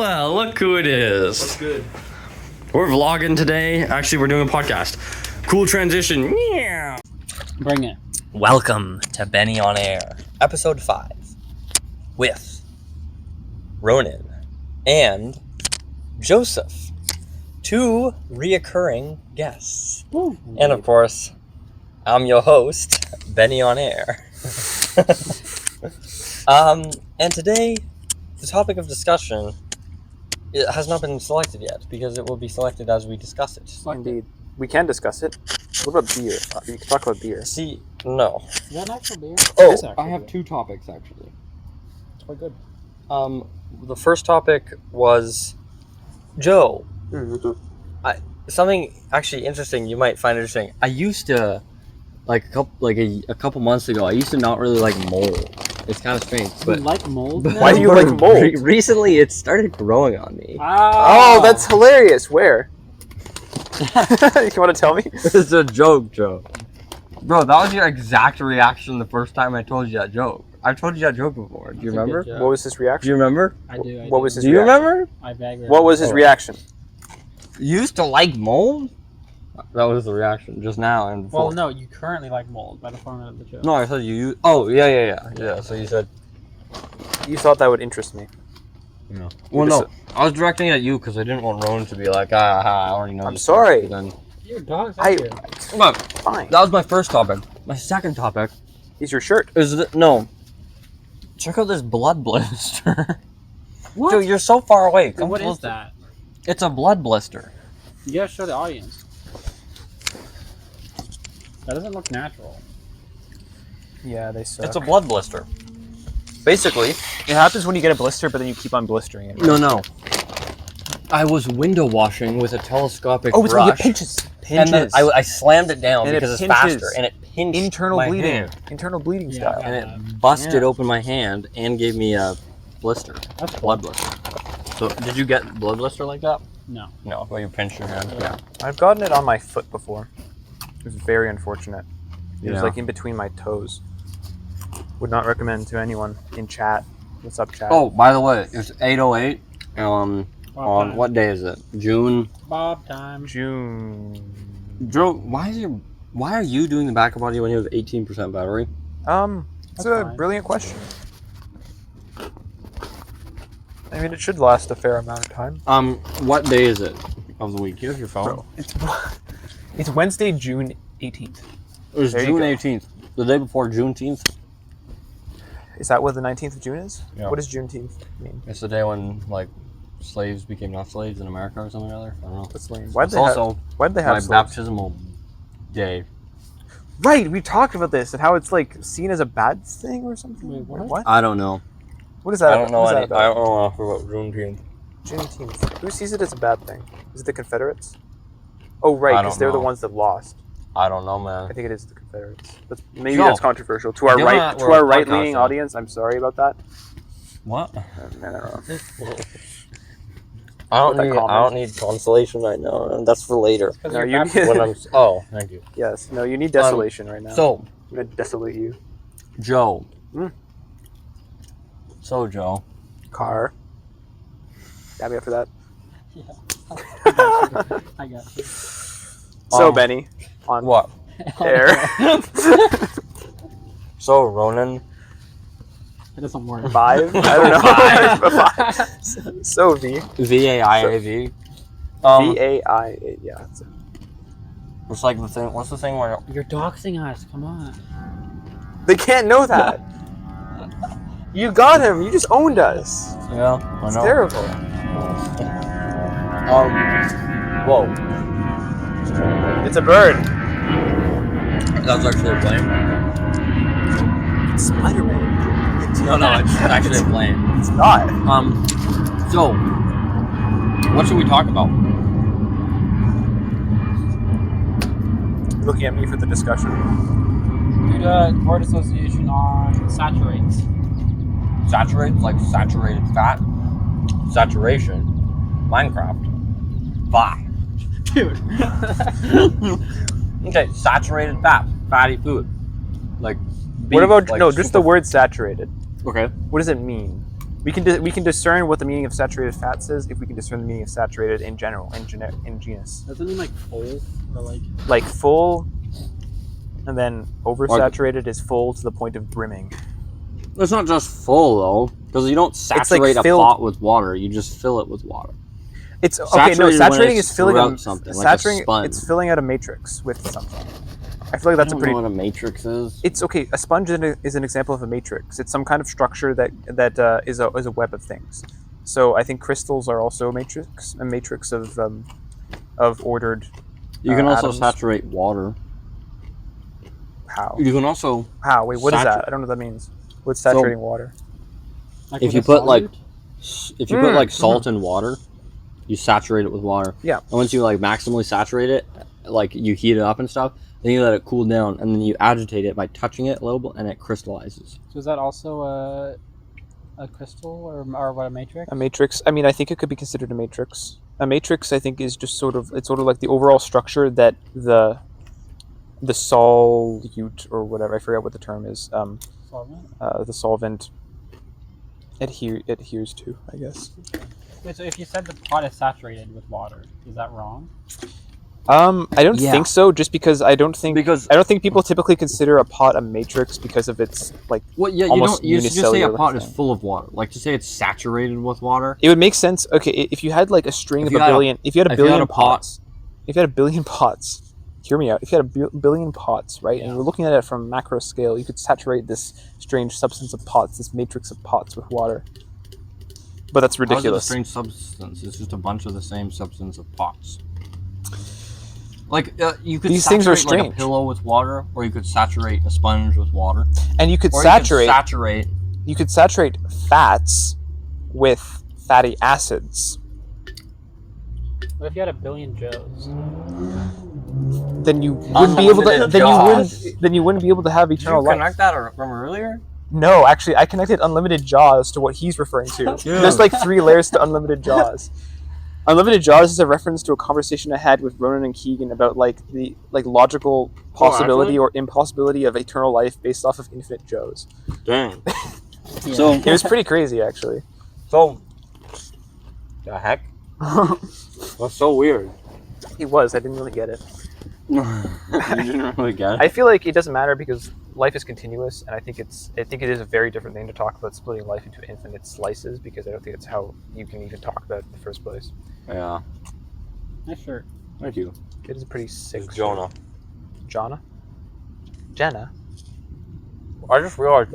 Well, look who it is. What's good? We're vlogging today. Actually, we're doing a podcast. Cool transition. Yeah. Bring it. Welcome to Benny on Air, episode 5, with Ronan and Joseph, 2 reoccurring guests. Ooh, and of course, I'm your host, Benny on Air. And today, the topic of discussion, it has not been selected yet, because it will be selected as we discuss it. Indeed. We can discuss it. What about beer? You can talk about beer. See, no. Is that an actual beer? Oh, It is actual I have beer. 2 topics, actually. It's quite good. The first topic was Joe. Something actually interesting you might find interesting. I used to, a couple months ago, I used to not really like mold. It's kind of strange, You but like mold? Why do you like mold? Recently, it started growing on me. Oh, that's hilarious. Where? You want to tell me? It's a joke, Joe. Bro, that was your exact reaction the first time I told you that joke. I've told you that joke before. Do you remember? What was his reaction? Do you remember? I do. What was his Do you reaction? remember? I vaguely What was his Oh. reaction? You used to like mold? That was the reaction just now and before. Well, no, you currently like mold by the format of the joke. No, I said you. Oh, yeah. So you said. You thought that would interest me. No. Well, no. I was directing it at you because I didn't want Ronan to be like, I already know. I'm this sorry. stuff." Then, Your dog's I- out here. but Fine. that was my first topic. My second topic He's your shirt. is no. Check out this blood blister. What? Dude, you're so far away. Come What is closer. that? It's a blood blister. You gotta show the audience. That doesn't look natural. Yeah, they suck. It's a blood blister. Basically, It happens when you get a blister, but then you keep on blistering it. no. I was window washing with a telescopic Oh, it's when you brush, pinches. and then I slammed it down And it because it's pinches. faster, and it pinched Internal my bleeding. hand. Internal bleeding Yeah, style. And it busted Yeah. open my hand and gave me a blister. That's cool. Blood blister. So, did you get blood blister like that? No. No, well, you pinched your hand. Yeah. I've gotten it on my foot before. It was very unfortunate. It was Yeah. like in between my toes. Would not recommend to anyone in chat. What's up, chat? Oh, by the way, it's 8:08. Bob On time. what day is it? June. Bob time. June. Joe, why are you doing the backup audio when you have 18% battery? It's That's a fine. brilliant question. I mean, it should last a fair amount of time. What day is it of the week? You have your phone. Bro, it's Wednesday, June 18th. It was There you June go. 18th, the day before Juneteenth. Is that what the 19th of June is? Yeah. What does Juneteenth mean? It's the day when slaves became not slaves in America or something or other. I don't know. That's lame. Why'd It's they also have my slaves? baptismal day. Right, we talked about this and how it's like seen as a bad thing or something. Wait, what? What? I don't know. What is that? I don't know what is any. that I about? don't know about Juneteenth. Juneteenth. Who sees it as a bad thing? Is it the Confederates? Oh, right, I because don't they're the know. ones that lost. I don't know, I man. think it is the Confederates. Maybe Joe, that's controversial to our give right a- to we're our a right-leaning podcast, audience. I'm sorry about that. What? Man, I don't know. I With that comment. don't need consolation right now, and that's for later. Because No, you're you baptized. need- When I'm. Oh, thank you. Yes, no, you need desolation right now. So, I'm gonna desolate you. Joe. Hmm. So, Joe. Car. Got me up for that. I got you. So, Benny, on What? air. So, Ronan. It doesn't work. 5? I don't know. 5. So, V. VAIAV. V-A-I. Yeah. That's it. It's like the thing. What's the thing where? You're doxing us. Come on. They can't know that. You got him. You just owned us. Yeah, I It's know. terrible. Whoa. It's a bird. That was actually a plane. It's Spider-Man. No, it's actually a plane. It's not. So, what should we talk about? Looking at me for the discussion. Due to word association on saturates. Saturated, like saturated fat. Saturation. Minecraft. Bye. Dude. Okay, saturated fat. Fatty food. Like beef, What about like no? Just super- the word saturated. Okay. What does it mean? We can discern what the meaning of saturated fats is if we can discern the meaning of saturated in general, in genus. Doesn't it mean like full or like? Like full, and then oversaturated is full to the point of brimming. It's not just full though, because you don't saturate a filled. pot with water. You just fill it with water. It's okay. No, Saturated when saturating it's is filling throughout a something, like a saturating. sponge. It's filling out a matrix with something. I feel like that's I a don't pretty. know what a matrix is. It's okay. A sponge is an example of a matrix. It's some kind of structure that is a web of things. So I think crystals are also a matrix of ordered. You can also atoms. saturate water. How? You can also, How? Wait, what is that? I don't know what that means. What's saturating water? Like if with you a put like, solute? if you put like salt in water, you saturate it with water. Yeah. And once you like maximally saturate it, like you heat it up and stuff, then you let it cool down, and then you agitate it by touching it a little bit, and it crystallizes. So is that also a crystal or what, a matrix? A matrix. I mean, I think it could be considered a matrix. A matrix, I think, is just sort of like the overall structure that the solute or whatever, I forget what the term is. Solvent? The solvent adheres to, I guess. Wait, so if you said the pot is saturated with water, is that wrong? I don't Yeah. think so. Just because I don't think Because people typically consider a pot a matrix because of its like. well, yeah, you almost don't. You should just say a unicellular pot is thing. full of water. Like to say it's saturated with water. It would make sense. Okay, if you had like a string If of you a had a- billion, if you had a if you had billion a pot- pots, if you had a billion pots, hear me out. If you had a billion pots, right, and Yeah. you were looking at it from macro scale, you could saturate this strange substance of pots, this matrix of pots with water. But that's How is it a ridiculous. strange substance? It's just a bunch of the same substance of pots. Like you could These things are saturate, like, strange. a pillow with water, or you could saturate a sponge with water, And you could or saturate. you could saturate fats with fatty acids. What if you had a billion Joes? Then you wouldn't be able to. Unlimited Then JOS. you wouldn't be able to have Did eternal you life. connect that from earlier? No, actually, I connected unlimited JAWS to what he's referring to. Yeah. There's like 3 layers to unlimited JAWS. Unlimited JAWS is a reference to a conversation I had with Ronan and Keegan about like the logical possibility actually? or impossibility of eternal life based off of infinite Joes. Dang. Yeah. So It was pretty crazy, actually. the heck? That's so weird. It was. I didn't really get it. You didn't really get it. I feel like it doesn't matter because life is continuous, and I think it is a very different thing to talk about splitting life into infinite slices because I don't think it's how you can even talk about it in the first place. Yeah. Nice shirt. Thank you. It is a pretty sick. It's Jonah. Jonah? Jenna? I just realized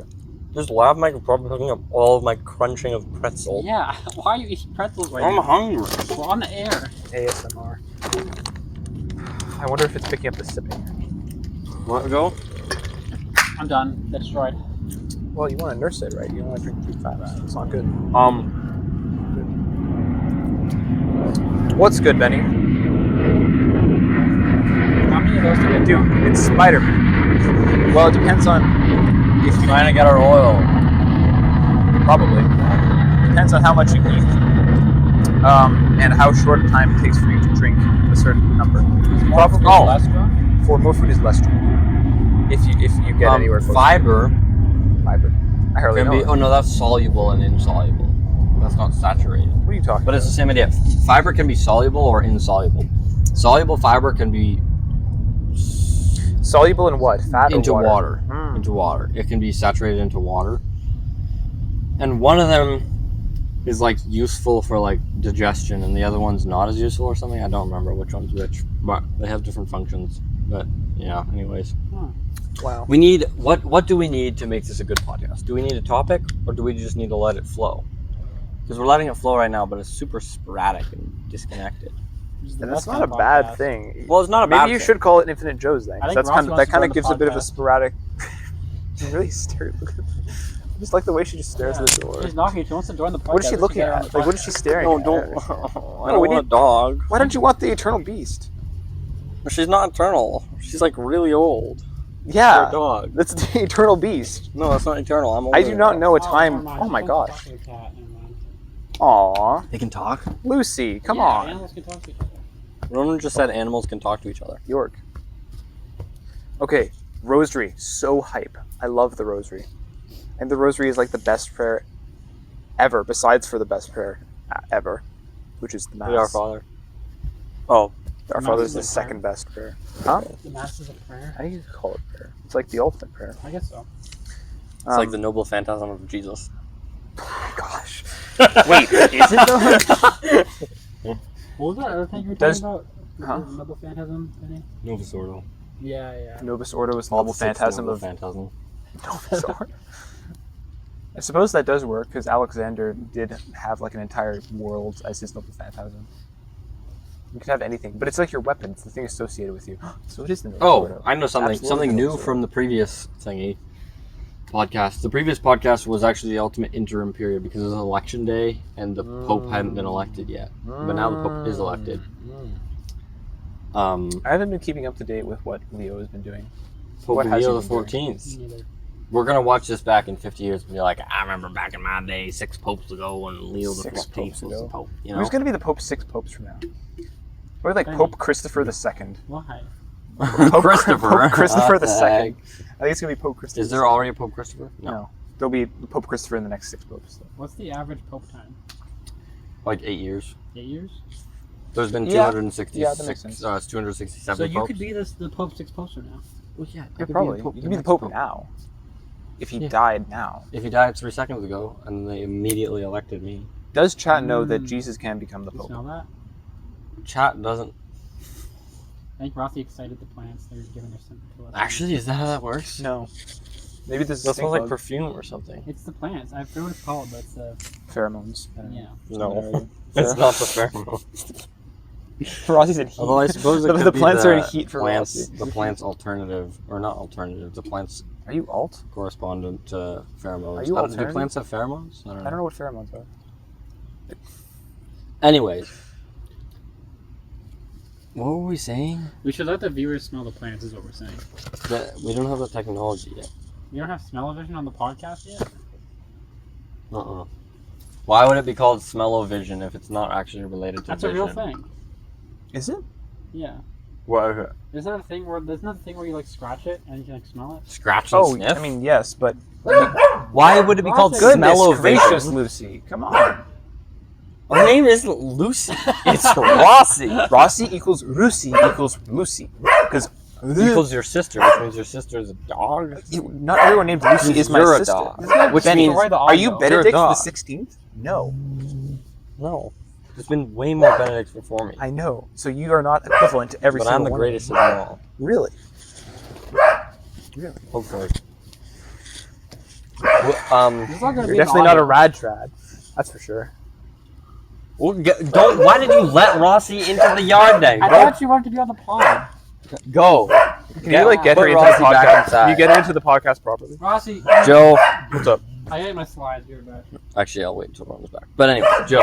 this lav mic is probably picking up all of my crunching of pretzel. Yeah. Why are you eating pretzels right I'm now? hungry. We're on the air. ASMR. I wonder if it's picking up the sipping. Want go? I'm done. They're destroyed. Well, you want to nurse it, right? You don't want to drink too fast. It's not good. What's good, Benny? How many of those do we do? Dude, it's Spider-Man. Well, it depends on if you Trying to get our oil. probably. Depends on how much you eat. And how short a time it takes for you to drink a certain number. Probably Less drunk? for more food is less drink. If you get anywhere close. Fiber Fiber. I hardly can know. be. Oh no, that's soluble and insoluble. That's not saturated. What are you talking But about? it's the same idea. Fiber can be soluble or insoluble. Soluble fiber can be Soluble in what? Fat into or water. Mm. Into water. It can be saturated into water. And one of them is like useful for like digestion, and the other one's not as useful or something. I don't remember which one's which, but they have different functions. But yeah, anyways, Wow. we need what do we need to make this a good podcast? Do we need a topic, or do we just need to let it flow? Because we're letting it flow right now, but it's super sporadic and disconnected. And that's not a bad thing. Well, it's not a bad Maybe you thing. should call it Infinite Joe's then. I 'Cause think that's Ross kind of wants that to kind join of the gives a bit of a podcast. sporadic. She's really stared. I just like the way she just stares at the door. She's knocking. She wants to join the podcast. What is she We should looking get her on at? the Like, what is she podcast. staring No, at? don't. I No, don't we want a need- dog. Why don't you want the Eternal Beast? She's not eternal. She's like really old. For a Yeah, dog. that's the Eternal Beast. No, that's not eternal. I'm older. I do not know a time. never mind. Oh my Don't gosh. talk to the cat, never mind. Aw, They can talk. Lucy, come Yeah, on. Animals can talk to each other. Ronan just said animals can talk to each other. York. Okay, Rosary, so hype. I love the Rosary. And the Rosary is like the best prayer ever, besides for the best prayer ever, which is the Mass. Our Father. Oh, Our Mass Father is is the a second best prayer. Huh? The Mass is a prayer. How do you call it prayer? It's like the ultimate prayer. I guess so. It's like the noble phantasm of Jesus. Gosh. Wait, is it though? What was that other thing you were Does- talking about? huh? The Noble Phantasm thing? Novus Ordo. Yeah. Novus Ordo was the All noble the six phantasm noble of phantasm. Novus Ordo. I suppose that does work because Alexander did have like an entire world as his noble phantasm. You could have anything, but it's like your weapon. It's the thing associated with you. So it is the Novus Oh, Ordo. I know something. Absolutely Something new Novus from the previous thingy podcast. The previous podcast was actually the ultimate interim period because it was election day and the Pope hadn't been elected yet. But now the Pope is elected. I haven't been keeping up to date with what Leo has been doing. Pope What has Leo he the been doing? 14th. Neither. We're gonna watch this back in 50 years and be like, I remember back in my day, 6 popes ago, when Leo the 6 14th popes was ago. the Pope. You know? Who's going to be the Pope 6 popes from now? Or like Benny. Pope Christopher II. Why? Pope Christopher. Pope Christopher What the II. heck? I think it's going to be Pope Christopher. Is there already a Pope Christopher? No. There'll be Pope Christopher in the next 6 popes. What's the average Pope time? Like 8 years. 8 years? There's been Yeah. 266. Yeah, that makes sense. It's 267 So you popes. could be the Pope 6 popes from now. Well, yeah, I Yeah, could be probably. the Pope You the can be the next Pope now. If he Yeah. died now. If he died 3 seconds ago, and they immediately elected me. Does chat know that Jesus can become the You Pope? smell that? Chat doesn't. I think Rossi excited the plants. They're giving their scent to us. Actually, is that how that works? No. Maybe this is That smells like bug. perfume or something. It's the plants. I forget what it's called, but it's Pheromones. I don't know. yeah. No. It's not the pheromone. Rossi's in heat. Although I suppose it the could be plants the are in heat for plants, Rossi. the plants alternative, or not alternative, the plants Are you alt? correspondent to pheromones. Are you Do alternative? plants have pheromones? I I don't know what pheromones are. Anyways. What were we saying? We should let the viewers smell the plants, is what we're saying. That we don't have the technology yet. You don't have smell-o-vision on the podcast yet? Why would it be called smell-o-vision if it's not actually related to That's vision? a real thing. Is it? Yeah. What? Isn't that a thing where you like scratch it and you can like smell it? Scratch and Oh, sniff? I mean, yes, but why would it be called goodness gracious, smell-o-vision? Lucy. Come on. Her name isn't Lucy. It's Rossi. Rossi equals Rusi equals Lucy. Because Equals your sister, which means your sister is a dog. not everyone named Lucy is my You're a sister. dog. Which Benny, means are you You're a Benedict the dog. 16th? No. no. There's been way more Benedicts before me. I know. So you are not equivalent to every But single I'm the one. greatest of them all. Really? Really? Hopefully. This is all gonna You're be definitely an not a audio. rad trad. That's for sure. Don't. Why did you let Rossi into the yard then? I thought you wanted to be on the pod. Go. Can you like get put her into the Rossi back podcast? inside. Can you get her into the podcast properly? Rossi, Joe. What's up? I ate my slides. You're back. Actually, I'll wait until Ron's back. But anyway, Joe.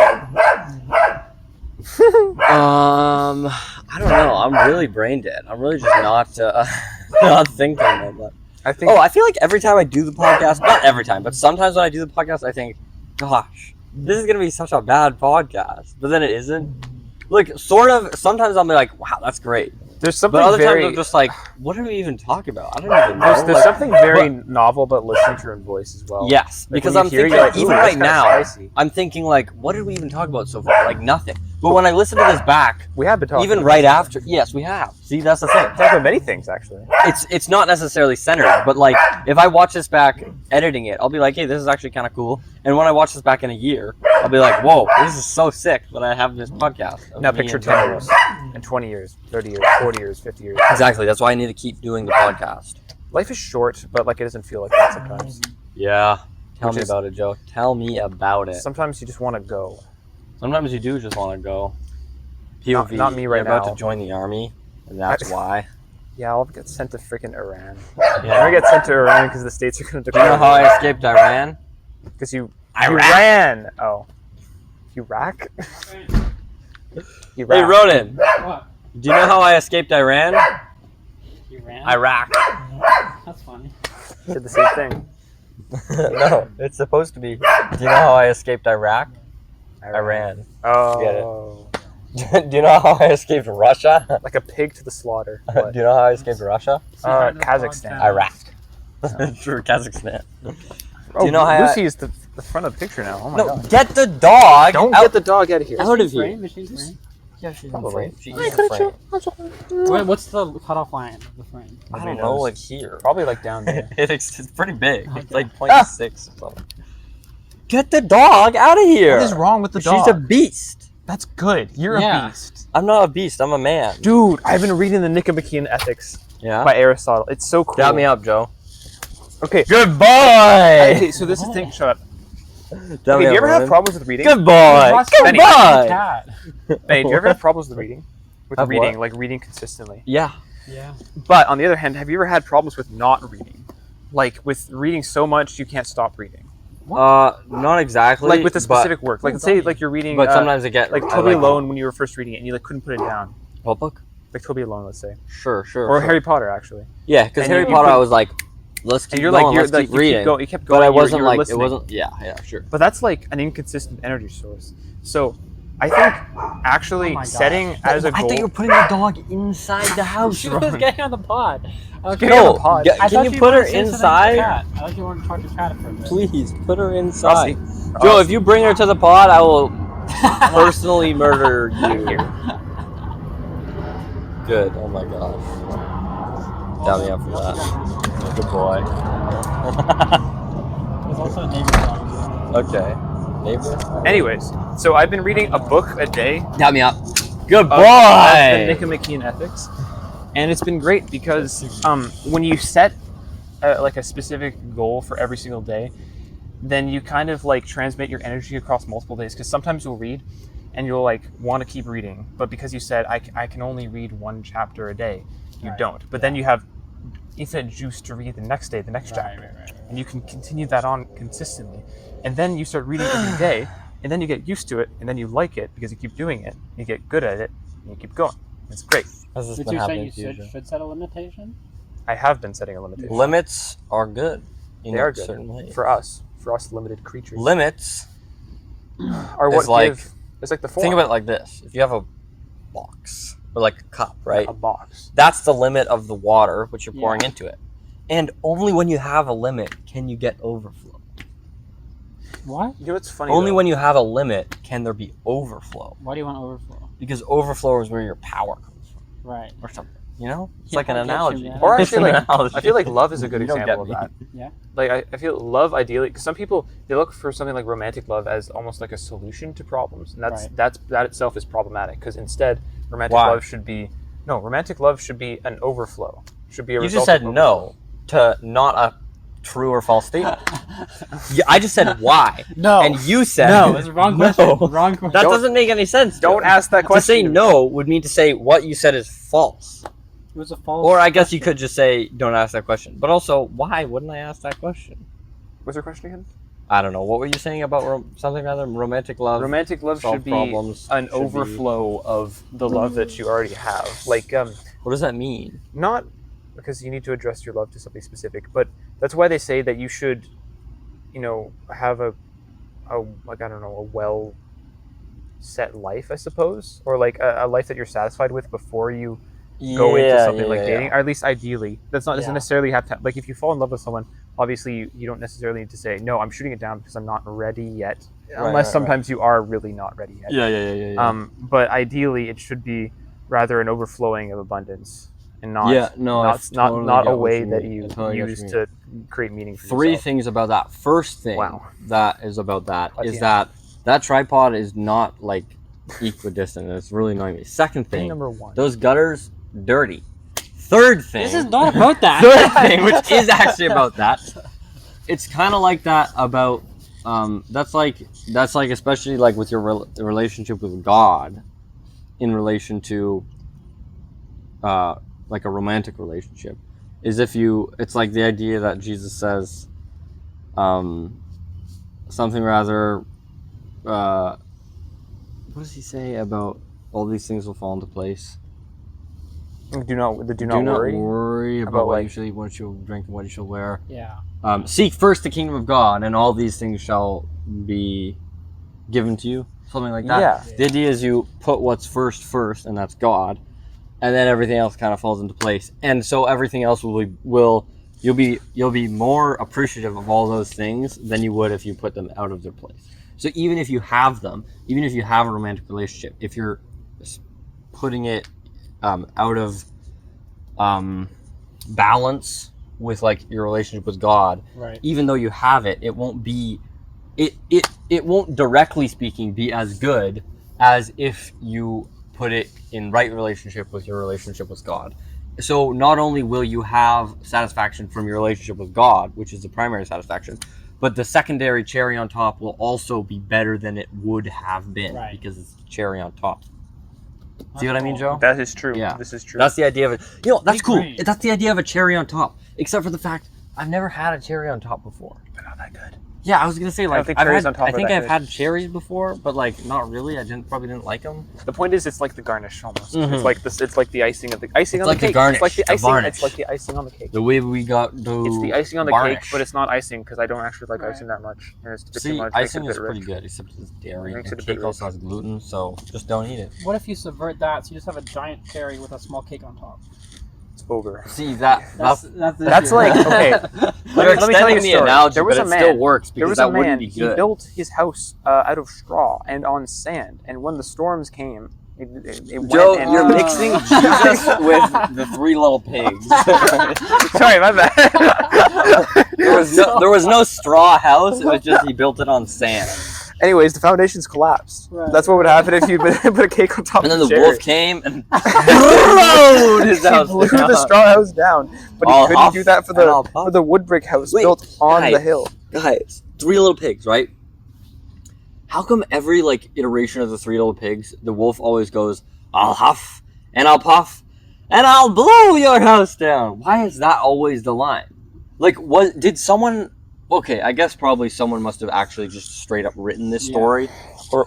I don't know. I'm really brain dead. I'm really just not thinking about that. I think. Oh, I feel like every time I do the podcast, not every time, but sometimes when I do the podcast, I think, gosh, this is going to be such a bad podcast. But then it isn't. Like, sort of, sometimes I'll be like, wow, that's great. there's something But other very. times I'm just like, what are we even talking about? I don't even know. there's Like, something very novel about listening to your own voice as well. yes, Like, because when I'm you hear, thinking, you're like, even "Ooh, that's right kinda now, spicy." I'm thinking, like, what did we even talk about so far? Like, nothing. But when I listen to this back, We have been talking. even about right something. after, yes, we have. See, that's the thing. Talk about many things actually. It's not necessarily centered, but like if I watch this back editing it, I'll be like, hey, this is actually kind of cool. And when I watch this back in a year, I'll be like, whoa, this is so sick that I have this podcast. of Now me picture and 10 Joe. years, and 20 years, 30 years, 40 years, 50 years. Exactly. That's why I need to keep doing the podcast. Life is short, but like it doesn't feel like that sometimes. Yeah. Tell Which me is- about it, Joe. Tell me about it. Sometimes you just want to go. Sometimes you do just want to go. POV. Not me right You're about now. to join the army, and that's why. Yeah, I'll get sent to freaking Iran. Yeah. I'm gonna get sent to Iran because the states are gonna Do you know how I escaped Iran? Because you Iraq. ran. Oh, Iraq. Hey, Ronan. What? Do you know how I escaped Iran? You ran? Iraq. That's funny. Did the same thing. No, it's supposed to be. Do you know how I escaped Iraq? Iran. Oh, Do you know how I escaped Russia? like a pig to the slaughter. Do you know how I escaped Russia? Kazakhstan. Iraq. True, Kazakhstan. Oh, you know how I- Lucy is the the front of the picture now. Oh my No, god. get the dog. Don't out, get the dog out of here. out of here. Frame? Is she frame? Yeah, she's in Probably. frame. She's Okay. in frame. Wait, what's the cutoff line of the frame? I don't know, like here. Probably like down there. It's pretty big. It's Okay. like 0.6 or something. Get the dog out of here. What is wrong with the dog? She's a beast. That's good. You're Yeah. a beast. I'm not a beast. I'm a man. Dude, I've been reading the Nicomachean Ethics Yeah. by Aristotle. It's so cool. Dab me up, Joe. Okay. Good boy. Okay, so this is thing. Shut up. Dab Okay, me do you up, ever have Ronan. problems with reading? Good boy. Lots Good of boy. cat. Benny, do you ever have problems with reading? With Have reading, what? like reading consistently. Yeah. Yeah. But on the other hand, have you ever had problems with not reading? Like with reading so much you can't stop reading. Not exactly. Like with a but- specific work. Like let's say like you're reading But sometimes I get like I Toby Alone when you were first reading it and you like couldn't put it down. What book? Like Toby Alone, let's say. Sure. Or sure. Harry Potter actually. Yeah, because and Harry you Potter, put- I was like, let's keep And you're going, like you're let's like keep reading. you kept going. But I you were wasn't like, listening. it wasn't, yeah, sure. But that's like an inconsistent energy source. So I think actually Oh my God. setting as a I goal. thought you were putting the dog inside the house, She was Ronan. getting on the pod. Okay. Getting on No, the pod. I can thought you put her wanted to say something to the inside? cat. I thought you wanted to talk to the cat for a bit. Please, put her I'll inside. see. Joe, if you bring her to the pod, I will personally murder you. Good, oh my gosh. Down me up for that. Good boy. There's also a neighbor dog. Okay. Neighbor? Anyways, so I've been reading a book a day Down me up. Good boy! of the Nicomachean Ethics, and it's been great because when you set like a specific goal for every single day, then you kind of like transmit your energy across multiple days. Because sometimes you'll read, and you'll like want to keep reading, but because you said I can only read one chapter a day, you Right. don't. But then you have infinite juice to read the next day, the next chapter, Right. and you can continue that on consistently, and then you start reading every day. And then you get used to it, and then you like it because you keep doing it. You get good at it, and you keep going. It's great. Has this Did been you say happening you to you, Joe? should set a limitation? I have been setting a limitation. Limits are good. In They are a certain good way. for us limited creatures. Limits, Are what is like- give. It's like the form. think about it like this. If you have a box, or like a cup, right? A box. That's the limit of the water which you're pouring Yeah. into it. And only when you have a limit can you get overflow. What? You know what's funny? Only though? when you have a limit can there be overflow. Why do you want overflow? Because overflow is where your power comes from, Right. or something. You know? It's Yeah, like an I get you, analogy. man. Or It's actually, an like, analogy. I feel like love is a good You don't example of get that. me. Yeah. Like I feel love ideally, because some people they look for something like romantic love as almost like a solution to problems, and Right. that itself is problematic. Because instead, romantic Why? love should be an overflow. Should be a You result just said of no to not a true or false statement. Yeah, I just said why. No. And you said No, that's the wrong question. No. Wrong question. That Don't- doesn't make any sense. Don't Joe. ask that To question. say no would mean to say what you said is false. It was a false. Or I guess you could just say don't ask that question. But also, why wouldn't I ask that question? What's your question again? I don't know. What were you saying about something rather romantic love? Romantic love solve should be problems, an should be- overflow of the love that you already have. Like, What does that mean? not because you need to address your love to something specific, but that's why they say that you should, have a well set life, I suppose, or like a life that you're satisfied with before you go into something like dating, or at least ideally. That's not doesn't Yeah. necessarily have to, like, if you fall in love with someone, obviously you don't necessarily need to say, no, I'm shooting it down because I'm not ready yet, unless right. sometimes you are really not ready yet. Yeah. But ideally it should be rather an overflowing of abundance and not Yeah, no, I totally not get a what way you that mean. you I totally get what use you to create meaning for Three yourself. things about that. First thing Wow. that is about that is Tatiana. that tripod is not like equidistant. It's really annoying me. Second Thing thing, number one. those gutters dirty. Third thing, This is not about that. third thing, which is actually about that. It's kind of like that about that's like especially like with your relationship with God, in relation to like a romantic relationship, is it's like the idea that Jesus says something rather what does he say about all these things will fall into place? Do not worry about about, what you like- shall eat, what you shall drink, and what you shall wear. Yeah. Seek first the kingdom of God, and all these things shall be given to you. Something like that. Yeah. The idea is you put what's first, and that's God, and then everything else kind of falls into place. And so everything else will you'll be more appreciative of all those things than you would if you put them out of their place. So even if you have them, even if you have a romantic relationship, if you're putting it out of balance with like your relationship with God, Right. even though you have it, it won't be it won't directly speaking be as good as if you put it in right relationship with your relationship with God. So not only will you have satisfaction from your relationship with God, which is the primary satisfaction, but the secondary cherry on top will also be better than it would have been, Right. because it's the cherry on top. See what I mean, Joe? That is true. Yeah. This is true. That's the idea of it. That's cool. agree. That's the idea of a cherry on top. Except for the fact I've never had a cherry on top before. They're not that good. Yeah, I was gonna say, like, think cherries on top I are think that I've good. had cherries before, but like not really. I probably didn't like them. The point is, it's like the garnish almost. Mhm. It's like this. It's like the icing of the icing It's on like the the cake. garnish, It's like the the icing. varnish. It's like the icing on the cake. The way we got to It's the icing on the varnish. cake, but it's not icing because I don't actually like Right. icing that much. And it's a bit too See, much. Makes it icing a bit is pretty rich. good, except it's dairy. Makes And it a bit cake also has gluten, so just don't eat it. What if you subvert that, so you just have a giant cherry with a small cake on top? It's over. See that's That's like okay. You're let me tell you a extending the story. analogy, There was but a it man. still works There because was that a man. wouldn't be He good. built his house out of straw and on sand. And when the storms came, it Joe, went and you're mixing Jesus with the three little pigs. Sorry, my bad. There was no straw house. It was just he built it on sand. Anyways, the foundations collapsed. Right. That's what would happen if you put a cake on top And then of the the wolf came and rode his He house blew down. the straw house down, but he I'll couldn't huff do that for and I'll the puff. for the wood brick house Wait, built on guys. the hill. Guys, three little pigs, right? How come every like iteration of the three little pigs, the wolf always goes, "I'll huff and I'll puff and I'll blow your house down"? Why is that always the line? Like, did someone? Okay, I guess probably someone must have actually just straight up written this Yeah. story.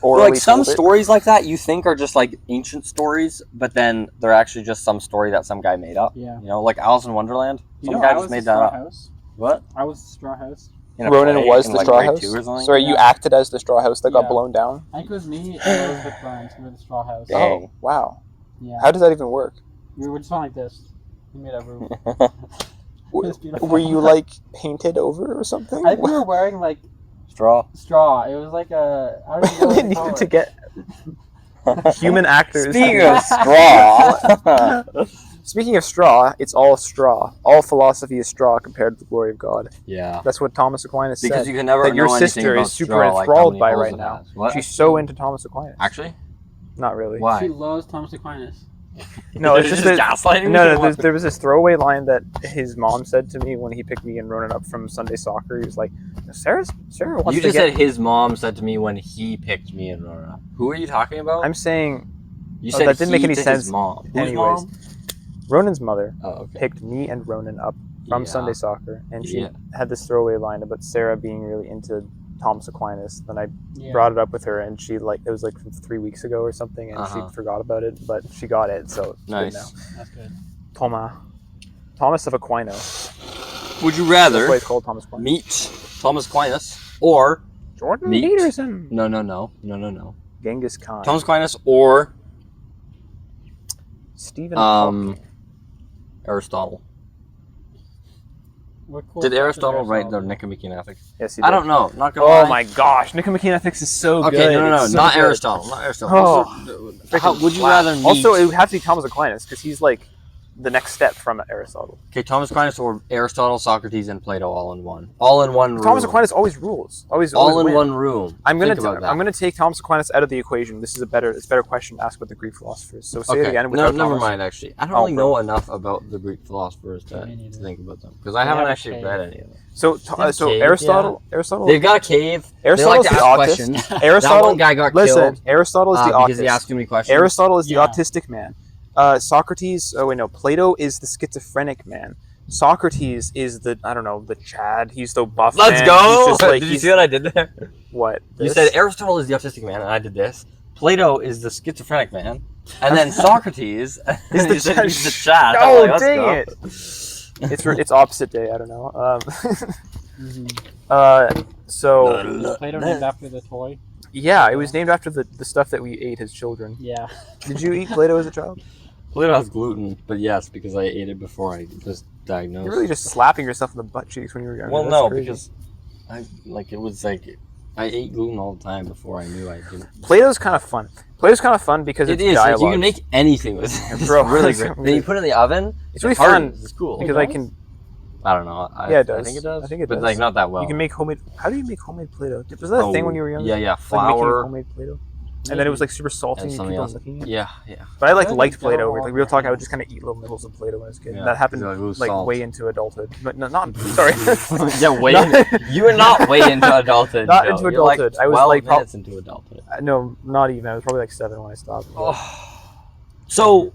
Or Like some stories like that, you think are just like ancient stories, but then they're actually just some story that some guy made up. Yeah. You know, like Alice in Wonderland. You Some know, guy I just was made the that straw up. house. What? I was the straw house. In a Ronan play was in, the like, straw grade house. 2 or something? Sorry, you Yeah. acted as the straw house that got Yeah. blown down. I think it was me and Elizabeth Burns. We were the straw house. Dang. Oh, wow. Yeah. How does that even work? We were just like this. We made a room. It was beautiful. Were you like painted over or something? I think we were wearing like Straw. straw. It was like a. I don't know what they to call needed it. to get human actors. Speaking of straw, Speaking of straw, it's all straw. All philosophy is straw compared to the glory of God. yeah, That's what Thomas Aquinas because said. you can never That your know anything sister about is super straw, like how enthralled many by holes right it now. has. What? She's so into Thomas Aquinas. Actually, Not really. why? She loves Thomas Aquinas. No, it's just that. gaslighting me. No, there was this throwaway line that his mom said to me when he picked me and Ronan up from Sunday soccer. He was like, Sarah wants You to just get... said his mom said to me when he picked me and Ronan up. Who are you talking about? I'm saying you oh, said that didn't make he any to sense. His mom. Whose Anyways. mom? Ronan's mother Oh, okay. picked me and Ronan up from Yeah. Sunday soccer, and she Yeah. had this throwaway line about Sarah being really into Thomas Aquinas. Then I Yeah. brought it up with her, and she it was like from 3 weeks ago or something, and Uh-huh. she forgot about it, but she got it, so it's Nice. good now. That's good. Thomas of Aquinas. Would you That's rather why it's called Thomas Aquinas. meet Thomas Aquinas or Jordan meet- Peterson. no. Genghis Khan. Thomas Aquinas or Stephen Hawking. Aristotle? What course Did was Aristotle write the Aristotle? Nicomachean Ethics? Yes, he I did. don't know. Not gonna Oh lie. my gosh, Nicomachean Ethics is so Okay, good. no, It's so not good. Aristotle. Not Aristotle. Oh, How, would you rather meet? Also, it would have to be Thomas Aquinas because he's like the next step from Aristotle. Okay, Thomas Aquinas or Aristotle, Socrates, and Plato all in one. All in one room. Thomas Aquinas always rules. Always all in wins. one room. I'm Think about that. gonna take Thomas Aquinas out of the equation. This is a better question to ask with the Greek philosophers. So say it Okay. again No, without never Thomas. mind. Actually, I don't Oh, really bro. know enough about the Greek philosophers to Me neither. think about them because I They haven't have a actually cave. read any of them. So Cave, Aristotle. They've got a cave. Aristotle's they like to the ask autist. questions. Aristotle. That one guy got Listen, killed Aristotle is the because he autist. asked too many questions. Aristotle is the Yeah. autistic man. Socrates. Oh wait, no. Plato is the schizophrenic man. Socrates is the the Chad. He's the buff. Let's man. go. He's just like, Did you see what I did there? what? You This? said Aristotle is the autistic man, and I did this. Plato is the schizophrenic man, and then Socrates He's the you said Chad. he's the Chad. I'm Oh, like, let's dang go. it! It's opposite day. I don't know. Mm-hmm. So Plato named after the toy. yeah, it was named after the stuff that we ate as children. Yeah. Did you eat Play-Doh as a child? Play-Doh has gluten, but yes, because I ate it before I was diagnosed. You're really just slapping yourself in the butt cheeks when you were younger. Well, That's no, crazy. because I ate gluten all the time before I knew I didn't. Play-Doh's kind of fun. Play-Doh's kind of fun because it's It is. dialogue. Like, you can make anything with it. It's Bro, really great. Then you put it in the oven. It's really hardens. fun It's cool. because I can. I don't know. Yeah, it does. I think it does. I think it but does. like not that well. You can make homemade. How do you make homemade Play-Doh? Was that a thing when you were younger? Yeah, yeah. Like making Flour. homemade Play-Doh, and then it was like super salty And and you something keep on else. licking it. Yeah, yeah. But I I think liked it's Play-Doh. all Like real talk, I would just kind of eat little nibbles of Play-Doh when I was a kid. Yeah. And that happened Like, it was like salt. way into adulthood. But no, not sorry. Yeah, way. You were not way into adulthood. Not Joe. into You're like adulthood. I was 12 like minutes into adulthood. No, not even. I was probably like 7 when I stopped. So,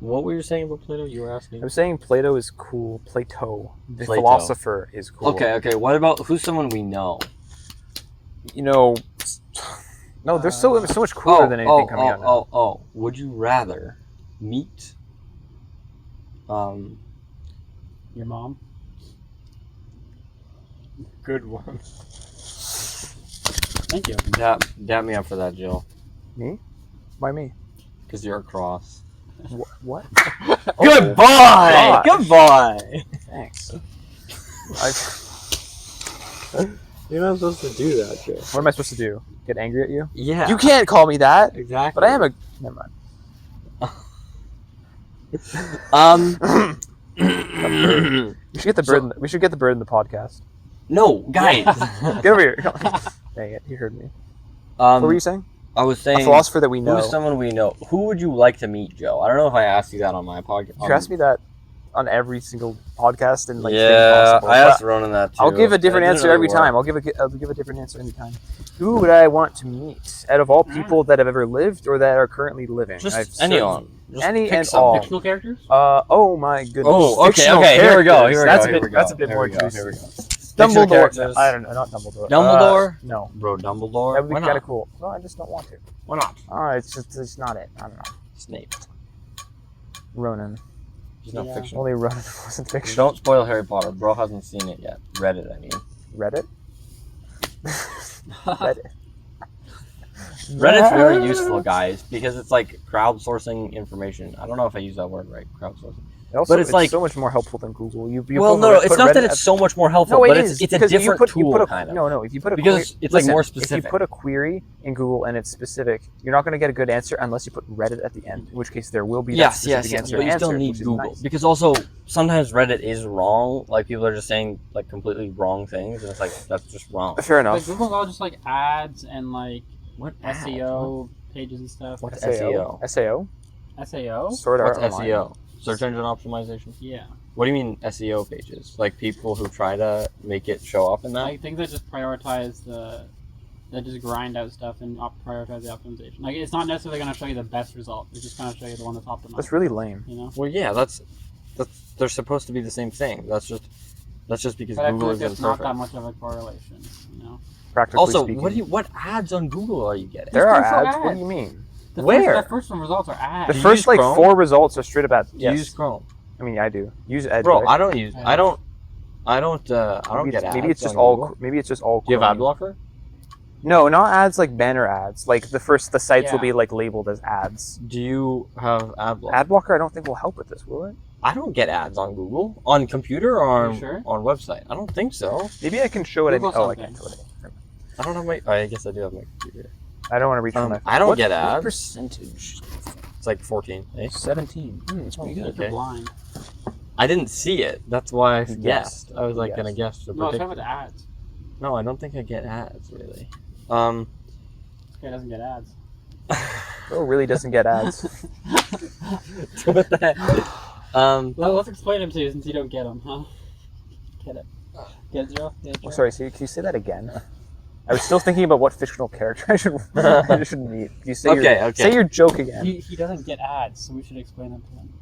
what were you saying about Play-Doh? You were asking. I'm saying Play-Doh is cool. Plato, the Plato. philosopher, is cool. Okay. What about who's someone we know? You know, no, there's so much cooler than anything coming out now. Oh. Would you rather meet? Your mom. Good one. Thank you. Dap me up for that, Jill. Me? Why me? Because you're a cross. What? Goodbye. gosh. Goodbye. Thanks. You're not supposed to do that, Joe. What am I supposed to do? Get angry at you? Yeah. You can't call me that. Exactly. But I am a. Never mind. We should get the bird. We should get the bird in the podcast. No, guys. Get over here. Dang it! You heard me. What were you saying? I was A saying. philosopher that we know. Who's someone we know? Who would you like to meet, Joe? I don't know if I asked you that on my podcast. You asked me that on every single podcast and like thing yeah, possible. I asked Ronan that too. I'll give a different It didn't answer really every work. time. I'll give a different answer every time. Who would I want to meet out of all people that have ever lived or that are currently living? I've Just anyone. Just Any pick and someone. all. Fictional characters? Oh my goodness. Oh, okay. Fictional Here we go. characters. That's a bit more juicy. Here we go. Dumbledore. characters. I don't know. Not Dumbledore. Dumbledore? No. Bro, Dumbledore. That would Why be kind of not? cool. No, I just don't want to. Why not? It's not it. I don't know. Snape. Ronan. He's not Yeah. fiction. Only Ronan wasn't fiction. Don't spoil Harry Potter. Bro hasn't seen it yet. Read it, I mean. Reddit. Reddit. Reddit's very useful, guys, because it's like crowdsourcing information. I don't know if I use that word right, crowdsourcing. Also, But it's like- so much more helpful than Google. Well, no, it's not that it's so much more helpful, No, but it it's is, a because different you tool, put a, kind of. No, if you put a Because it's like more specific. If you put a query in Google and it's specific, you're not going to get a good answer unless you put Reddit at the end. In which case, there will be that Yes, specific yes, answer. but you still answered, need which is Google. nice. Because also, sometimes Reddit is wrong. Like, people are just saying, like, completely wrong things, and it's like, that's just wrong. Fair Like enough. Google's all just like ads and like What SEO pages and stuff. What's SEO? SEO? SEO? Sword What's Art Online. SEO? Search engine optimization? Yeah. What do you mean SEO pages? Like, people who try to make it show up in that? Like things that just prioritize that just grind out stuff and prioritize the optimization. Like it's not necessarily going to show you the best result. It's just going to show you the one that's optimized. That's really lame. You know. Well, yeah, that's they're supposed to be the same thing. That's just because But I feel Google like isn't that's not perfect. that much of a correlation. You know. Practically Also, speaking. what ads on Google are you getting? There are Just go for ads. What ads. do you mean? The Where? First, the first one results are ads. The Do you first use like Chrome? 4 results are straight up ads. Do you Yes. use Chrome? I mean, I do. Use Edge. Bro, right? I don't use. I don't Maybe get it's, ads. maybe it's just on all. Google. Maybe it's just all. Do you have Chrome. ad blocker? No, not ads like banner ads. Like the sites will Yeah. be like labeled as ads. Do you have ad blocker? Ad blocker, I don't think will help with this, will it? I don't get ads on Google on computer or Are on you sure? on website. I don't think so. Maybe I can show it. Google Oh, I something. can't show it. I don't have my. I guess I do have my computer. I don't want to reach for my. I don't What- get what ads. percentage? It's like 14. Eh? 17. It's pretty good. Okay. You're blind. I didn't see it. That's why I You guessed. I was like Yes. gonna guess to No, it's predict. talking about the ads. No, I don't think I get ads really. This guy doesn't get ads. Oh, really doesn't get ads. what the heck? Well, let's explain them to you since you don't get them, huh? Get it? Get it, Joe? Get it, Joe? Oh, sorry, can you say that again? I was still thinking about what fictional character I should meet. You say Okay. say your joke again. He doesn't get ads, so we should explain them to him.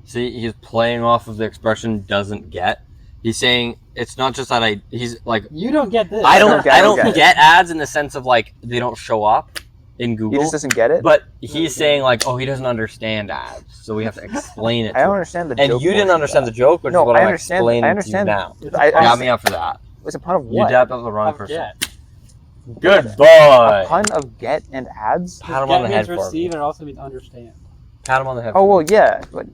See, he's playing off of the expression "doesn't get." He's saying it's not just that he's like You don't get this. I don't get it. get ads in the sense of like they don't show up in He Google. just doesn't get it. But he's saying like, oh, he doesn't understand ads, so we have to explain it. I to don't him. understand the And joke. you didn't portion of understand the that. joke, which No, is what I I'm understand- explaining I to understand. you now. I Got me up for that. It's a pun of You what? dapped up the wrong Of person. get. Good A boy. pun of get and ads? Pat him Get on the head means for receive, me. and it also means understand. Pat him on the head. Oh well, yeah. Like,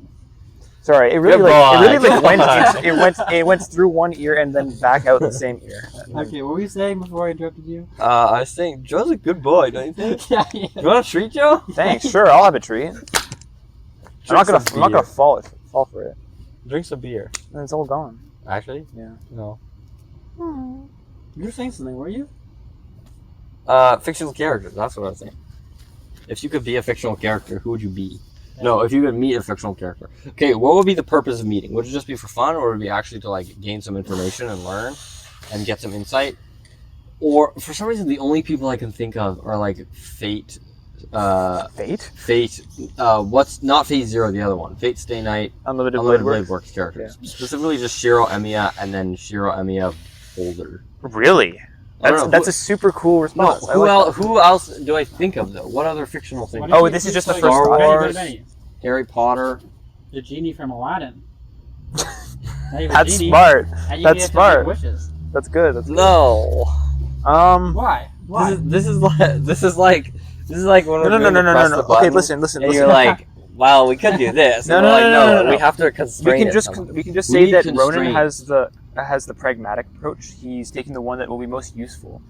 sorry, it really Good it went through one ear and then back out the same ear. Okay, what were you saying before I interrupted you? I was saying Joe's a good boy, don't you think? Yeah. You want a treat, Joe? Thanks. Sure, I'll have a treat. I'm not gonna fall for it. Drink some beer. And it's all gone. Actually? Yeah. No. You were saying something, were you? Fictional characters. That's what I was saying. If you could be a fictional character, who would you be? No, if you could meet a fictional character. Okay, what would be the purpose of meeting? Would it just be for fun, or would it be actually to like gain some information and learn and get some insight? Or for some reason, the only people I can think of are like Fate. Fate. What's not Fate Zero? The other one. Fate Stay Night. Unlimited Blade Works characters. Yeah. Specifically, just Shiro Emiya and then Shiro Emiya older. Really? That's a super cool response. No, who else do I think of though? What other fictional thing? Oh, this is just the first Star Wars, Benny. Harry Potter. The genie from Aladdin. That's smart. That's smart. Wishes. That's good. That's good. No. Why? This is like when we're No. Okay, listen. And you're like, well, we could do this. No. We have to constrain. We can just say that Ronan has the pragmatic approach. He's taking the one that will be most useful.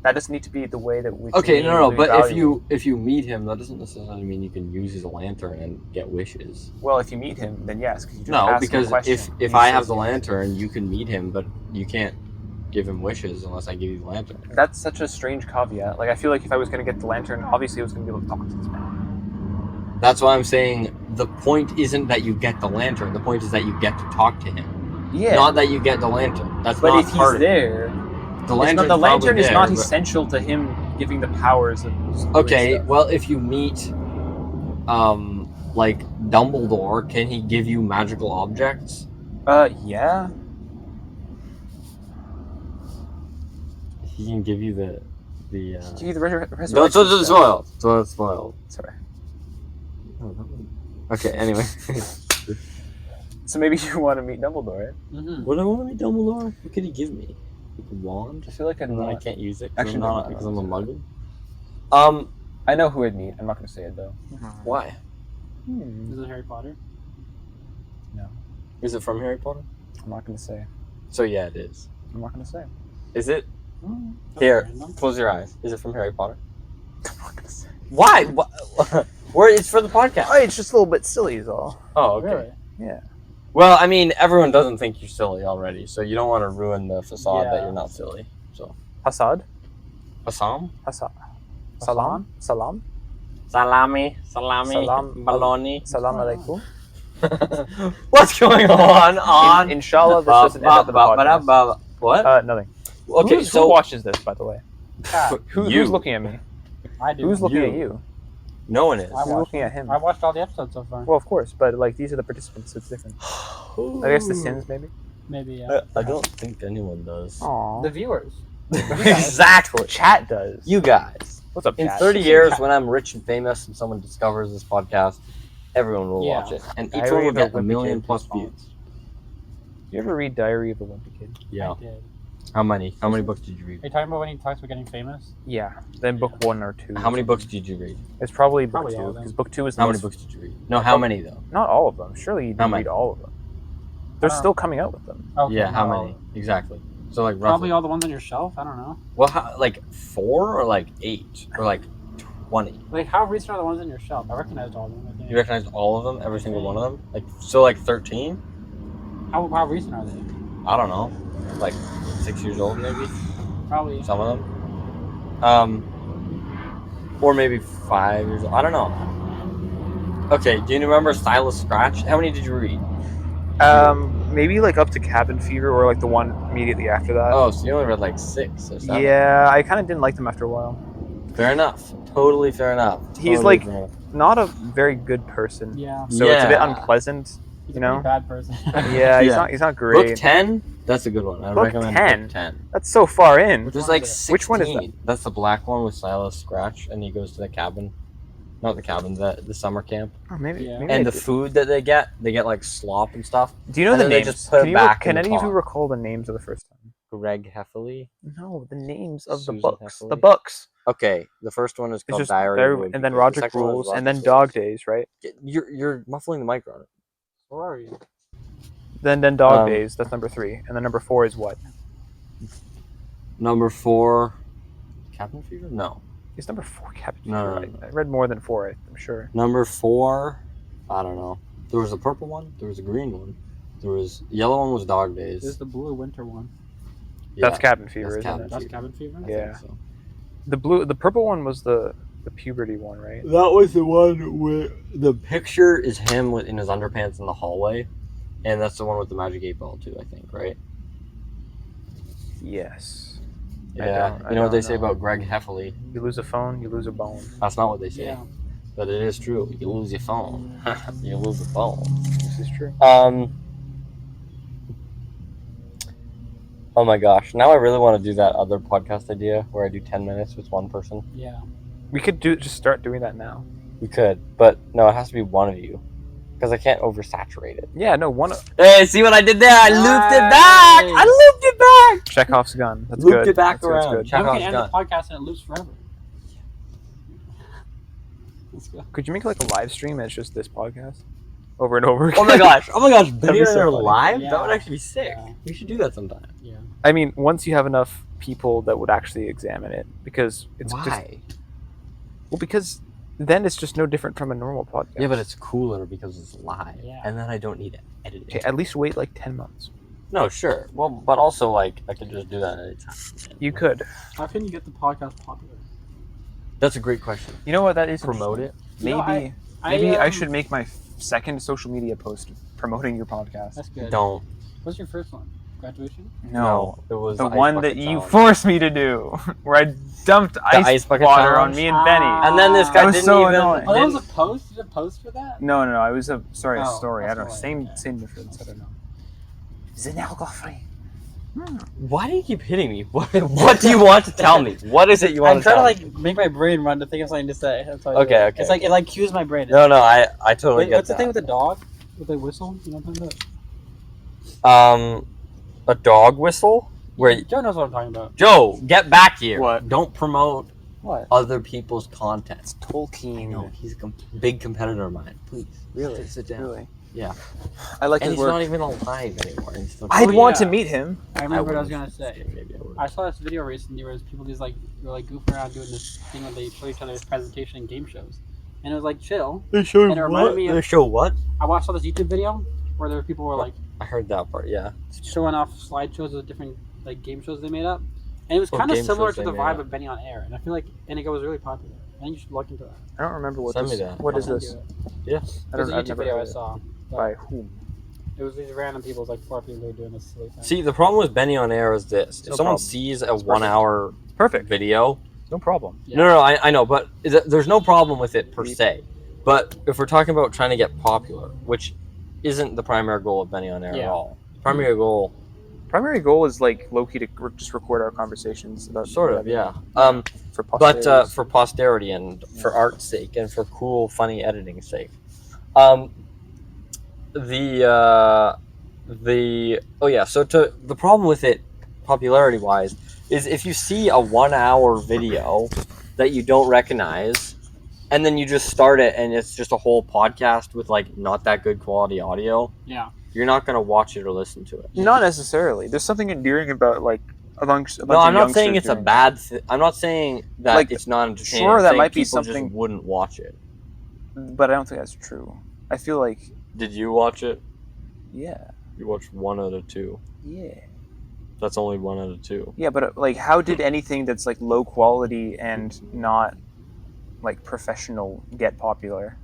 That doesn't need to be the way that we. Okay, no. But if you meet him, that doesn't necessarily mean you can use his lantern and get wishes. Well, if you meet him, then yes. Because if I have the lantern, you can meet him, but you can't give him wishes unless I give you the lantern. That's such a strange caveat. Like, I feel like if I was going to get the lantern, obviously I was going to be able to talk to this man. That's why I'm saying the point isn't that you get the lantern. The point is that you get to talk to him. Yeah. Not that you get the lantern. That's but not if part he's there, the lantern is not essential to him giving the powers of. Okay, well, if you meet, like Dumbledore, can he give you magical objects? Yeah. He can give you the. Give you the resurrection. No, it's spoiled. So it's spoiled. Sorry. Okay. Anyway. So maybe you want to meet Dumbledore, right? Mm-hmm. Would I want to meet Dumbledore? What could he give me? Like a wand? I feel like And then I can't use it. Actually, because I'm a muggle. I know who I'd meet. I'm not going to say it though. Why? Is it Harry Potter? No. Is it from Harry Potter? I'm not going to say. So yeah, it is. I'm not going to say. Is it? That's Here, random. close your eyes. Is it from Harry Potter? I'm not going to say. Why? Where? It's for the podcast. Oh, it's just a little bit silly is all. Oh, okay. Really? Yeah. Well, I mean, everyone doesn't think you're silly already, so you don't want to ruin the facade that Yeah. you're not silly. So, Hassad? Assam? Hassad. Salam? Salam? Salami, Salam. baloney. Salam alaikum. What's going on? Inshallah, this doesn't end up in the podcast. What? Nothing. Okay, Who watches this, by the way? you. Who's looking at me? I do. Who's looking You. at you? No one is. I Who's watched looking at him? I watched all the episodes so far. Well, of course, but like these are the participants, so it's different. I guess the Sims, maybe. Maybe, yeah. I don't think anyone does. Aww. The viewers. Exactly. Chat does. You guys. What's up, In chat? 30 years, when I'm rich and famous and someone discovers this podcast, everyone will watch it. And each one will get a million plus views. You ever read Diary of a Wimpy Kid? Yeah. I did. How many? How many books did you read? Are you talking about when he talks about getting famous? Yeah. Then book 1 or 2. How many books did you read? It's probably book Probably all 2, of them. because book 2 is the How many most- books did you read? No, how many though? Not all of them. Surely you How didn't many? read all of them. They're don't still coming out with them. Okay, Yeah, how not all many? of them. Exactly. So like roughly. Probably all the ones on your shelf. I don't know. Well, like 4 or like 8 or like 20? Like, how recent are the ones on your shelf? I recognized all of them. I think. You recognize all of them, every single one of them? Like so, like 13? How recent are they? I don't know, like 6 years old maybe. Probably. Some of them. Or maybe 5 years old. I don't know. Okay, do you remember Silas Scratch? How many did you read? Maybe like up to Cabin Fever or like the one immediately after that. Oh, so you only read like 6 or 7. Yeah, I kind of didn't like them after a while. Fair enough. Totally fair enough. He's Totally like fair enough. not a very good person, Yeah. so it's a bit Yeah. unpleasant. He's You a know? pretty bad person. Yeah, he's Yeah. not great. Book 10? That's a good one. I Book recommend 10? Book 10. That's so far in. There's one like is it? 16. Which one is that? That's the black one with Silas Scratch, and he goes to the cabin. Not the cabin, the summer camp. Oh, maybe. Yeah. maybe I And the did. food that they get like like slop and stuff. Do you know and the then they names? just put it back Can in the any of you pot. recall the names of the first time? Greg Heffley. No, the names of Susan the books. Heffley? The books. Okay, the first one is It's called just Diary of a and then Wimpy Kid. The Roger second one is Rules, and Roger then Dog Rules. Days, right? You're muffling the mic, Ronan. Where are you? Then Dog Um, Days. That's number 3, and then number 4 is what? Number 4, Cabin Fever? No. It's number 4, Captain No, Fever. no. I read more than 4, I'm sure. Number 4, I don't know. There was a purple one. There was a green one. There was yellow one was Dog Days. There's the blue winter one. That's Yeah, Cabin Fever, that's isn't Cabin it? That's Fever. cabin fever. I Yeah. think so. The purple one was the puberty one, right? That was the one where the picture is him in his underpants in the hallway, and that's the one with the magic 8 ball too. I think, right? Yes. Yeah. I You know what don't they say know. about Greg Heffley? You lose a phone, you lose a bone. That's not what they say, Yeah. but it is true. You lose your phone, you lose a phone. This is true. Oh my gosh! Now I really want to do that other podcast idea where I do 10 minutes with one person. Yeah. We could just start doing that now. We could, but no, it has to be one of you, because I can't oversaturate it. Yeah, no, Hey, see what I did there? I looped it back. Nice. I looped it back. Chekhov's gun. That's Looped good. it back That's around. good. Check- Then we Chekhov's can end gun. the podcast and it loops forever. Let's go. Could you make like a live stream and it's just this podcast? Over and over again? Oh my gosh! That'd be Video so there funny. live? Yeah. That would actually be sick. Yeah. We should do that sometime. Yeah. I mean, once you have enough people that would actually examine it, because it's just Why? well, because then it's just no different from a normal podcast. Yeah, but it's cooler because it's live, Yeah. and then I don't need to edit it. okay, at least wait like 10 months. No, sure. Well, but also like I could just do that anytime. You could. How can you get the podcast popular? That's a great question. You know what? That is Promote it. Maybe You know, maybe I um, should make my second social media post promoting your podcast. That's good. Don't. What's your first one? Graduation? No, it was the Ice one Bucket that you Challenge. forced me to do, where I dumped Ice ice Bucket water Challenge? on me and Benny. And then this guy That was didn't so even. annoying. Oh, that was didn't- a post? Did a post for that? No, I was a story. Oh, I don't know. that's Same right, same okay. difference. I don't know. Is it alcohol free? Why do you keep hitting me? What do you want to tell me? What is it you want I'm to tell trying me? to like make my brain run to think of something to say. That's why I do Okay, it. okay, It's like it like cues my brain. No, I totally Wait, get what's the that. thing with the dog? With the whistle? You know what I'm talking A dog whistle? Where about? Joe knows what I'm talking about. Joe, get back here. What? Don't promote What? other people's content. It's Tolkien. I know, he's a big competitor of mine. Please, Really? sit down. Really? Yeah. I like And his he's work. not even alive anymore. He's still I'd Oh, want yeah. to meet him. I remember what I was wouldn't. gonna say. Maybe I would. I saw this video recently where people just like were like goofing around doing this thing where they show each other's presentation in game shows, and it was like chill. They showed And it reminded me of- They show what? I watched all this YouTube video where there were people were like I heard that part. Yeah. showing off slideshows of different like game shows they made up, and it was What kind of game similar shows to they the made vibe up? of Benny on Air, and I feel like Inigo was really popular. I think you should look into that. I don't remember what Send this. me that. What is I'll this? send Yeah. you it. I It was don't. a I've YouTube never video I heard of it. saw. By whom? It was these random people, it was like 4 people who were doing this silly thing. See, the problem with Benny on Air is this: if No someone problem. sees a perfect. 1 hour Perfect. video, No problem. Yeah. no, I know, but there's no problem with it per se. But if we're talking about trying to get popular, which isn't the primary goal of Benny on Air at Yeah. all, the primary goal, Primary goal is like low key to just record our conversations about sort of, yeah. For But posterity. for posterity and for art's sake and for cool, funny editing sake, So the problem with it, popularity wise, is if you see a 1 hour video that you don't recognize, and then you just start it and it's just a whole podcast with like not that good quality audio, Yeah. you're not gonna watch it or listen to it. Not necessarily. There's something endearing about like amongst a bunch No, of I'm not saying youngsters it's a doing it. bad thing. I'm not saying that Like, it's not entertaining. sure, I'm that saying might be people something- just wouldn't watch it. But I don't think that's true. I feel like Did you watch it? yeah, You watched 1 out of 2. yeah, That's only 1 out of 2. yeah. But like, how did anything that's like low quality and not like professional get popular?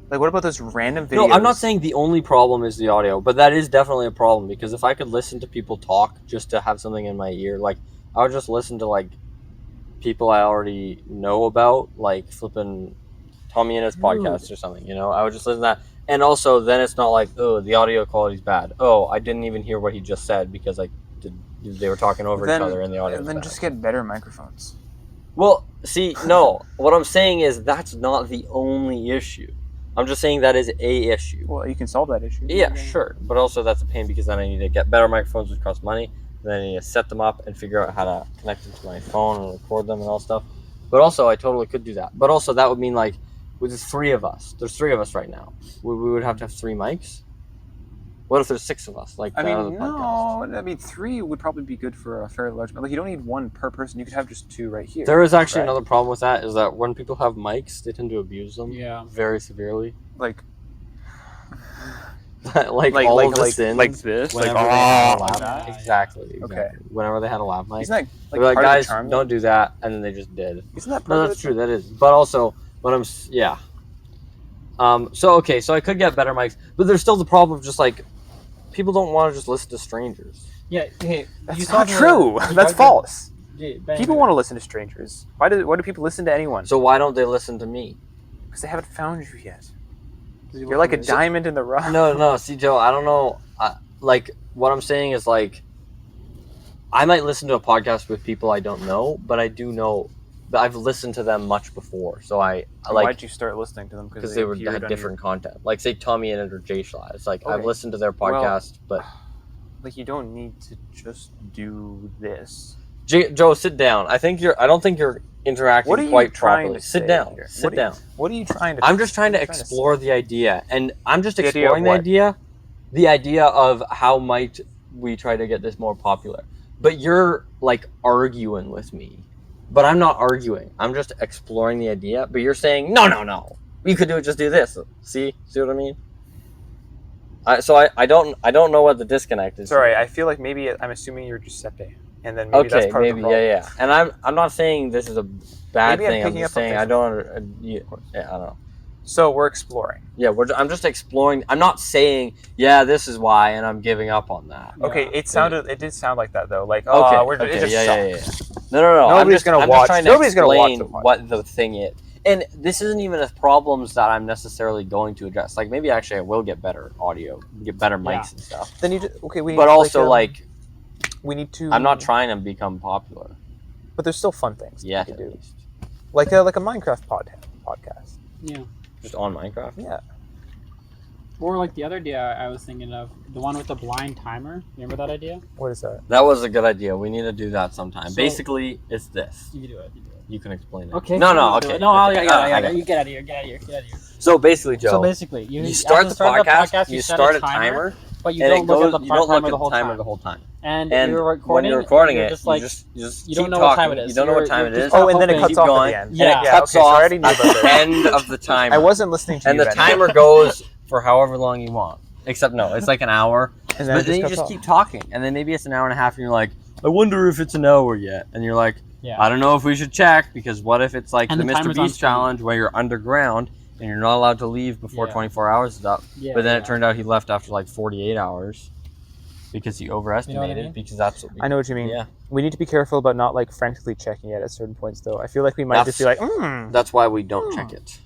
Like, what about those random videos? No, I'm not saying the only problem is the audio, but that is definitely a problem because if I could listen to people talk just to have something in my ear, like I would just listen to like people I already know about, like flipping Tommy and his podcast or something, you know? I would just listen to that. And also then it's not like, oh, the audio quality's bad. Oh, I didn't even hear what he just said because they were talking over each other and the audio And was then bad. just get better microphones. Well, see, no, what I'm saying is that's not the only issue. I'm just saying that is a issue. Well, you can solve that issue. Yeah, sure. But also that's a pain because then I need to get better microphones, which cost money. then I need to set them up and figure out how to connect them to my phone and record them and all stuff. But also, I totally could do that. But also, that would mean like, with the 3 of us, there's 3 of us right now. We would have to have 3 mics. What if there's 6 of us? Like, I that other mean, podcast? no. I mean, 3 would probably be good for a fairly large. Like, you don't need 1 per person. You could have just 2 right here. There is actually right? another problem with that, is that when people have mics, they tend to abuse them very severely. Like like all of the sins. like this. Whenever Like, they had a like lav, that? exactly. Okay. Whenever they had a lav mic, isn't that they'd be like, part of guys, the charm? don't do that, and then they just did. Isn't that part No, of that's the true. That is. But also, when I'm yeah. So I could get better mics, but there's still the problem of just like people don't want to just listen to strangers. Yeah. Hey, That's not true. That's false. People want to listen to strangers. Why do people listen to anyone? So why don't they listen to me? Because they haven't found you yet. You're like a diamond in the rough. No. See, Joe, I don't know. Like, what I'm saying is, like, I might listen to a podcast with people I don't know, but I do know that I've listened to them much before. So I like. Why'd you start listening to them? Because they had different content. Like, say, Tommy and or Jay Schlatt. It's like, I've Okay. listened to their podcast, but. Like, you don't need to just do this. Joe, sit down. I don't think you're interacting What are you quite trying properly. to Sit say down. here? Sit down. What are you trying to? I'm just trying to what are you explore the idea, and I'm just The idea of exploring what? the idea of how might we try to get this more popular. But you're like arguing with me, but I'm not arguing. I'm just exploring the idea. But you're saying no. We could just do this. See what I mean? I don't know what the disconnect is. Sorry, I feel like maybe I'm assuming you're Giuseppe, and then maybe that's part of the problem. yeah. And I'm not saying this is a bad Maybe I'm thing. I'm picking just up on saying I don't. Yeah, I don't know. So we're exploring. Yeah, I'm just exploring. I'm not saying this is why, and I'm giving up on that. Yeah. Okay, it did sound like that though. Like, Okay, it just yeah. sucks. No. Nobody's gonna watch. Nobody's gonna watch the podcast. What the thing is, and this isn't even a problems that I'm necessarily going to address. Like maybe actually I will get better audio, get better mics and stuff. Then we need But to, also we need to. I'm not trying to become popular. But there's still fun things Yeah, to at do, least. like a Minecraft podcast. Yeah. Just on Minecraft. Yeah. Or like the other idea I was thinking of, the one with the blind timer. Remember that idea? What is that? That was a good idea. We need to do that sometime. So- Basically, it's this. You can do it. You can explain it. Okay. No. I'll Okay. do it. No, I okay. got I it. You get out of here. Get out of here. So basically, Joe. So basically, you start the podcast. You set start a timer, but you and don't look at the you don't look timer at the whole time. the whole time. And And you're when recording. you're recording you're it, just like you just you keep don't know talking. what time it is. You don't know what time it You're is. just Oh, and then it hoping. cuts Keep off going, at the end. Yeah. and it cuts okay, so I off already knew at about the this. end of the timer. I wasn't listening to and you the then. timer goes for however long you want. Except no, it's like an hour. And then But then you just keep talking, and then maybe it's an hour and a half, and you're like, I wonder if it's an hour yet. And you're like, Yeah. I don't know if we should check, because what if it's like And the the Mr. timer's on Beast screen. challenge where you're underground and you're not allowed to leave before Yeah. 24 hours is up. Yeah, But then yeah. it turned out he left after like 48 hours because he overestimated. You know what I mean? Because that's what we, I know what you mean. Yeah, We need to be careful about not like frantically checking it at certain points, though. I feel like we might just be like, that's why we don't check it.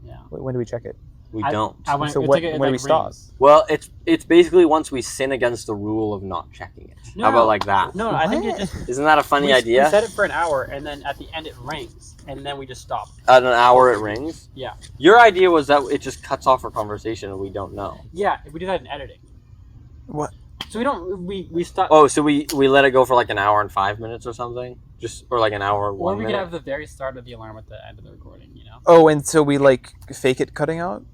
Yeah. when do we check it? We don't. I went, So it's when like, do we stop? rings. Well, it's basically once we sin against the rule of not checking it. No, How about like that? No, I think it What? just Isn't that a funny we idea? set it for an hour, and then at the end it rings, and then we just stop. At an hour it rings? Yeah. Your idea was that it just cuts off our conversation and we don't know. Yeah, we do that in editing. What? So we don't we stop. Oh, so we let it go for like an hour and 5 minutes or something? Just or like an hour and or 1 we minute? could have the very start of the alarm at the end of the recording. You know. Oh, and so we like fake it cutting out?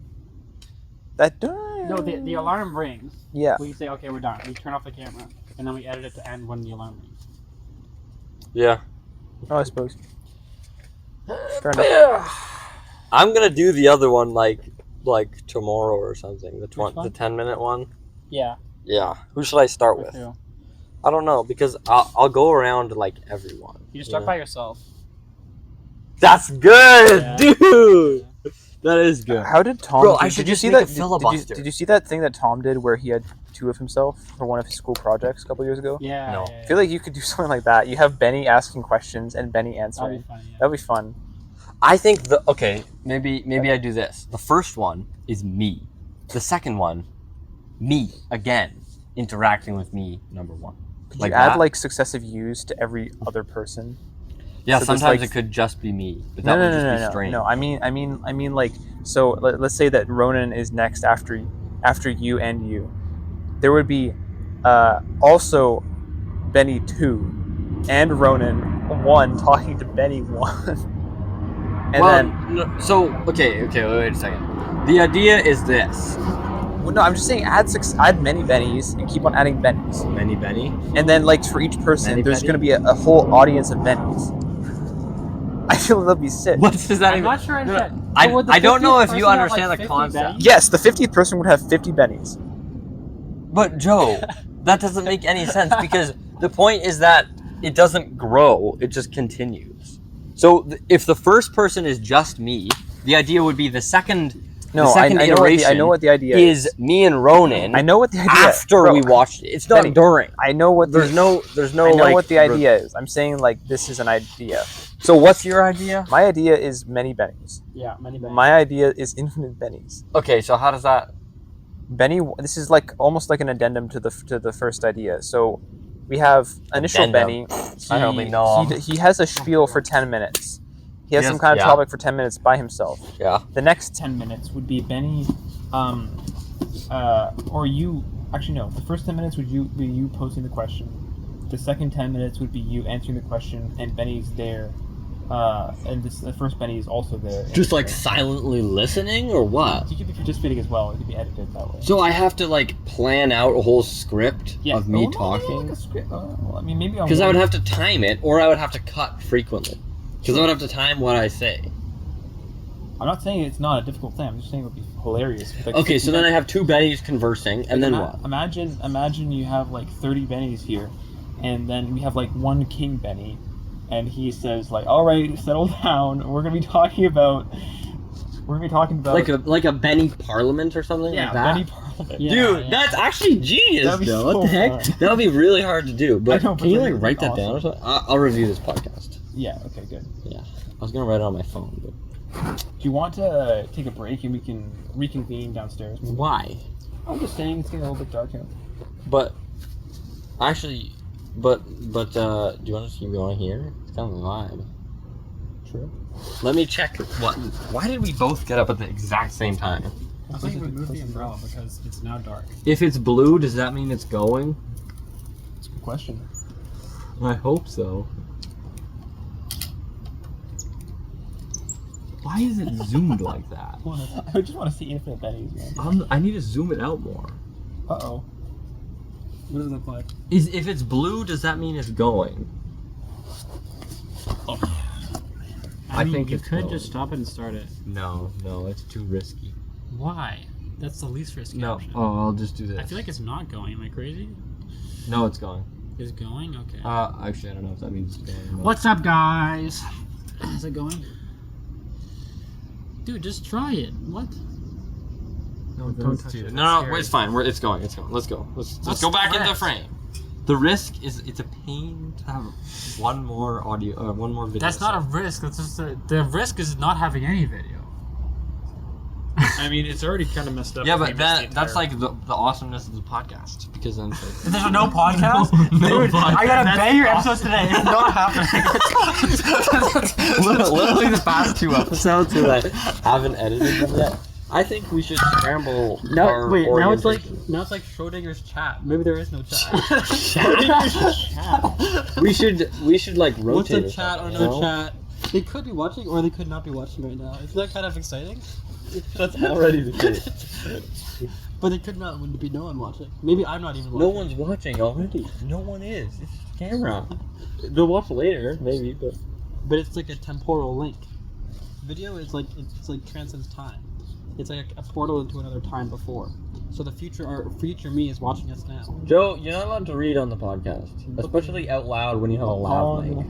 That No, the alarm rings. Yeah. We say okay, we're done. We turn off the camera, and then we edit it to end when the alarm rings. Yeah. Oh, I suppose. Fair enough. I'm gonna do the other one like tomorrow or something. The one? 10-minute one. Yeah. Yeah. Who should I start with? Who? I don't know because I'll go around like everyone. You just start by yourself. That's good, Yeah. dude. That is good. How did Tom? Bro, I did should you just see make a that? filibuster. Did you see that thing that Tom did where he had 2 of himself for one of his school projects a couple years ago? Yeah. No. Yeah, I feel like you could do something like that. You have Benny asking questions and Benny that'd answering. be funny. Yeah. That'd be fun. I think maybe I do this. The first one is me. The second one, me again interacting with me. Number 1. Could Like you add that? like successive views to every other person? Yeah, So there's, sometimes like- it could just be me, but that No, would just be no. strange. No, I mean, like, so let's say that Ronan is next after you and you. There would be also Benny 2 and Ronan 1 talking to Benny 1. And so okay, wait a second. The idea is this. Well, no, I'm just saying add many Bennies and keep on adding Bennies. Many Benny? And then, like, for each person, Many there's Benny? going to be a whole audience of Bennies. I feel they'll be sick. What does that I'm even... not sure I No, understand. I, So would the I don't know 50th if you person have, understand like, the 50 concept. Bennies? Yes, the 50th person would have 50 Bennies. But Joe, that doesn't make any sense because the point is that it doesn't grow, it just continues. So if the first person is just me, the idea would be the second iteration I know what the idea is me and Ronan. I know what the idea after Bro, we watched it. It's not Benny, during. I know what There's no I know like, what the idea is. I'm saying, like, this is an idea. So what's your idea? My idea is many Bennies. Yeah, many Bennies. My idea is infinite Bennies. Okay, so how does that... Benny, this is like almost like an addendum to the first idea. So we have initial Addendum. Benny. I only know him. He has a spiel for 10 minutes. He has Yes, some kind of yeah. topic for 10 minutes by himself. Yeah. The next 10 minutes would be Benny, or you. Actually, no. The first 10 minutes would be you posing the question. The second 10 minutes would be you answering the question, and Benny's there. And the first Benny is also there. Just like silently listening or what? You could be participating as well. It could be edited that way. So I have to like plan out a whole script Yeah. of me Oh, no, talking? like a script. Well, I mean, maybe on Because I one- would have to time it, or I would have to cut frequently. Because I would have to time what I say. I'm not saying it's not a difficult thing. I'm just saying it would be hilarious. With, like, Okay, 50 so then I have two Bennies conversing, and then what? Imagine you have like 30 Bennies here, and then we have like one King Benny, and he says like, "All right, settle down. We're gonna be talking about Like a Benny Parliament or something yeah, like that? Benny Parliament." Yeah. Dude, that's actually genius, That'd be though. so What the heck? fun. That would be really hard to do. But I know, but can you that'd like be write that down or awesome. something? I'll review this podcast. Yeah. Okay. Good. Yeah, I was gonna write it on my phone, but Do you want to take a break and we can reconvene downstairs? why? I'm just saying it's getting a little bit dark out. But actually, but do you want to keep going here? It's kind of a vibe. True. Let me check what. Why did we both get up at the exact same time? I think we moved the umbrella because it's now dark. If it's blue, does that mean it's going? It's a good question. I hope so. Why is it zoomed like that? I just want to see infinite Bennies, man. I need to zoom it out more. Uh-oh. What does it look like? If it's blue, does that mean it's going? I mean, think you it's could going. just stop it and start it. No, it's too risky. Why? That's the least risky No, option. I'll just do this. I feel like it's not going. Am I crazy? No, it's going. It's going? Okay. Actually, I don't know if that means it's going. Or not. What's up, guys? Is it going? Dude, just try it. What? No, Don't touch it. No, Scary. it's fine. It's going. It's going. Let's go. Let's What's go back the into risk? frame. The risk is it's a pain to have one more audio, one more video. That's not a risk. That's just the risk is not having any video. I mean, it's already kind of messed up. Yeah, if we but missed the that's entire- like the awesomeness of the podcast because then it's like, There's no podcast? no Dude, I gotta podcast. bang your episodes today. It's not happening. literally the past two episodes that I haven't edited them yet. I think we should scramble. our now it's like orientation. Schrodinger's chat. Maybe there is no chat. we should like rotate. What's a or chat or something, no you know? chat? They could be watching or they could not be watching right now. Isn't that kind of exciting? That's already the case. But it could not would be no one watching. Maybe I'm not even watching. No one's watching already. No one is. It's just a camera. They'll watch later, maybe, but But it's like a temporal link. Video is like it's like transcends time. It's like a portal into another time before. So the future me is watching us now. Joe, you're not allowed to read on the podcast, especially out loud when you have a loud mic.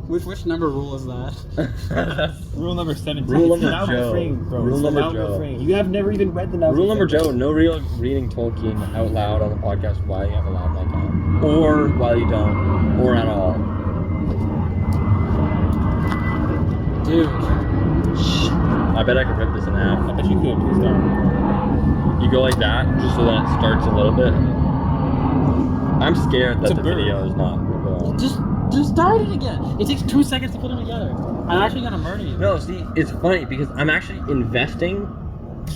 Which number rule is that? Rule number 17. Rule It's number the Now Joe. refrain, bro. Rule It's the number Now Joe. refrain. You have never even read the Now Rule number refrain. Joe: no reading Tolkien out loud on the podcast while you have a loud mic on, or while you don't, or at all. Dude. I bet I could rip this in half. I bet you could. Please don't. You go like that, just so that it starts a little bit. I'm scared that It's a the bird. video is not. Just start it again. It takes 2 seconds to put them together. I'm actually gonna murder you. No, see, it's funny because I'm actually investing.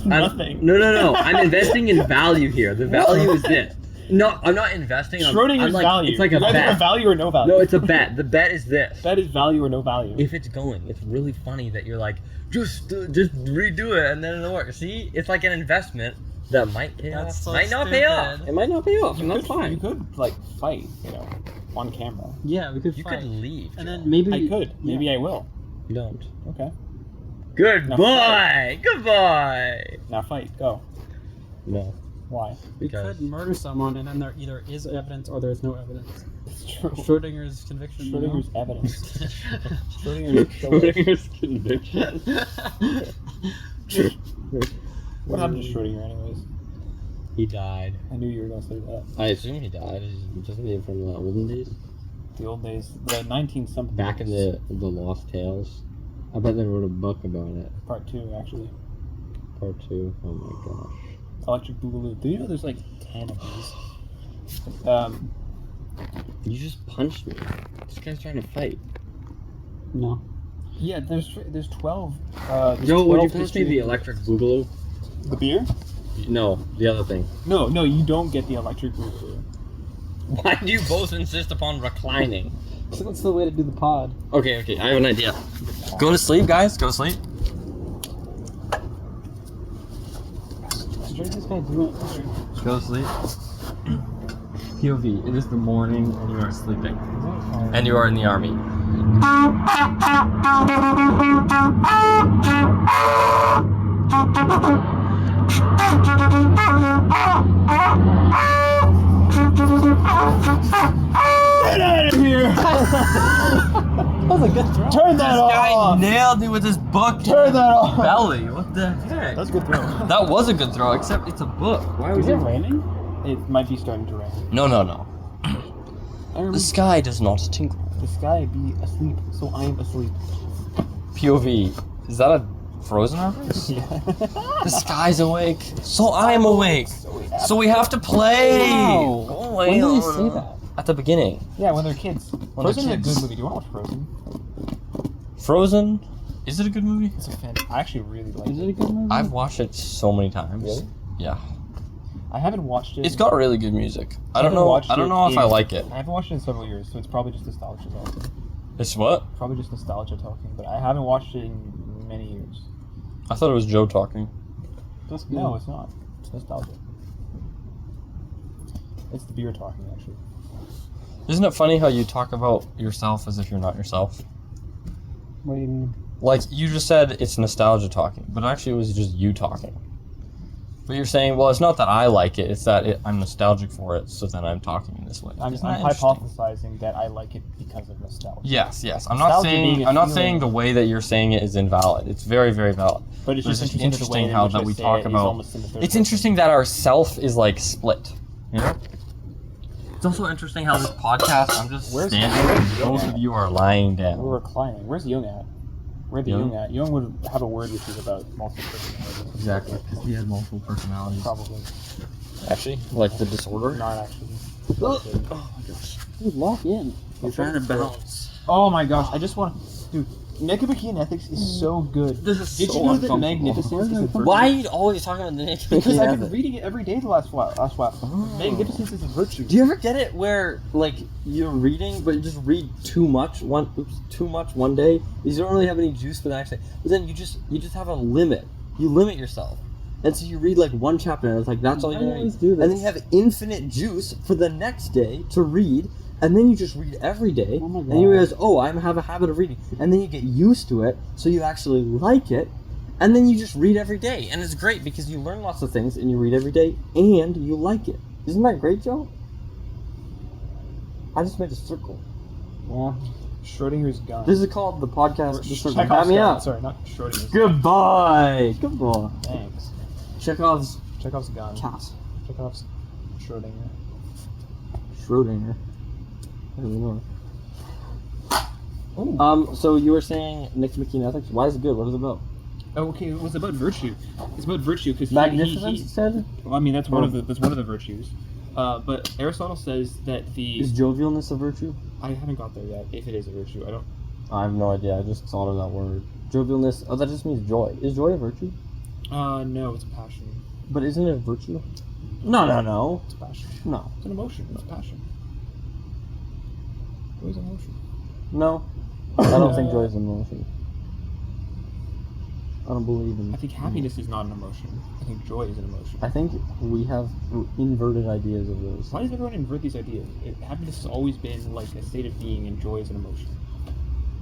Nothing. No. I'm investing in value here. The value is this. No, I'm not investing. Schrodinger's I'm value. It's like a You either have bet. value or no value. No, it's a bet. The bet is this. Bet is value or no value. If it's going, it's really funny that you're like, just redo it and then it'll work. See, it's like an investment that might pay off, so might not pay off. stupid. It might not pay off, and that's You fine. could like fight, on camera. Yeah, we could You fight. could leave. And Joe. then maybe I could. Maybe yeah. I will. You don't. Okay. Goodbye. Goodbye. Now fight. Go. No. Why? we because- could murder someone, and then there either is evidence or there is no evidence. It's true. Schrodinger's conviction. you know? Schrodinger's evidence. Schrodinger's conviction. What happened to Schrodinger, anyways? He died. I knew you were gonna say that. I assume he died. Doesn't he from the olden days? The old days, the 19-something. Back in the Lost Tales. I bet they wrote a book about it. Part 2, actually. Part 2. Oh my gosh. Electric Boogaloo. Do you know there's like 10 of these? You just punched me. This guy's trying to fight. No. Yeah, there's 12. Yo, would you 12 pass me the electric boogaloo? The beer? No, the other thing. No, you don't get the electric Boogaloo. Why do you both insist upon reclining? So that's the way to do the pod. Okay, I have an idea. Go to sleep, guys. Go to sleep. This guy doing Go to sleep. POV, it is the morning and you are sleeping. And you are in the army. Get out of here! That was a good throw. Turn that Guy off! nailed me with his book. Turn that off! Belly. What the heck? That's a good throw. That was a good throw, except it's a book. Why was Is it raining? It might be starting to rain. No. I remember The sky does not tinkle. the sky be asleep, so I am asleep. POV. Is that a Frozen reference? Yeah. The sky's awake, so I'm awake. So we have to play. Wow. Go away. When did they say that? At the beginning. Yeah, when they're kids. When Frozen they're is a kids. good movie. Do you want to watch Frozen? Frozen. Is it a good movie? It's a fan. I actually really like Is it. it a good movie? I've watched it so many times. Really? Yeah. I haven't watched it. It's got really good music. I don't haven't know. watched I don't it know if I in- like it. I haven't watched it in several years, so it's probably just nostalgia talking. It's what? Probably just nostalgia talking, but I haven't watched it in many years. I thought it was Joe talking. That's good. No, it's not. It's nostalgia. It's the beer talking, actually. Isn't it funny how you talk about yourself as if you're not yourself? What do you mean? Like, you just said it's nostalgia talking, but actually it was just you talking. But you're saying, well, it's not that I like it, it's that I'm nostalgic for it, so then I'm talking in this way. I'm Isn't that interesting? hypothesizing that I like it because of nostalgia. Yes. I'm not Nostalgia saying being a I'm not feeling. saying the way that you're saying it is invalid. It's very, very valid. But it's just just interesting, interesting that the way how in that which we I say talk it is about- almost in the third It's person. interesting that our self is like split. You know? It's also interesting how this podcast, I'm just Where's standing, Young both at? of you are lying We're down. reclining. Where's Young at? Where's the Young? Young at? Young would have a word with you about multiple personalities. Exactly, because he has multiple personalities. Probably. Actually, like the disorder. Not actually. Oh my gosh. Dude, lock in. You're trying to bounce. Oh my gosh, I just want to. Dude, Mechabechian Ethics is so good. This is Did so you know that uncomfortable. Magnificence is a virtue? Why are you always talking about the Nick? Because I've been reading it every day the last while. Magnificence is a virtue. Do you ever get it where like you're reading, but you just read too much one day? You don't really have any juice for the next day. But then you just have a limit. You limit yourself, and so you read like one chapter, and it's like that's all I you're gonna always read. do this. And then you have infinite juice for the next day to read, and then you just read every day, Oh my and you God. realize, oh, I have a habit of reading, and then you get used to it, so you actually like it. And then you just read every day, and it's great because you learn lots of things, and you read every day, and you like it. Isn't that great, Joe? I just made a circle. Yeah. Schrodinger's gun. This is called the podcast. The circle. Chekhov's Bat me gun. up. Sorry, not Schrodinger's. Goodbye. Goodbye. Thanks. Chekhov's Chekhov's gun. cat. Chekhov's Schrodinger. Schrodinger. I don't know. Oh. So you were saying Nick McKean Ethics. Why is it good? What is it about? Okay, it was about virtue. It's about virtue because Magnificence, it said? Well, I mean, that's one of the virtues. But Aristotle says that the Is jovialness a virtue? I haven't got there yet. If it is a virtue, I don't. I have no idea. I just thought of that word. Jovialness. Oh, that just means joy. Is joy a virtue? No, it's a passion. But isn't it a virtue? No. It's passion. No. It's an emotion. It's passion. Joy is an emotion. No. I don't think joy is an emotion. I don't believe in. I think happiness is not an emotion. I think joy is an emotion. I think we have inverted ideas of those. Why does everyone invert these ideas? Happiness has always been like a state of being, and joy is an emotion.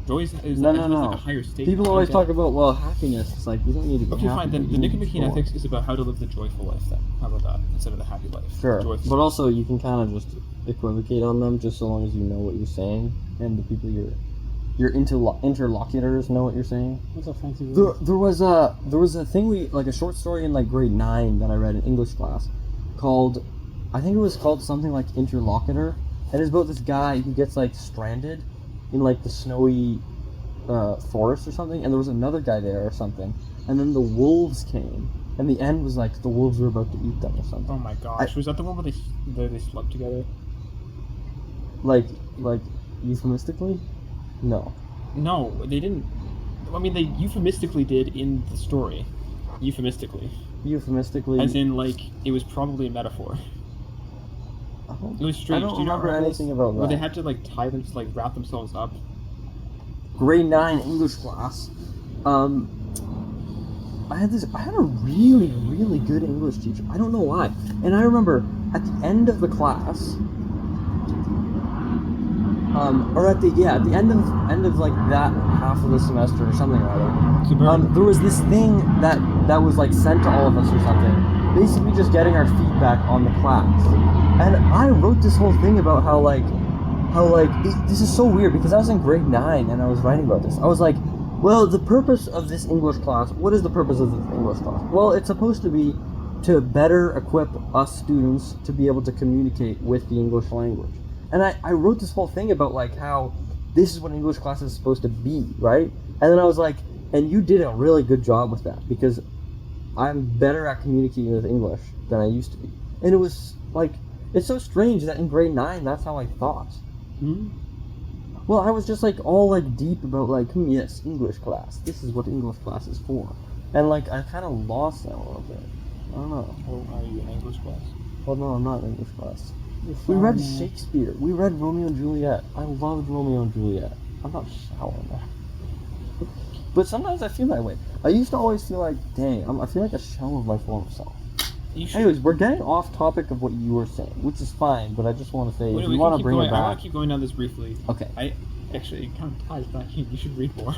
Joy is No. like a higher state. People always talk about, well, happiness. It's like, you don't need to be Okay, happy. fine. Then but the you need Nicomachean joy. ethics is about how to live the joyful life. Then how about that instead of the happy life? Sure, Joyful. but also you can kind of just equivocate on them just so long as you know what you're saying and the people your interlocutors know what you're saying. What's a fancy word? There was a thing like a short story in like grade 9 that I read in English class called, I think it was called something like Interlocutor, and it's about this guy who gets like stranded in like the snowy forest or something, and there was another guy there or something, and then the wolves came, and the end was like the wolves were about to eat them or something. Oh my gosh! Was that the one where they slept together? Like euphemistically? No. No, they didn't. I mean, they euphemistically did in the story. Euphemistically. Euphemistically. As in, like, it was probably a metaphor. It was strange. I don't Do you not remember anything about that. Where they had to, like, tie them, like, wrap themselves up. Grade 9 English class. I had a really, really good English teacher. I don't know why. And I remember at the end of the class, or at the end of like that half of the semester or something or other, there was this thing that was like sent to all of us or something, basically just getting our feedback on the class. And I wrote this whole thing about how this is so weird because I was in grade 9 and I was writing about this. I was like, well, the purpose of this English class, what is the purpose of this English class? Well, it's supposed to be to better equip us students to be able to communicate with the English language. And I wrote this whole thing about like how this is what English class is supposed to be, right? And then I was like, and you did a really good job with that because I'm better at communicating with English than I used to be. And it was like, it's so strange that in grade 9, that's how I thought. Hmm? Well, I was just like all like deep about like, yes, English class. This is what English class is for. And like, I kind of lost that a little bit. I don't know. Oh, are you in English class? Well, no, I'm not in English class. We read Shakespeare. We read Romeo and Juliet. I loved Romeo and Juliet. I'm not sour now. But sometimes I feel that way. I used to always feel like, dang, I feel like a shell of my former self. Anyways, we're getting off topic of what you were saying, which is fine, but I just want to say, if you want to bring it I back... want to keep going down this briefly. Okay. It kind of ties back in. You should read more.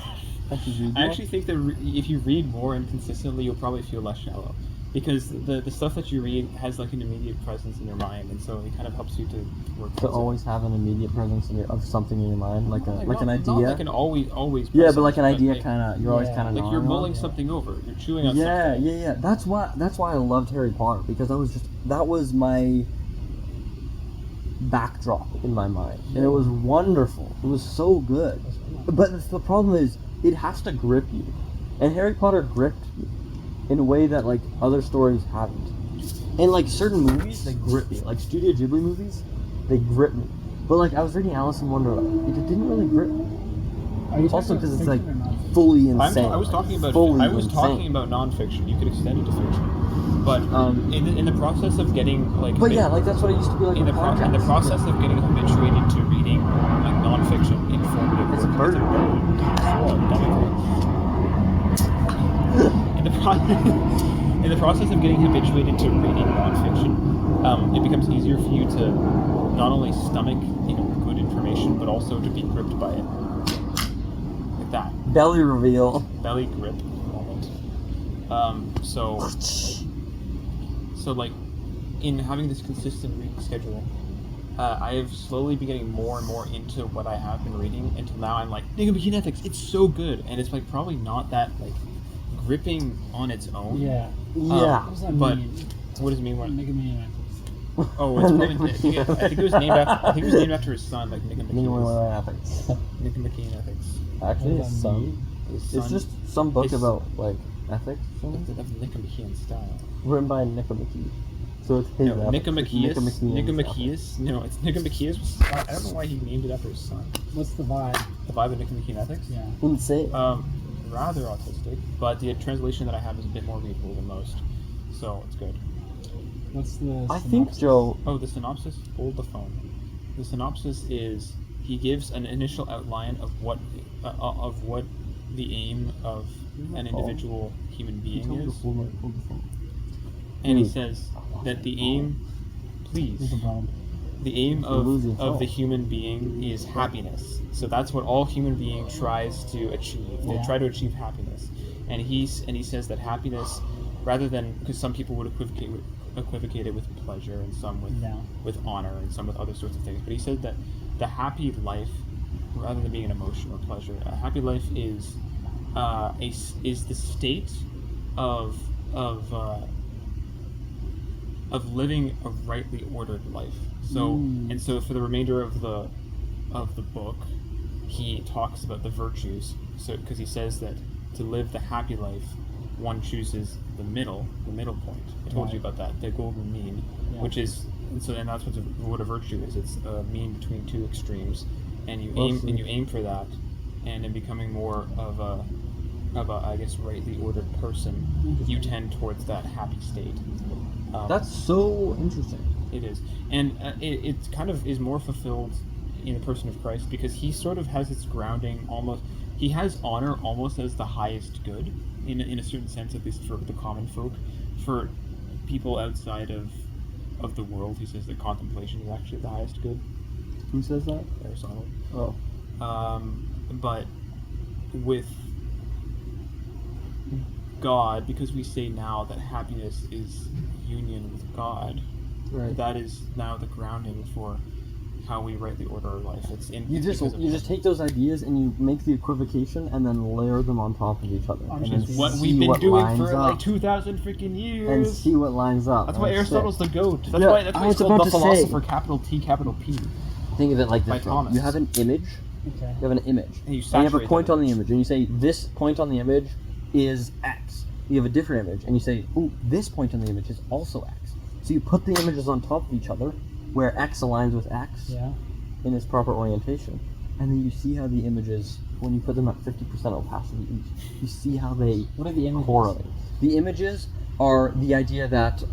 I should read I more? actually think that if you read more and consistently, you'll probably feel less shallow. Because the stuff that you read has like an immediate presence in your mind, and so it kind of helps you to work To towards it. always have an immediate presence of something in your mind, like an idea. Not like an always Yeah, presence, but like an idea like, kind of, you're always Yeah. kind of like you're mulling something over. You're chewing on Yeah, something. yeah. That's why I loved Harry Potter, because that was my backdrop in my mind, and it was wonderful. It was so good. But the problem is, it has to grip you, and Harry Potter gripped me in a way that like other stories haven't. And like certain movies, they grip me. Like Studio Ghibli movies, they grip me. But like I was reading Alice in Wonderland, it didn't really grip me. Are you Also talking because about it's like fiction or nonfiction? fully insane. I was talking about fully talking insane. about nonfiction. You could extend it to fiction, but in the process of getting like. But yeah, like that's what it used to be like. In the process of getting habituated to reading like nonfiction, informative. It's a bird. In the process of getting habituated to reading nonfiction, it becomes easier for you to not only stomach good information, but also to be gripped by it. Like that. Belly reveal. Belly grip moment. So like, in having this consistent reading schedule, I have slowly been getting more and more into what I have been reading until now I'm like, Nicomachean Ethics, it's so good, and it's like probably not that like gripping on its own. Yeah. Yeah. What does that But mean? what does it mean? What? Nicomachean Ethics. Oh, it's probably, I think it was named after his son, like Nicomachean Ethics. Nicomachean Ethics. Actually, What does his that son. mean? His It's son just some book is- about like ethics, or something? of the Nicomachean style. Written by Nicomachean. So it's his No, ethics. Nicomacheus. Nicomachean's No, it's Nicomacheus. I don't know why he named it after his son. What's the vibe? The vibe of Nicomachean Ethics. Yeah. ethics. Insane. Rather autistic, but the translation that I have is a bit more readable than most, so it's good. What's the I think synopsis? Joe. Oh, the synopsis. Hold the phone. The synopsis is he gives an initial outline of what the aim of an individual human being is, Hold the phone. and he says that the aim, please, There's a bomb. the aim losing of the human being is happiness. So that's what all human being tries to achieve. They Yeah. try to achieve happiness, and he says that happiness, rather than, because some people would equivocate it with pleasure, and some with honor, and some with other sorts of things. But he said that the happy life, rather than being an emotion or pleasure, a happy life is the state of living a rightly ordered life. So and so for the remainder of the book, he talks about the virtues. So because he says that to live the happy life, one chooses the middle point. I told you about that, the golden mean, which is and that's what a virtue is. It's a mean between two extremes, and you aim for that, and in becoming more of a I guess rightly ordered person, you tend towards that happy state. That's so interesting. It is, and it kind of is more fulfilled in a person of Christ, because he sort of has its grounding almost. He has honor almost as the highest good, in a certain sense, at least for the common folk. For people outside of the world, he says that contemplation is actually the highest good. Who says that? Aristotle. Oh. But with God, because we say now that happiness is union with God, Right. that is now the grounding for how we rightly order our life. It's in You just take those ideas and you make the equivocation and then layer them on top of each other. I'm And then just- what see we've been what doing lines for up like 2,000 freaking years. and see what lines up. That's why And Aristotle's the goat. That's Yeah, why I he's was called about the to say. philosopher, capital T, capital P. think of it like by this. Bro. Thomas. You have an image. Okay. You have an image. And you And you have a saturate point that on the image, and you say this point on the image is X. You have a different image, and you say, "Ooh, this point on the image is also X." So you put the images on top of each other, where X aligns with X Yeah. in its proper orientation, and then you see how the images, when you put them at 50% opacity each, you see how they What are the images? correlate. The images are the idea that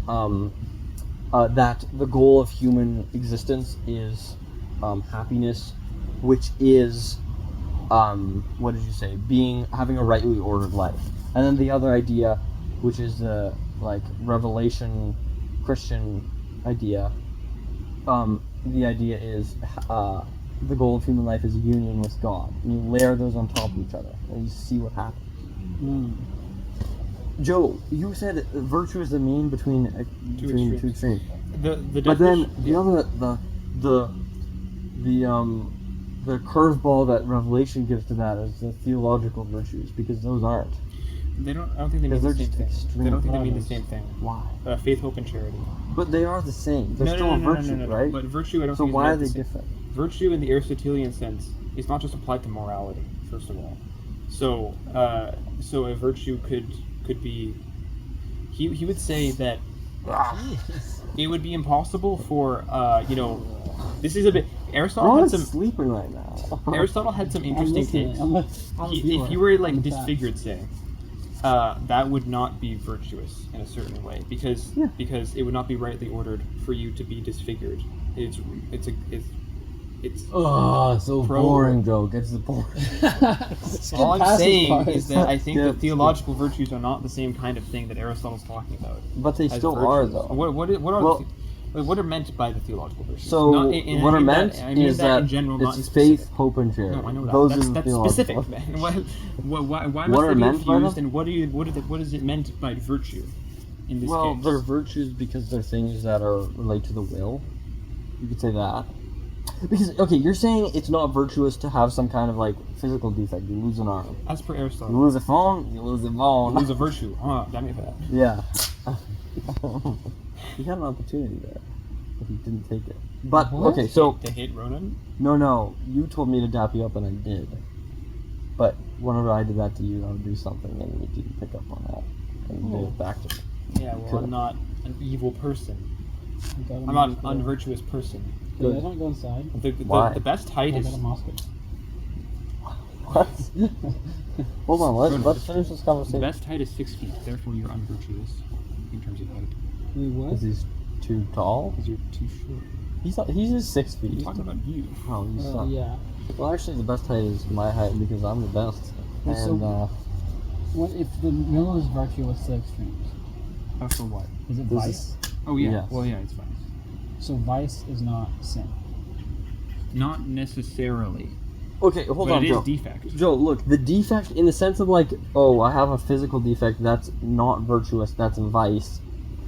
that the goal of human existence is happiness, which is what did you say? Having a rightly ordered life. And then the other idea, which is the like revelation Christian idea, the idea is the goal of human life is union with God. And you layer those on top of each other, and you see what happens. Joe, you said virtue is the mean between two extremes. But then the curveball that Revelation gives to that is the theological virtues, because those aren't. They don't. I don't think they mean Because the they're same just thing. extreme They don't think they mean the values. same thing. Why? Faith, hope, and charity. But they are the same. They're still a virtue, right? But virtue, I don't So think. why are is they meant the same. different? Virtue, in the Aristotelian sense, is not just applied to morality. First of all, so a virtue could be. He would say that it would be impossible for this is a bit. Aristotle had Ron's some. sleeping right now. Aristotle had some interesting takes. If you were like disfigured, say, that would not be virtuous in a certain way, because it would not be rightly ordered for you to be disfigured. It's Oh, so boring, Joe. Gets the point. all I'm saying is that I think Yeah. that theological virtues are not the same kind of thing that Aristotle's talking about. But they as still virtues. are, though. What are meant by the theological virtues? So Not- what I are mean meant that, I mean is that that in general, not in it's specific. faith, hope, and charity. No, I know that. Those are the That's theological. specific, man. Why What must are they be meant by infused, them? and what is it meant by virtue in this Well, case? they're virtues because they're things that are relate to the will. You could say that. Because you're saying it's not virtuous to have some kind of like physical defect. You lose an arm. As per You Aristotle, lose a phone. You lose a bone. it is a virtue. Damn me for that. Yeah. He had an opportunity there, but he didn't take it. But okay, so To hate Ronan? no, you told me to dap you up, and I did. But whenever I did that to you, I would do something, and you didn't pick up on that, and you did it back to me. Yeah, well, I'm not an evil person. I'm I'm not an unvirtuous person. You guys want to go inside? Why? The best height I is. got a Moscow. What? Hold on, Ronan, let's finish this The conversation. best height is 6 feet. Therefore, you're unvirtuous in terms of height. Wait, what? Because he's too tall. Because you're too short. He's just 6 feet. I'm talking about you. Oh, he's not. Yeah. Well, actually, the best height is my height because I'm the best. Well, so- And What if the middle is virtue? What's the extremes? For what? Is it This vice? is- Oh yeah. Yes. Well, yeah, it's fine. So vice is not sin. Not necessarily, okay, hold but on, it is Joe. defect. Joe, look, the defect in the sense of like, oh, I have a physical defect that's not virtuous, that's vice.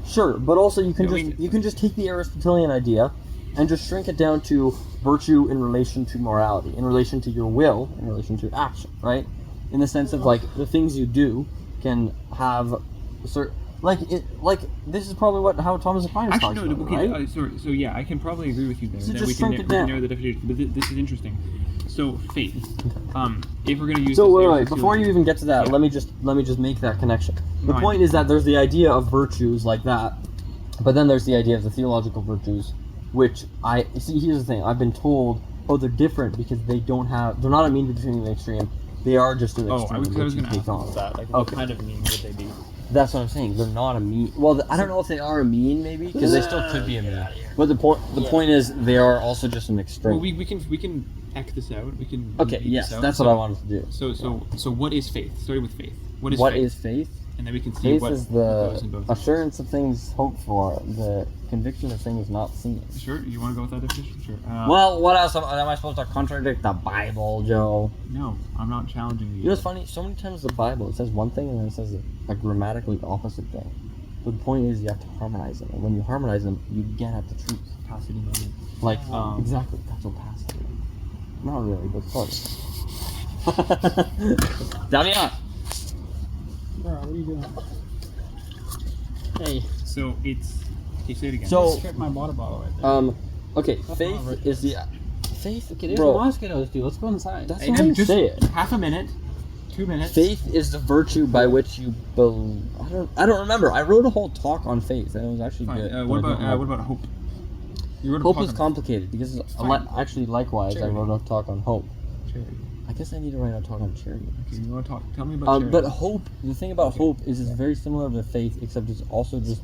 Sure, but also you can I just mean- you can just take the Aristotelian idea and just shrink it down to virtue in relation to morality, in relation to your will, in relation to action, right? In the sense of like the things you do can have certain like this is probably how Thomas Aquinas Actually, talks no. about Okay, it, right? sorry. So yeah, I can probably agree with you there. So that just we can, shrink it we can down. narrow the definition. But this is interesting. So faith. If we're gonna use So this wait, Aristotelian- before you even get to that, Yeah. let me just make that connection. The No, I point know. is that there's the idea of virtues like that, but then there's the idea of the theological virtues, which I see. Here's the thing: I've been told, oh, they're different because they're not a mean between the extreme. They are just an Oh, extreme I was which you gonna ask take on. that. Like, what Okay. kind of mean would they be? That's what I'm saying. They're not a mean. Well, I don't know if they are a mean, maybe, because they still could be a mean. But the point is, they are also just an extreme. Well, we can act this out. We can. Okay, beat yes, this out. that's So- what I wanted to do. So what is faith? Starting with faith. What is What faith? is faith? And then we can see Faith what is goes in the both. assurance of things hoped for, the conviction of things not seen. Sure, you want to go with that definition? Sure. Well, what else am I supposed to contradict the Bible, Joe? No, I'm not challenging you. You know what's funny? So many times the Bible, it says one thing and then it says a grammatically opposite thing. But the point is you have to harmonize them. And when you harmonize them, you get at the truth. Capacity moment. Like, Exactly. that's what passage is. Not really, but close. Damian! Bro, what are you doing? Hey, So it's. Can you say it again? So- strip my water bottle right there. Okay, That's faith not right. is the... Faith? Okay, there's Bro, mosquitoes, dude. Let's go inside. that's Hey, not how you just say it. half a minute, 2 minutes. Faith is the virtue by which you believe. I don't remember. I wrote a whole talk on faith, and it was actually Fine. good. What but I don't about know. what about hope? You wrote a Hope talk is on complicated because Fine. actually, likewise, Charity. I wrote a talk on hope. charity. I guess I need to write a talk on charity. Okay, you want to talk? Tell me about charity. But hope, the thing about hope is it's very similar to faith, except it's also just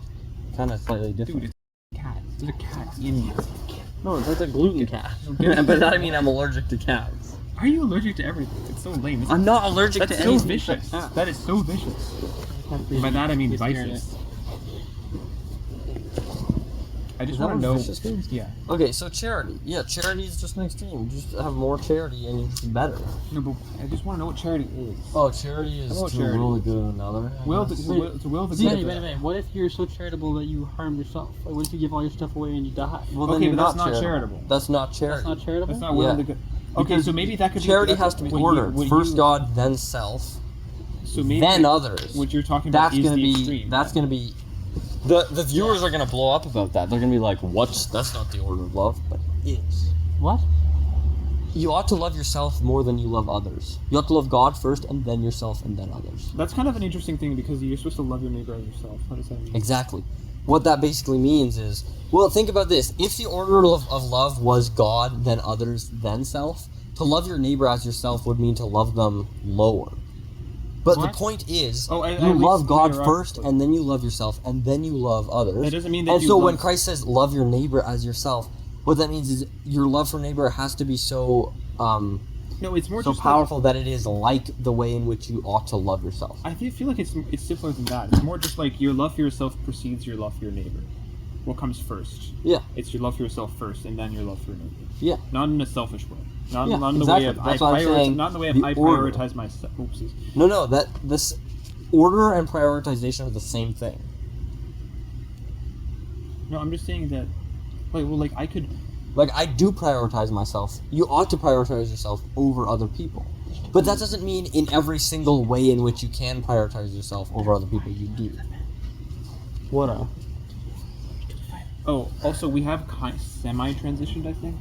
kind of slightly different. Dude, it's a cat. There's a cat in you. No, that's a gluten cat. Okay. But that I mean I'm allergic to cats. Are you allergic to everything? It's so lame. It's, I'm not allergic that's to so anything. vicious. That is so vicious. By that I mean vices. I just Is that want to what know. vicious means? Yeah. Okay, so charity. Yeah, charity is just an extreme. You just have more charity and you're just better. No, but I just want to know what charity is. Oh, charity is How about to charity? will the good of another. I Will guess. to will the Wait, good. wait. What if you're so charitable that you harm yourself? Like, what if you give all your stuff away and you die? Well, Okay, then but you're that's not charitable. That's not charity. That's not charitable? That's not will Yeah. the good. Okay, Because so maybe that could be charity that has could- to be what you- ordered. what First you- God, then self, So maybe then others. What you're talking about That's is gonna the be. extreme. That's gonna be. The viewers are gonna blow up about that. They're gonna be like, "What? That's not the order of love." But it is. What? You ought to love yourself more than you love others. You ought to love God first, and then yourself, and then others. That's kind of an interesting thing because you're supposed to love your neighbor as yourself. How does that mean? Exactly. What that basically means is, well, think about this. If the order of love was God, then others, then self, to love your neighbor as yourself would mean to love them lower. But What? the point is, Oh, at you least love God higher up, first, but- and then you love yourself, and then you love others. That doesn't mean that And you so love- when Christ says, love your neighbor as yourself, what that means is your love for neighbor has to be so No, it's more so just powerful that it is like the way in which you ought to love yourself. Like, I feel like it's simpler than that. It's more just like your love for yourself precedes your love for your neighbor. What comes first? Yeah. It's your love for yourself first, and then your love for your neighbor. Yeah. Not in a selfish way. Not, Yeah, not in the exactly. way of That's what I'm saying, not in the way of the I order. prioritize myself. Oopsies. No, that this order and prioritization are the same thing. No, I'm just saying that. Like I could. Like, I do prioritize myself. You ought to prioritize yourself over other people. But that doesn't mean in every single way in which you can prioritize yourself over other people, you do. What a... Oh, also we have semi-transitioned, I think.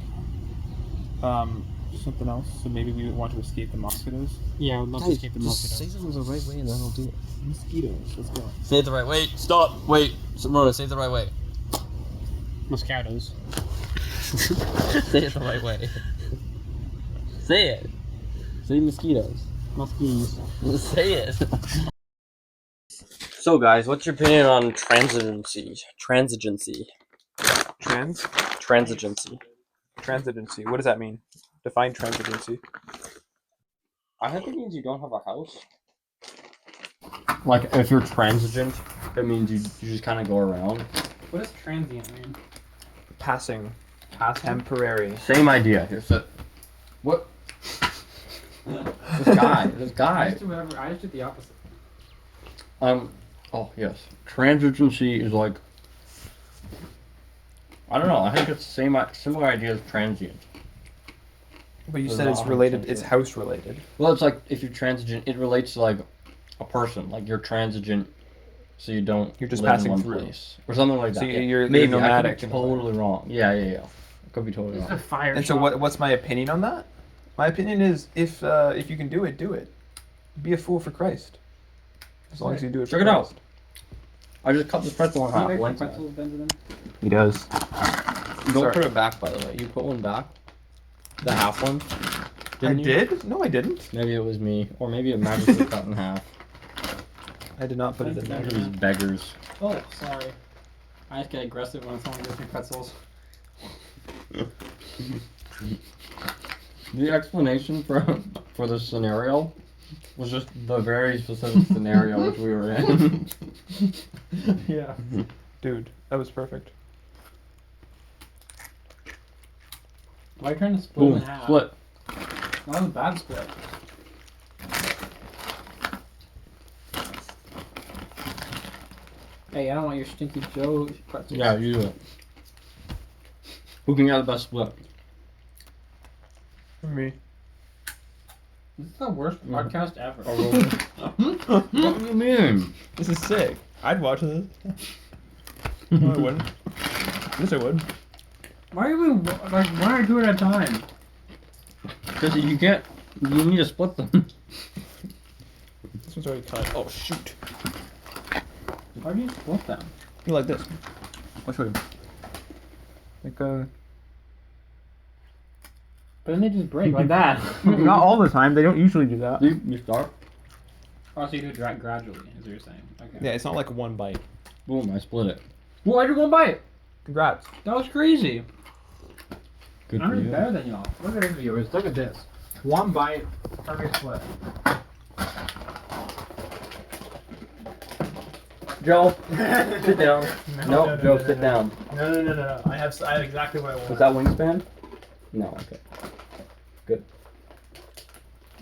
Something else. So maybe we want to escape the mosquitoes. Yeah, I would love to Guys, escape the just say mosquitoes. them the right way and then I'll do it. Mosquitoes. Let's go. Say it the right way. Stop. Wait. Ronan, say it the right way. Mosquitoes. Say it the right way. Say it. Say mosquitoes. Mosquitoes. Say it. So, guys, what's your opinion on transigency? Transigency. Transigency. Transigency. What does that mean? Define transigency. I think it means you don't have a house. Like, if you're transigent, it means you just kind of go around. What does transient mean? Passing. Temporary. Same idea. Here's it. What? This guy. I just do whatever. I just do the opposite. Oh, yes. Transigency is like... I don't know. I think it's the similar idea as transient. But you It's said it's not related. 100% It's sure. house related. Well, it's like if you're transigent, it relates to like a person. Like you're transigent, so you don't. You're just live passing in one through. place or something like that. So Yeah. you're Maybe nomadic I could in be a way. totally wrong. Yeah. It could be totally It's a wrong. fire. And so shop. what's my opinion on that? My opinion is if you can do it, do it. Be a fool for Christ. As long as you do it. Check for it out. Christ. I just cut this pretzel in Do you half. make lengthwise. pretzels, Benjamin? He does. Don't Sorry. put it back, by the way. You put one back. The half one. I Didn't you? did? No, I didn't. Maybe it was me, or maybe it magically cut in half. I did not put it in Look there. at these beggars. Oh, sorry. I just get aggressive when someone gives me pretzels. The explanation for the scenario was just the very specific scenario which we were in. Yeah. Dude, that was perfect. Why are you trying to split Boom. in half? Split. That was a bad split. Hey, I don't want your stinky Joe pretzels. Yeah, you do it. Who can get the best split? For me. This is the worst podcast ever. What do you mean? This is sick. I'd watch this. No, I wouldn't. Yes, I would. Why are we like? Why are we do it at a time? Because you can't. You need to split them. This one's already cut. Oh, shoot. Why do you split them? You like this? I'll show you. Like, But then they just break like that. not all the time. They don't usually do that. You start. Oh, so you do it gradually, is what you're saying. Okay. Yeah, it's not like one bite. Boom, I split it. Well, I did one bite. Congrats. That was crazy. Good I'm for just you. better than y'all. Look at this, viewers. Look at this. One bite, perfect split. Joe, sit down. No, Joe, sit down. No. I have exactly what I want. Was that wingspan? No, okay.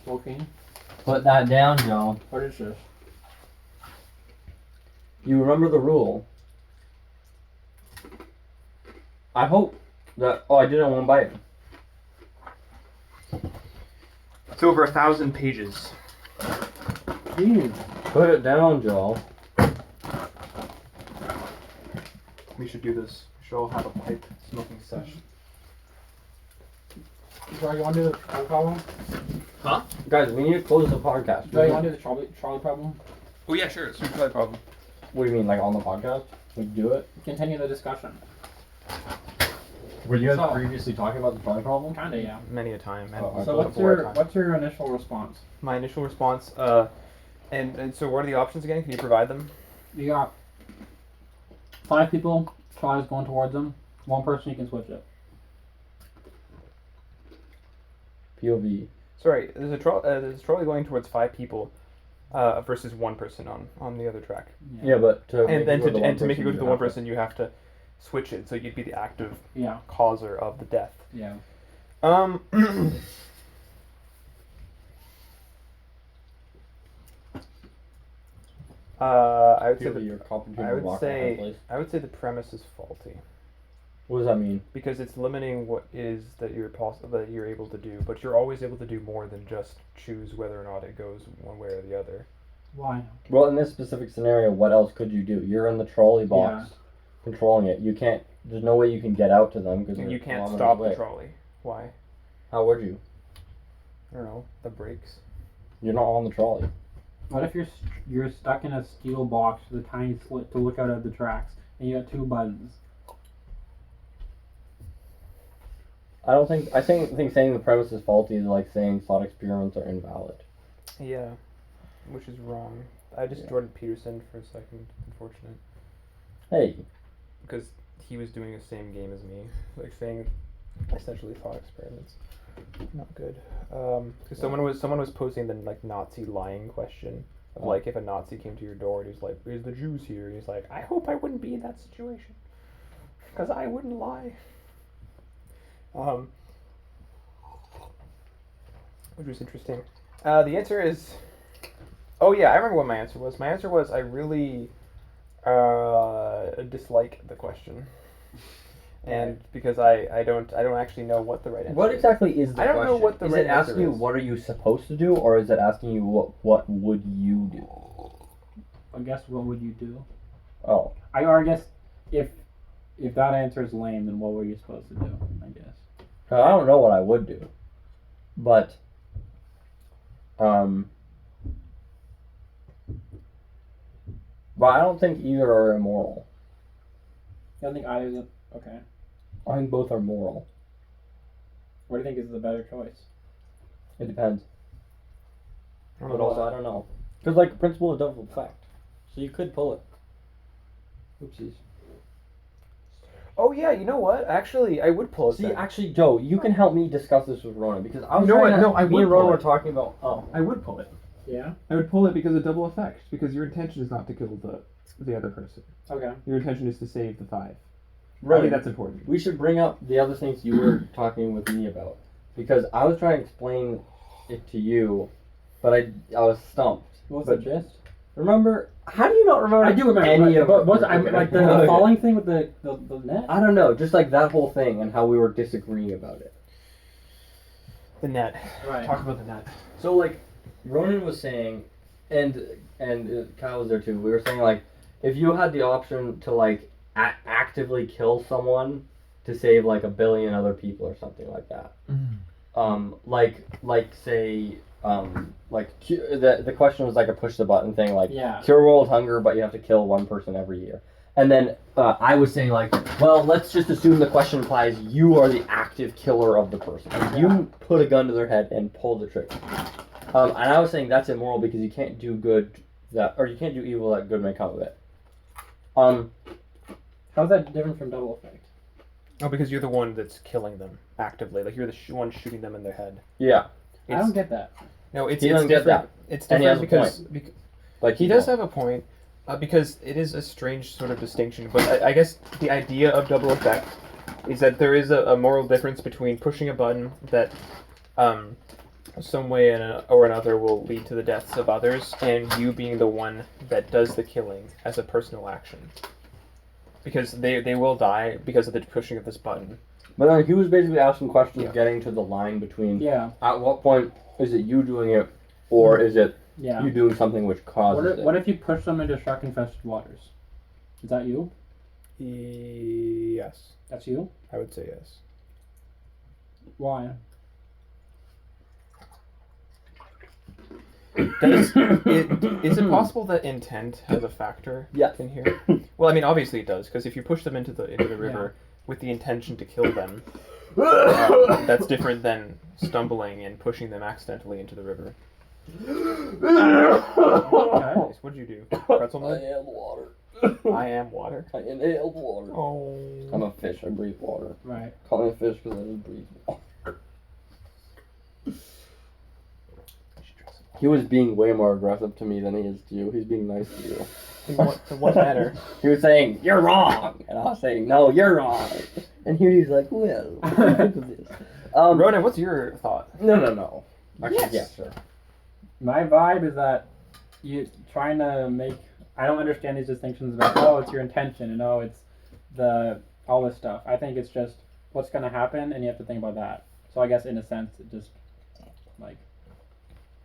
Okay. Put that down, Joe. What is this? You remember the rule. I hope that. Oh, I did it in one bite. It's over 1,000 pages. Put it down, Joe. We should do this. We should all have a pipe smoking session. Joe, you want to do the trolley problem? Guys, we need to close the podcast. Joe, you want to do the trolley problem? Oh yeah, sure. It's no problem. What do you mean, like on the podcast? We do it? Continue the discussion. Were you guys So- previously talking about the trolley problem? Kinda, yeah. Many a time. And Oh, So before what's your initial response? my initial response? And so what are the options again? Can you provide them? You got 5 people, trolley's going towards them. 1 person, you can switch it. POV. Sorry, there's a trolley going towards 5 people, versus 1 person on the other track. Yeah, but to And then make it go to make it go to the you one have person, you have to switch it, so you'd be the active Yeah, causer of the death. yeah. I would say POV, you're complicating the rock in a place. I would say the premise is faulty What does that mean? because it's limiting what is that you're able to do, but you're always able to do more than just choose whether or not it goes one way or the other. Why? Well, in this specific scenario, what else could you do? You're in the trolley box, controlling it. You can't. There's no way you can get out to them because And you can't kilometers stop away. the trolley. Why? How would you? I don't know. The brakes. You're not on the trolley. What if you're stuck in a steel box with a tiny slit to look out at the tracks, and you got 2 buttons? I don't think. I think saying the premise is faulty is like saying thought experiments are invalid. Yeah, which is wrong. I just Jordan Peterson for a second. Unfortunate. Hey, Because he was doing the same game as me, like saying essentially thought experiments. Not good. Because someone was posing the like Nazi lying question of like if a Nazi came to your door and he's like, "Is the Jews here?" And he's like, "I hope I wouldn't be in that situation, because I wouldn't lie." Which was interesting. The answer is, oh yeah, I remember what my answer was. My answer was I really dislike the question, and because I don't actually know what the right answer. What is. exactly is the I don't question? know what the is right it asking answer you is. what are you supposed to do, or is it asking you what would you do? I guess what would you do? Oh, I guess if that answer is lame, then what were you supposed to do? I guess. I don't know what I would do, but but I don't think either are immoral. I don't think either is okay. I think both are moral. What do you think is the better choice? It depends. I don't But know. also, I don't know. Because, like, principle of double effect. So you could pull it. Oopsies. Oh yeah, you know what? Actually, I would pull it. See, then. actually, Joe, you can help me discuss this with Ronan. Because I was You know trying what? to... No, I me would and Ronan pull were it. talking about... Oh. I would pull it. Yeah. I would pull it because of double effect. Because your intention is not to kill the other person. Okay. Your intention is to save the 5. I Right. think that's important. We should bring up the other things you were talking with me about. Because I was trying to explain it to you, but I was stumped. What was But- the gist? Remember... How do you not remember I do remember. any of but was I okay. like the falling thing with the net? I don't know. Just like that whole thing and how we were disagreeing about it. The net. Right. Talk about the net. So like, Ronan was saying, and Kyle was there too. We were saying like, if you had the option to like actively kill someone to save like 1 billion other people or something like that, like say, the question was like a push the button thing, like cure world hunger, but you have to kill 1 person every year. And then I was saying like, well, let's just assume the question implies you are the active killer of the person. You put a gun to their head and pull the trigger. And I was saying that's immoral because you can't do you can't do evil that good may come of it. How's that different from double effect? Oh, because you're the one that's killing them actively. Like you're the one shooting them in their head. Yeah. I don't get that. No, it's He doesn't get different. that. It's And he different has a because Like he does have a point. Because it is a strange sort of distinction, but I guess the idea of double effect is that there is a moral difference between pushing a button that some way or another will lead to the deaths of others, and you being the one that does the killing as a personal action. Because they will die because of the pushing of this button. But he was basically asking questions getting to the line between at what point is it you doing it, or is it you doing something which causes it? What if you push them into shark-infested waters? Is that you? Yes. That's you? I would say yes. Why? Is it possible that intent has a factor in here? Well, I mean, obviously it does, because if you push them into the river with the intention to kill them, that's different than stumbling and pushing them accidentally into the river. Okay. What did you do? Pretzel mud? I am water. I am water. I inhaled water. Oh. I'm a fish. I breathe water. Right. Call me a fish because I just breathe water. He was being way more aggressive to me than he is to you. He's being nice to you. In what manner? He was saying, "You're wrong," and I was saying, "No, you're wrong." And here he's like, "Well, what do you think of this?" Ronan, what's your thought? No. Actually, Yes. yeah, sure. My vibe is that you trying to make. I don't understand these distinctions about it's your intention and it's all this stuff. I think it's just what's gonna happen, and you have to think about that. So I guess in a sense, it just like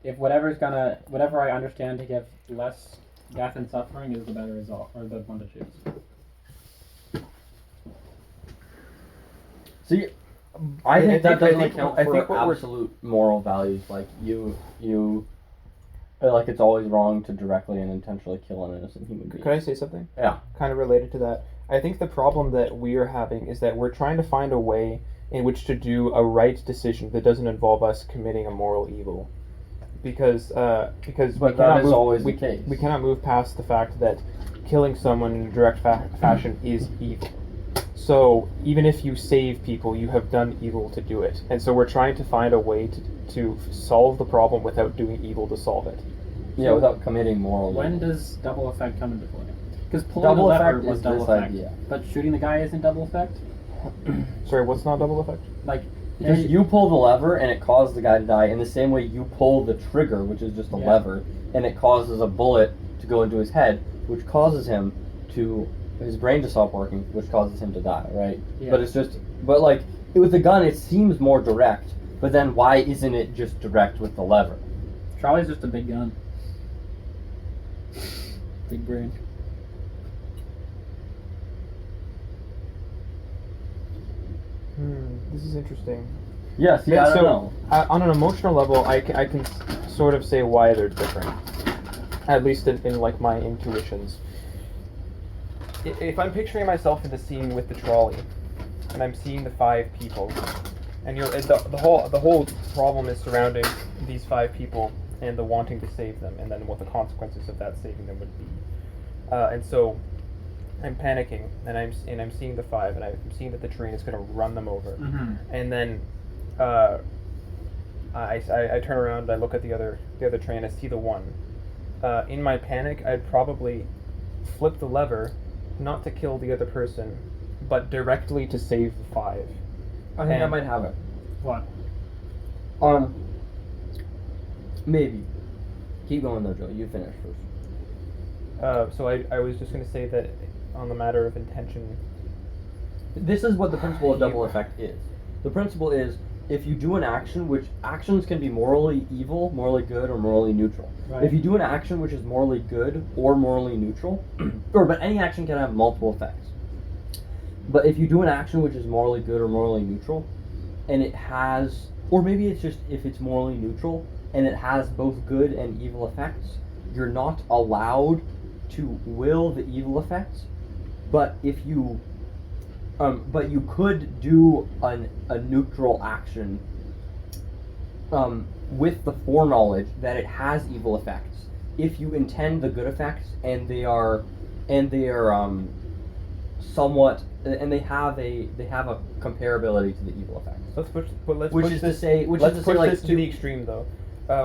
if whatever I understand to give less death and suffering is the better result or the one to choose. See, I think that doesn't think- account I for think what we're- absolute moral values. Like you, like it's always wrong to directly and intentionally kill an innocent human being. Could I say something? Yeah. Kind of related to that. I think the problem that we are having is that we're trying to find a way in which to do a right decision that doesn't involve us committing a moral evil. Because But that is always the case. We cannot move past the fact that killing someone in a direct fashion is evil. So even if you save people, you have done evil to do it. And so we're trying to find a way to solve the problem without doing evil to solve it. Yeah, without committing moral. When does double effect come into play? Because pulling Double the lever effect was is double this effect, idea. but shooting the guy isn't double effect. Sorry, what's not double effect? Like, Because you pull the lever and it causes the guy to die in the same way you pull the trigger, which is just a Yeah. lever, and it causes a bullet to go into his head, which causes him to his brain to stop working, which causes him to die, right? Yeah. But it's just, but like with the gun, it seems more direct. But then why isn't it just direct with the lever? Charlie's just a big gun. Big brain. This is interesting. Yes, yeah, I don't know. On an emotional level, I can sort of say why they're different. At least in like my intuitions. If I'm picturing myself in the scene with the trolley, and I'm seeing the 5 people, and the whole problem is surrounding these 5 people and the wanting to save them, and then what the consequences of that saving them would be. And so I'm panicking, and I'm seeing the 5, and I'm seeing that the train is going to run them over, and then I turn around, I look at the other train, I see the 1. In my panic, I'd probably flip the lever, not to kill the other person, but directly to save the 5. I think I might have it. What? Maybe. Keep going though, Joe. You finish first. So I was just going to say that on the matter of intention. This is what the principle of double effect is. The principle is if you do an action, which actions can be morally evil, morally good, or morally neutral. Right. If you do an action which is morally good or morally neutral, but any action can have multiple effects. But if you do an action which is morally good or morally neutral, and it has, or maybe it's just if it's morally neutral and it has both good and evil effects, you're not allowed to will the evil effects. But if you but you could do a neutral action with the foreknowledge that it has evil effects if you intend the good effects and they are somewhat and they have a comparability to the evil effects. Let's push this to the extreme though.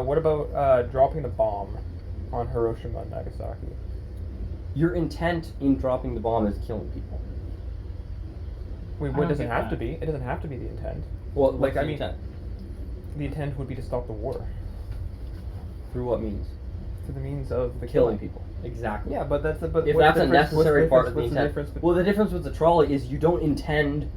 What about dropping the bomb on Hiroshima and Nagasaki? Your intent in dropping the bomb is killing people. Wait, I what don't doesn't get have that. to be? It doesn't have to be the intent. Well, Like, what's the I mean- intent? The intent would be to stop the war Through what means? through the means of the Killing people. Exactly. Yeah, but that's If that's a necessary part of the intent. Well, the difference with the trolley is you don't intend.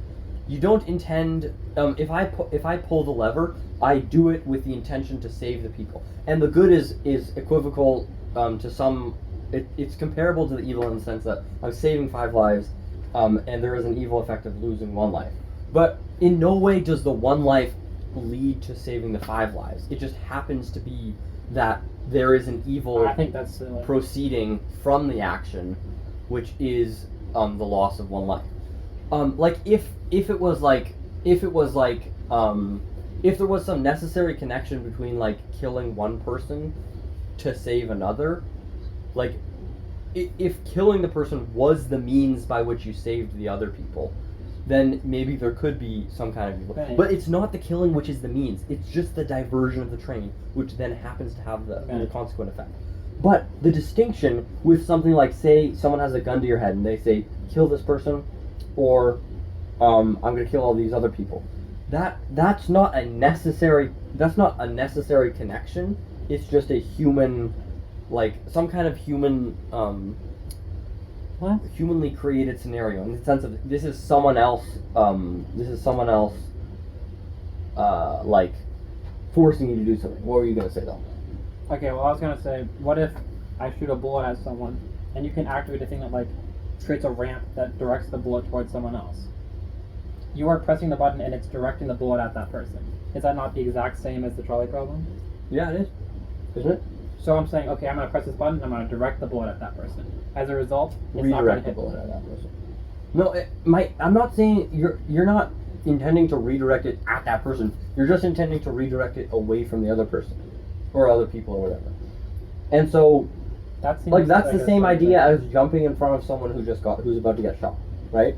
If I pull the lever, I do it with the intention to save the people. And the good is equivocal to some. It's comparable to the evil in the sense that I'm saving 5 lives, and there is an evil effect of losing 1 life. But in no way does the 1 life lead to saving the 5 lives. It just happens to be that there is an evil I think that's silly. proceeding from the action, which is the loss of 1 life. Like if there was some necessary connection between like killing 1 person to save another, like if killing the person was the means by which you saved the other people, then maybe there could be some kind of evil. Right. But it's not the killing which is the means. It's just the diversion of the train, which then happens to have the consequent effect. But the distinction with something like, say, someone has a gun to your head and they say, kill this person, or I'm going to kill all these other people. That's not a necessary connection. It's just a human, like some kind of human humanly created scenario in the sense of this is someone else like forcing you to do something. What were you gonna say though? Okay, well I was gonna say, what if I shoot a bullet at someone and you can activate a thing that like creates a ramp that directs the bullet towards someone else? You are pressing the button and it's directing the bullet at that person. Is that not the exact same as the trolley problem? Yeah, it is, isn't it? So I'm saying, okay, I'm gonna press this button, I'm gonna direct the bullet at that person. As a result, it's not gonna Redirect the hit bullet at that person. No, I'm not saying you're not intending to redirect it at that person. You're just intending to redirect it away from the other person or other people or whatever. And so, That seems like that's like the a same side idea thing. as jumping in front of someone who's about to get shot, right?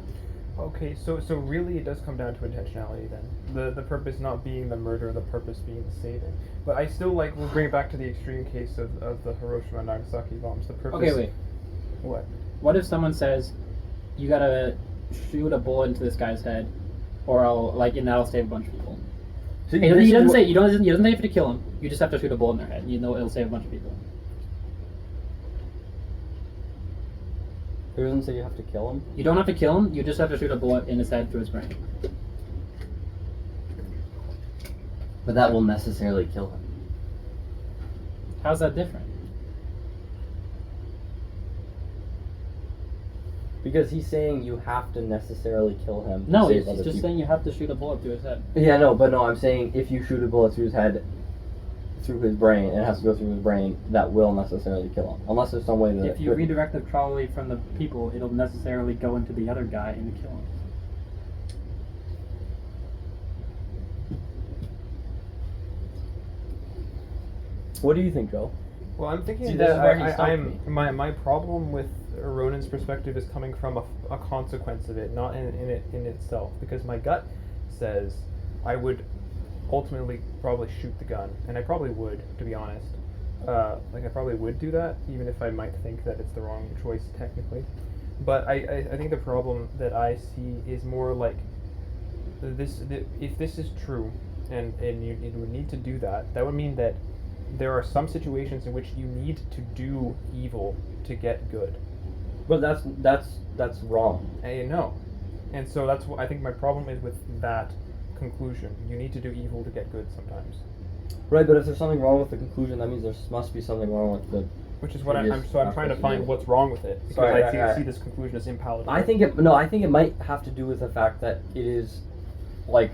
Okay, so really it does come down to intentionality then. The purpose not being the murder, the purpose being the saving. But I still like, we'll bring it back to the extreme case of the Hiroshima and Nagasaki bombs. The purpose... Okay, wait. What? What if someone says, you gotta shoot a bullet into this guy's head, or and that'll save a bunch of people? See, He doesn't say you doesn't have to kill him. You just have to shoot a bullet in their head. You know it'll save a bunch of people. It doesn't say you have to kill him. You don't have to kill him. You just have to shoot a bullet in his head through his brain. But that will necessarily kill him. How's that different? Because he's saying you have to necessarily kill him. To No, save he's other just people. saying you have to shoot a bullet through his head. Yeah, no, but no, I'm saying if you shoot a bullet through his head, through his brain, and it has to go through his brain, that will necessarily kill him. Unless there's some way that If you redirect the trolley from the people, it'll necessarily go into the other guy and kill him. What do you think, Joe? Well, I'm thinking See, this is where he that stopped I'm me. my problem with Ronan's perspective is coming from a consequence of it, not in itself. Because my gut says I would ultimately probably shoot the gun, and I probably would, to be honest. I probably would do that, even if I might think that it's the wrong choice technically. But I think the problem that I see is more like if this is true, and you would need to do that, that would mean that there are some situations in which you need to do evil to get good. But that's wrong. I know, and so that's what I think my problem is with that conclusion. You need to do evil to get good sometimes. Right, but if there's something wrong with the conclusion, that means there must be something wrong with the... Which is what I'm previous trying to aspects find of it. what's wrong with it, because Sorry, I right. see this conclusion as impalatable. I think it might have to do with the fact that it is, like,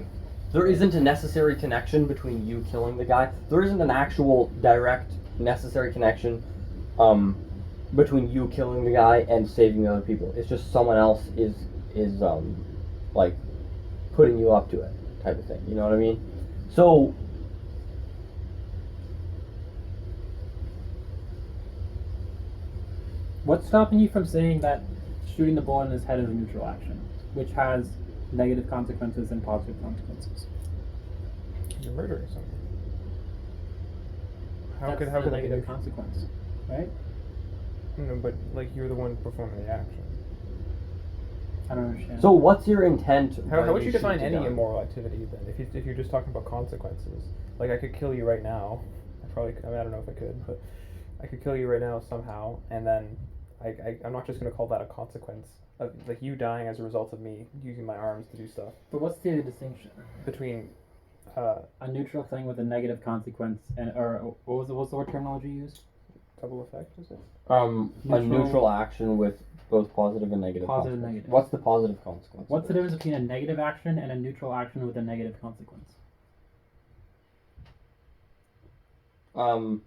there isn't a necessary connection between you killing the guy. There isn't an actual direct necessary connection between you killing the guy and saving the other people. It's just someone else is like putting you up to it type of thing. You know what I mean? So What's stopping you from saying that shooting the bullet in his head is a neutral action, which has negative consequences and positive consequences? You're murdering someone. How That's could a that negative be? consequence, right? No, but like you're the one performing the action. I don't understand. So what's your intent? How when would you shoot define the any gun? immoral activity then? If you're just talking about consequences, like I could kill you right now. I don't know if I could, but I could kill you right now somehow, and then I'm not just going to call that a consequence of like you dying as a result of me using my arms to do stuff. But what's the distinction Between a neutral thing with a negative consequence or what's the word terminology used? double effect, is it? A neutral action with both positive and negative. Positive and consequence. negative. What's the positive consequence? What's the difference between a negative action and a neutral action with a negative consequence? I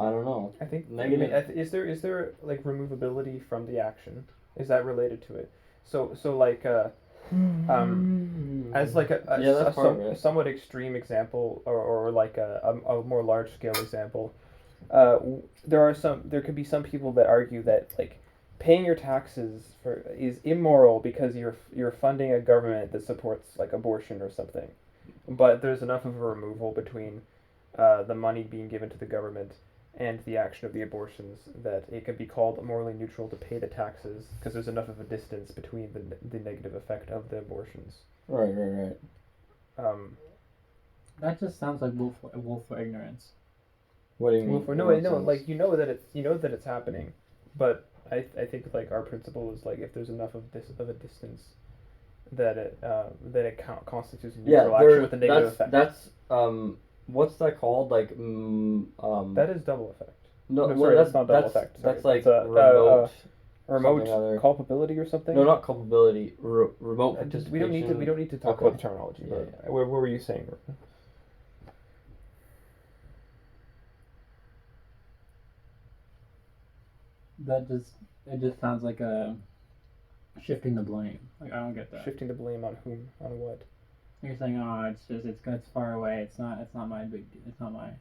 don't know. I think Negative. Is there like removability from the action? Is that related to it? So like as like a somewhat extreme example, or like a more large scale example, there could be some people that argue that like paying your taxes is immoral because you're funding a government that supports like abortion or something, but there's enough of a removal between the money being given to the government and the action of the abortions that it could be called morally neutral to pay the taxes because there's enough of a distance between the negative effect of the abortions. Right. That just sounds like wolf for ignorance. What do you mean? Well, no, like you know that it's happening, but I think like our principle is like if there's enough of a distance that it constitutes a neutral action with a negative effect. That's what's that called? Like that is double effect. No, sorry, well, that's not double effect. Sorry. That's like That's remote. remote something other. culpability or something. No, not culpability. Remote participation. We don't need to talk Okay. about the terminology. Yeah, But yeah. What were you saying? It just sounds like a shifting the blame. Like I don't get that. Shifting the blame on whom? On what? You're saying, oh, it's far away. It's not my big deal. It's not my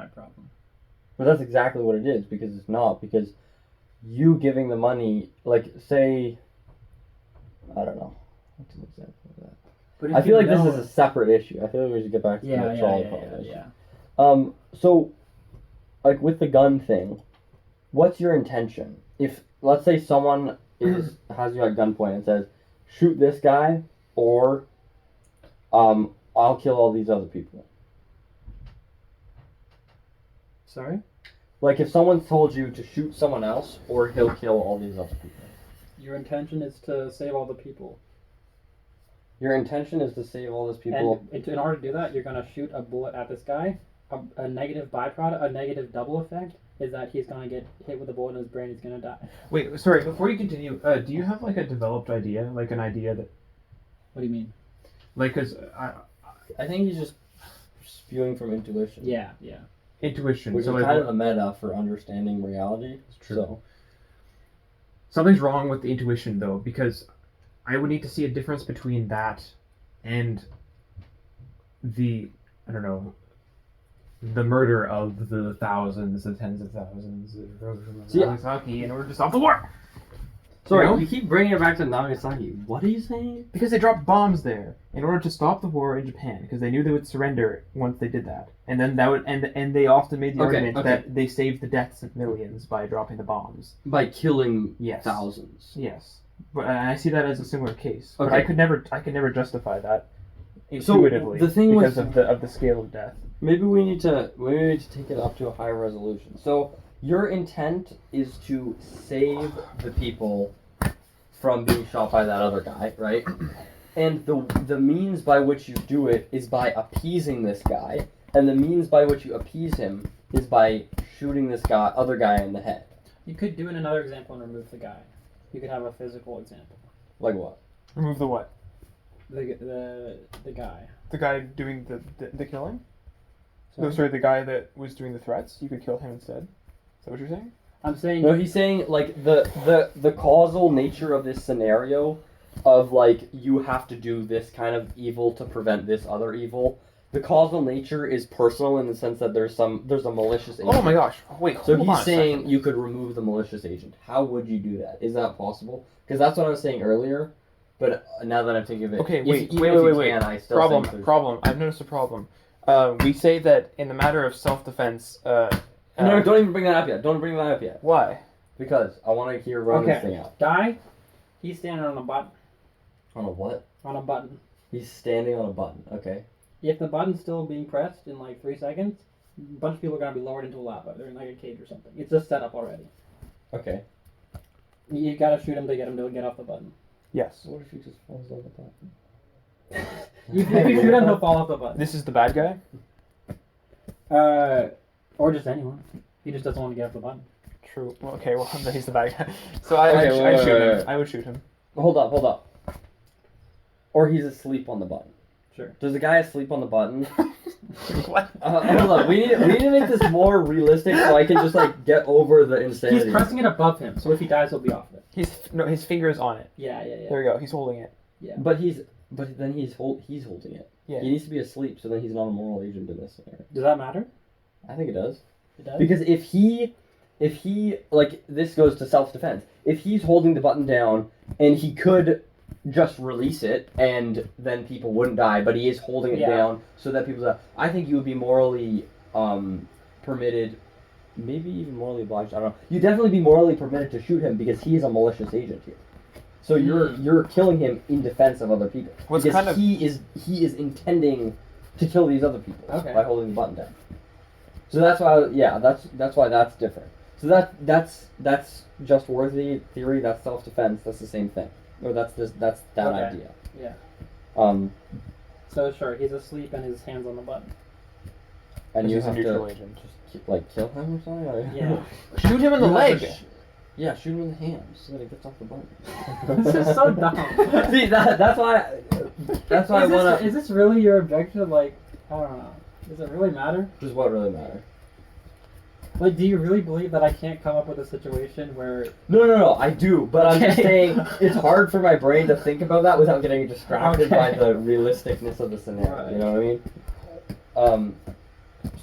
problem. But that's exactly what it is, because it's not, because you giving the money, like say I don't know. What's an example of that? But if I feel you like this know- is a separate issue. I feel like we should get back to the trolley problem. yeah. So, like with the gun thing, what's your intention? If let's say someone has you at gunpoint and says, "Shoot this guy," or "I'll kill all these other people." Sorry? Like if someone told you to shoot someone else, or he'll kill all these other people. Your intention is to save all the people. Your intention is to save all these people. And in order to do that, you're going to shoot a bullet at this guy. A negative byproduct, a negative double effect, is that he's going to get hit with a bullet in his brain. He's going to die. Wait, sorry. Before you continue, do you have like a developed idea, like an idea that, What do you mean? like, cause I think he's just spewing from intuition. Yeah. intuition. Which so is like, kind of a meta for understanding reality. It's true. So, something's wrong with the intuition though, because I would need to see a difference between that and the the murder of the thousands, the tens of thousands of Nagasaki in order to stop the war. sorry, You know? you keep bringing it back to Nagasaki. What are you saying? Because they dropped bombs there in order to stop the war in Japan, because they knew they would surrender once they did that, and then that would and they often made the argument that they saved the deaths of millions by dropping the bombs. By killing Yes. thousands. Yes, but I see that as a similar case. But Okay. I could never justify that So, intuitively the thing because with- of the scale of death. Maybe we need to take it up to a higher resolution. So your intent is to save the people from being shot by that other guy, right? And the means by which you do it is by appeasing this guy, and the means by which you appease him is by shooting this other guy in the head. You could do another example and remove the guy. You could have a physical example. Like what? Remove the what? The guy. The guy doing the killing? No, sorry, the guy that was doing the threats. You could kill him instead. Is that what you're saying? I'm saying. No, he's saying like the causal nature of this scenario of like you have to do this kind of evil to prevent this other evil. The causal nature is personal in the sense that there's a malicious agent. Oh my gosh! Wait, So hold on he's a saying second. you could remove the malicious agent. How would you do that? Is that possible? Because that's what I was saying earlier. But now that I'm thinking of it, Okay, if- wait, even wait, if you wait, wait. can, I still Problem. think there's- Problem. I've noticed a problem. We say that in the matter of self-defense. No, don't even bring that up yet. Don't bring that up yet. Why? Because I want to hear Ronan's Okay. thing out. Guy, he's standing on a button. On a what? On a button. He's standing on a button. Okay. If the button's still being pressed in like 3 seconds, a bunch of people are gonna be lowered into a lava. They're in like a cage or something. It's just set up already. Okay. You gotta shoot him to get him to get off the button. Yes. What if he just falls off the button? If you shoot him, he'll fall off the button. This is the bad guy. Or just anyone. He just doesn't want to get off the button. True. Well, okay. Well, then he's the bad guy. So I'd wait, shoot him. wait. I would shoot him. Hold up. Or he's asleep on the button. Sure. Does the guy asleep on the button? What? Hold up. We need to make this more realistic so I can just like get over the insanity. He's pressing it above him, so if he dies, he'll be off of it. His finger is on it. Yeah. There we go. He's holding it. But then he's holding it. Yeah. He needs to be asleep, so then he's not a moral agent in this scenario. Does that matter? I think it does. It does. Because if he like this goes to self-defense. If he's holding the button down and he could just release it and then people wouldn't die, but he is holding it down so that people die. I think you would be morally permitted, maybe even morally obliged, I don't know. You'd definitely be morally permitted to shoot him because he is a malicious agent here. So you're killing him in defense of other people. What's because kind of- he is intending to kill these other people by holding the button down. So that's why that's why that's different. So that's just worthy theory, that's self-defense, that's the same thing. Or that's that idea. Yeah. So sure, he's asleep and his hand's on the button. and you He's a have neutral to agent. just like kill him or something? Or- Yeah. Shoot him in the You have leg. to yeah, shoot him in the hand so that he gets off the button. This is so dumb. See, that's why I want to... Is this really your objection? Like, I don't know. Does it really matter? Does what really matter? Like, do you really believe that I can't come up with a situation where... No, I do, but I'm just Okay. saying it's hard for my brain to think about that without getting distracted by the realisticness of the scenario. Right. You know what I mean?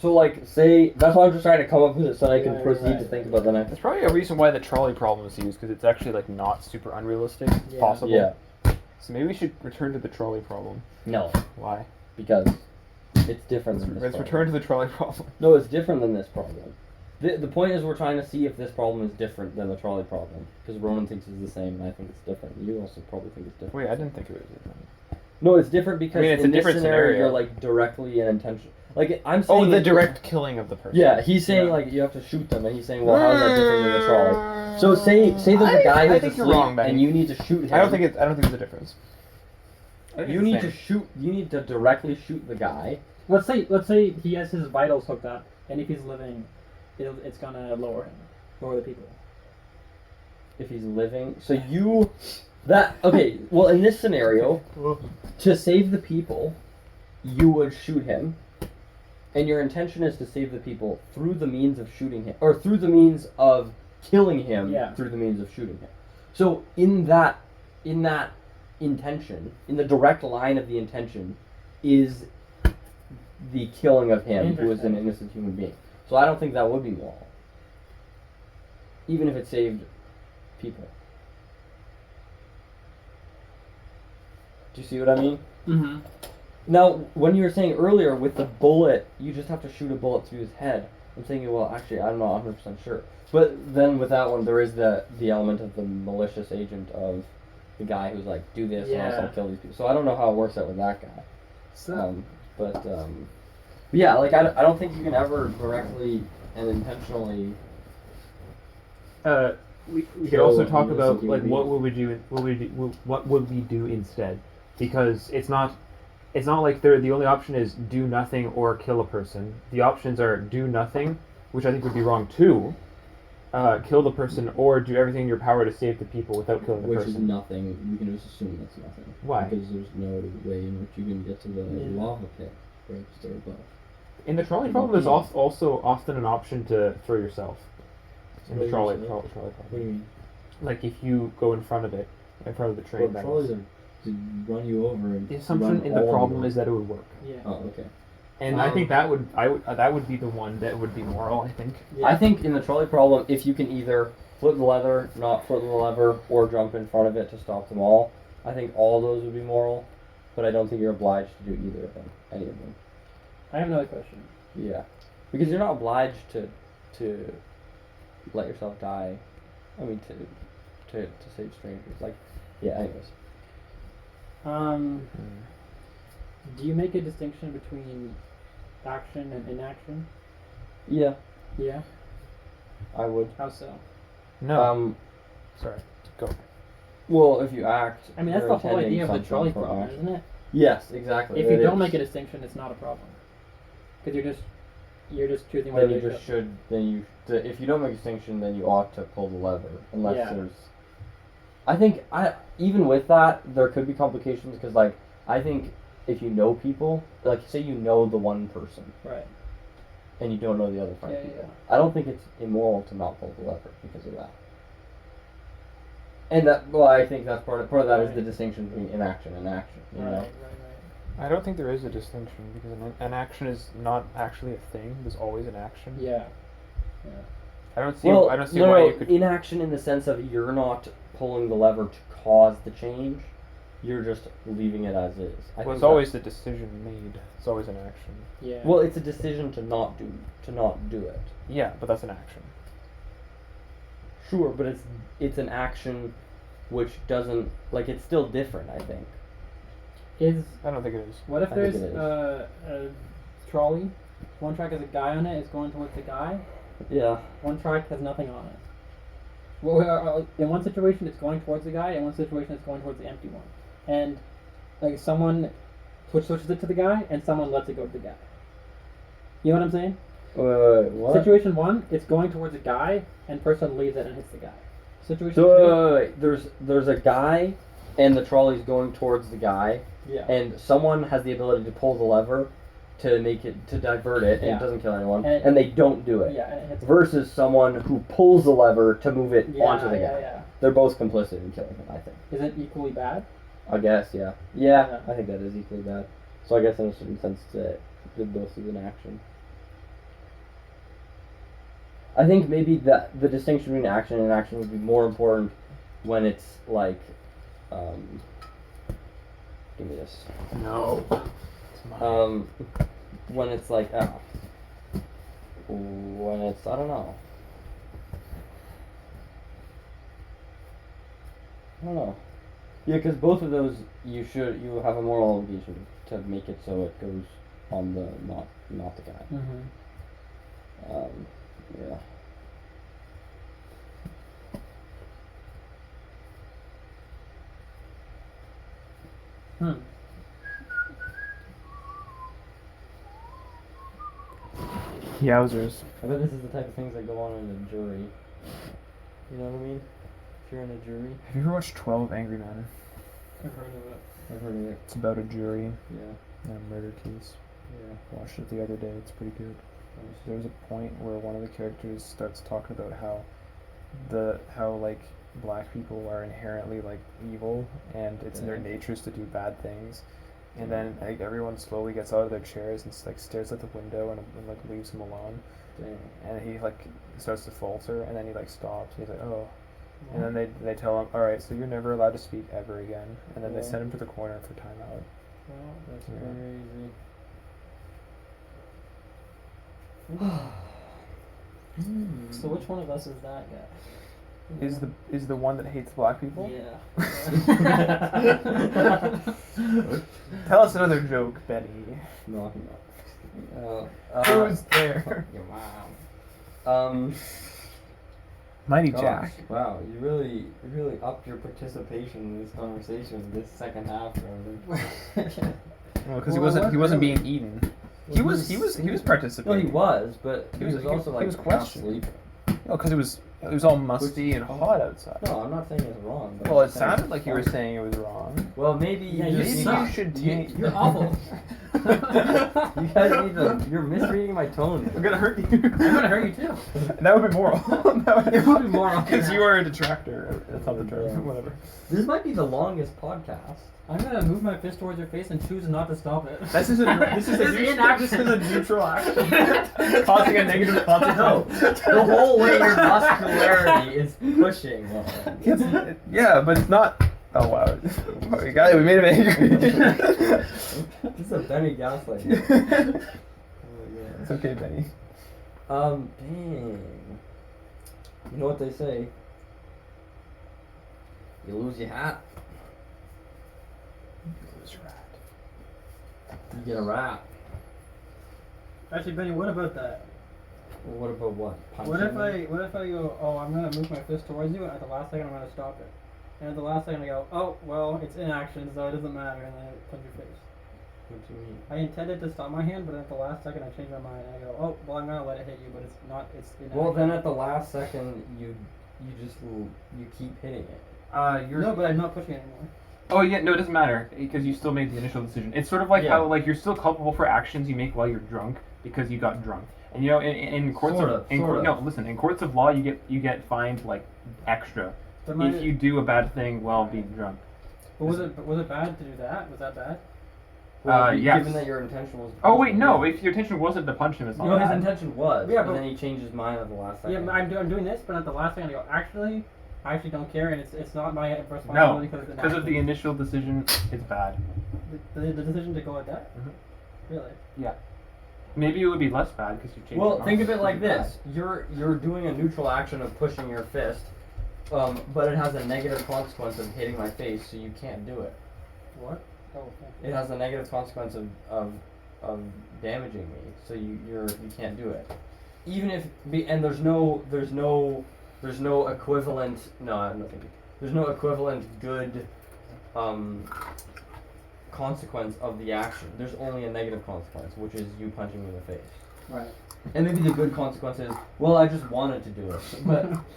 So like, say that's why I'm just trying to come up with it so that I can proceed to think about the next. That's probably a reason why the trolley problem is used, because it's actually like not super unrealistic. Yeah. Possible. Yeah. So maybe we should return to the trolley problem. No, Why? because it's different than this Let's problem. return to the trolley problem. No, it's different than this problem. The point is we're trying to see if this problem is different than the trolley problem. Because Ronan thinks it's the same, and I think it's different. You also probably think it's different. Wait, I didn't think it was different. No, it's different because it's in a different this scenario, scenario. you're like directly and intentional. Like I'm saying. Oh, the direct killing of the person. Yeah, he's saying like you have to shoot them, and he's saying, well, how is that different than the trolley? So say there's a guy I who's think you're asleep, wrong, Ben. and you need to shoot him. I don't think there's a difference. You need to shoot. You need to directly shoot the guy. Let's say he has his vitals hooked up, and if he's living, it's gonna lower the people. If he's living, so you, that okay. Well, in this scenario, to save the people, you would shoot him, and your intention is to save the people through the means of shooting him, or through the means of killing him. Yeah. Through the means of shooting him. So in that intention, in the direct line of the intention, is the killing of him, who is an innocent human being. So I don't think that would be moral, even if it saved people. Do you see what I mean? Mm-hmm. Now, when you were saying earlier with the bullet, you just have to shoot a bullet through his head. I'm thinking, well, actually, I'm not 100% sure. But then with that one, there is the element of the malicious agent of the guy who's like, do this, or else I'll kill these people. So I don't know how it works out with that guy. So. But yeah, like I don't think you can ever directly and intentionally. We could also talk about like what would we do? What would we do instead? Because it's not like the only option is do nothing or kill a person. The options are do nothing, which I think would be wrong too. Kill the person or do everything in your power to save the people without killing the person. Which is nothing. We can just assume that's nothing. Why? Because there's no way in which you can get to the lava pit right there above. In the trolley problem, there's also often an option to throw yourself. In the trolley problem. What do you mean? Like if you go in front of the train. Well, trolleys are to run you over. And the assumption in the problem is that it would work. Yeah. Oh, okay. And I think that would be the one that would be moral. I think. Yeah. I think in the trolley problem, if you can either flip the lever, not flip the lever, or jump in front of it to stop them all, I think all those would be moral. But I don't think you're obliged to do either of them. Any of them. I have another question. Yeah, because you're not obliged to let yourself die. I mean, to save strangers. Like, yeah. Anyways. Do you make a distinction between action and inaction? Yeah, Yeah. I would. How so? No. Sorry. Go. Well, if you act, I mean, that's you're the whole intending idea of the something trolley for problem, action. isn't it? Yes, exactly. If you don't make a distinction, it's not a problem. Because you're just choosing whether Then you just should. If you don't make a distinction, then you ought to pull the lever, unless there's. I think even with that there could be complications because like I think if you know people, like say you know the one person, right, and you don't know the other five Yeah, people, yeah. I don't think it's immoral to not pull the lever because of that. And that, well, I think that's part of that is the distinction between inaction and action. You know? Right. I don't think there is a distinction because an action is not actually a thing. There's always an action. Yeah. I don't see. Well, I don't see no, why no, you could. inaction in the sense of you're not pulling the lever to cause the change. You're just leaving it as is. Well, it's always the decision made. It's always an action. Yeah. Well, it's a decision to not do it. Yeah, but that's an action. Sure, but it's an action which doesn't like it's still different. I think. I don't think it is. What if I think there's it is. a trolley? One track has a guy on it. It's going towards the guy. Yeah. One track has nothing on it. Well, in one situation it's going towards the guy. In one situation it's going towards the empty one. And like someone switches it to the guy, and someone lets it go to the guy. You know what I'm saying? What? Situation one, it's going towards a guy, and person leaves it and hits the guy. Situation So two. there's a guy, and the trolley's going towards the guy, Yeah. and someone has the ability to pull the lever to divert it, and Yeah. it doesn't kill anyone, And and they don't do it. Yeah, and it hits Versus someone who pulls the lever to move it onto the guy. Yeah. They're both complicit in killing him, I think. Is it equally bad? I guess, yeah. Yeah. I think that is equally bad. So I guess in a certain sense they both use an action. I think maybe the distinction between action and inaction would be more important when it's like Give me this. No. When it's like, when it's, I don't know. Yeah, because both of those, you have a moral obligation to make it so it goes on the, not the guy. Yeah. Yowzers. I bet this is the type of things that go on in a jury. You know what I mean? If you're in a jury. Have you ever watched 12 Angry Men? I've heard of it. I've heard of it. It's about a jury Yeah. and a murder case. Yeah. Watched it the other day. It's pretty good. There's a point where one of the characters starts talking about how like black people are inherently like evil and it's in their natures to do bad things. And then like everyone slowly gets out of their chairs and like stares at the window and like leaves him alone. Damn. And he like starts to falter and then he like stops and he's like, oh. And then they tell him, all right, so you're never allowed to speak ever again. And then they send him to the corner for timeout. Well, that's crazy. So which one of us is that guy? Is the one that hates black people? Yeah. Tell us another joke, Benny. No, Who's there? Your mom. Mighty Gosh, Jack. wow, you really upped your participation in this conversation this second half, Ronan. Well, because he wasn't being eaten. He was No, participating. he was, but he was also like he was half questioning. asleep. No, because it was all musty and hot outside. No, I'm not saying it's wrong. But Well, I'm it saying sounded it's like you were fun. saying it was wrong. Well, maybe Yeah, you you just suck. need should to. You're awful. You guys need to. You're misreading my tone. I'm gonna hurt you. I'm gonna hurt you too. That would be moral. It would be moral. Because you are a detractor. That's not the term. Whatever. This might be the longest podcast. I'm gonna move my fist towards your face and choose not to stop it. This is a neutral action. Causing a negative No, consequence. the whole way your muscularity is pushing. Yeah, but it's not. Oh wow. We got it. We made him angry. This is a Benny gaslight. It's okay, Benny. Dang. You know what they say? You lose your hat, you get a rap. Actually, Benny, what about that? Well, what about what? What if I go, oh, I'm gonna move my fist towards you, and at the last second I'm gonna stop it. And at the last second I go, oh, well, it's inaction, so it doesn't matter, and then I punch your face. What do you mean? I intended to stop my hand, but at the last second I change my mind, and I go, oh, well, I'm gonna let it hit you, but it's not, it's inaction. Well, then at the last second, you keep hitting it. No, but I'm not pushing it anymore. Oh yeah, no, it doesn't matter because you still made the initial decision. It's sort of like how like you're still culpable for actions you make while you're drunk because you got drunk. And you know, in courts in courts of law, you get fined like extra if you do a bad thing while being drunk. But was it bad to do that? Was that bad? Well, yes. Given that your intention was. Oh wait, no. If your intention wasn't to punch him, it's not No, his bad. intention was. Yeah, but but then he changed his mind at the last second. Yeah, I'm doing this, but at the last second I go, actually, I actually don't care, and it's not my responsibility No, because of the initial decision, it's bad. The decision to go like that? Mm-hmm. Really? Yeah. Maybe it would be less bad because you changed. Well, your think mind. of it like this: you're doing a neutral action of pushing your fist, but it has a negative consequence of hitting my face, so you can't do it. What? Oh, okay. It has a negative consequence of damaging me, so you can't do it. Even if and there's no equivalent. No, I'm not thinking. There's no equivalent good consequence of the action. There's only a negative consequence, which is you punching me in the face. Right. And maybe the good consequence is, well, I just wanted to do it,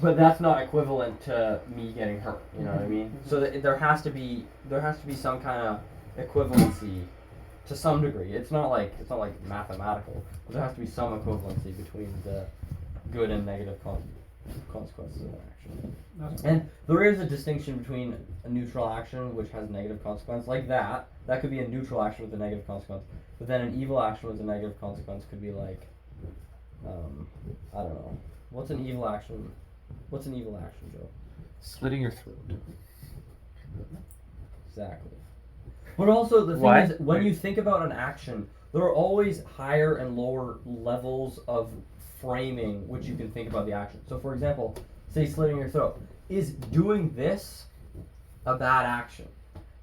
but that's not equivalent to me getting hurt. You know what I mean? So there has to be some kind of equivalency to some degree. It's not like mathematical, but there has to be some equivalency between the good and negative consequences of an action. And there is a distinction between a neutral action which has a negative consequence, like that could be a neutral action with a negative consequence, but then an evil action with a negative consequence could be like, I don't know. What's an evil action? What's an evil action, Joe? Slitting your throat. Exactly. But also the thing Why? is, when you think about an action, there are always higher and lower levels of framing which you can think about the action. So for example, say slitting your throat. Is doing this a bad action?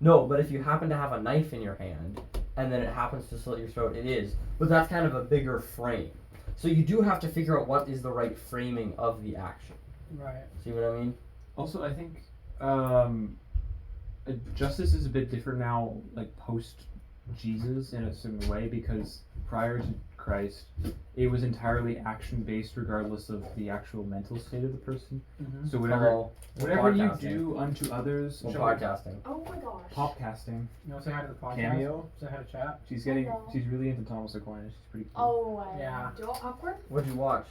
No, but if you happen to have a knife in your hand and then it happens to slit your throat, it is. But that's kind of a bigger frame. So you do have to figure out what is the right framing of the action. Right. See what I mean? Also, I think justice is a bit different now, like post Jesus in a certain way, because prior to Christ, it was entirely action based, regardless of the actual mental state of the person. Mm-hmm. So whatever Hello. whatever you Podcasting. do unto others, Well, shall- podcasting. Oh my gosh. Popcasting. You want to say hi to the podcast? Cameo. Say hi to chat. She's Hello. really into Thomas Aquinas. She's pretty cool. Oh, Yeah. Do awkward? What'd you watch?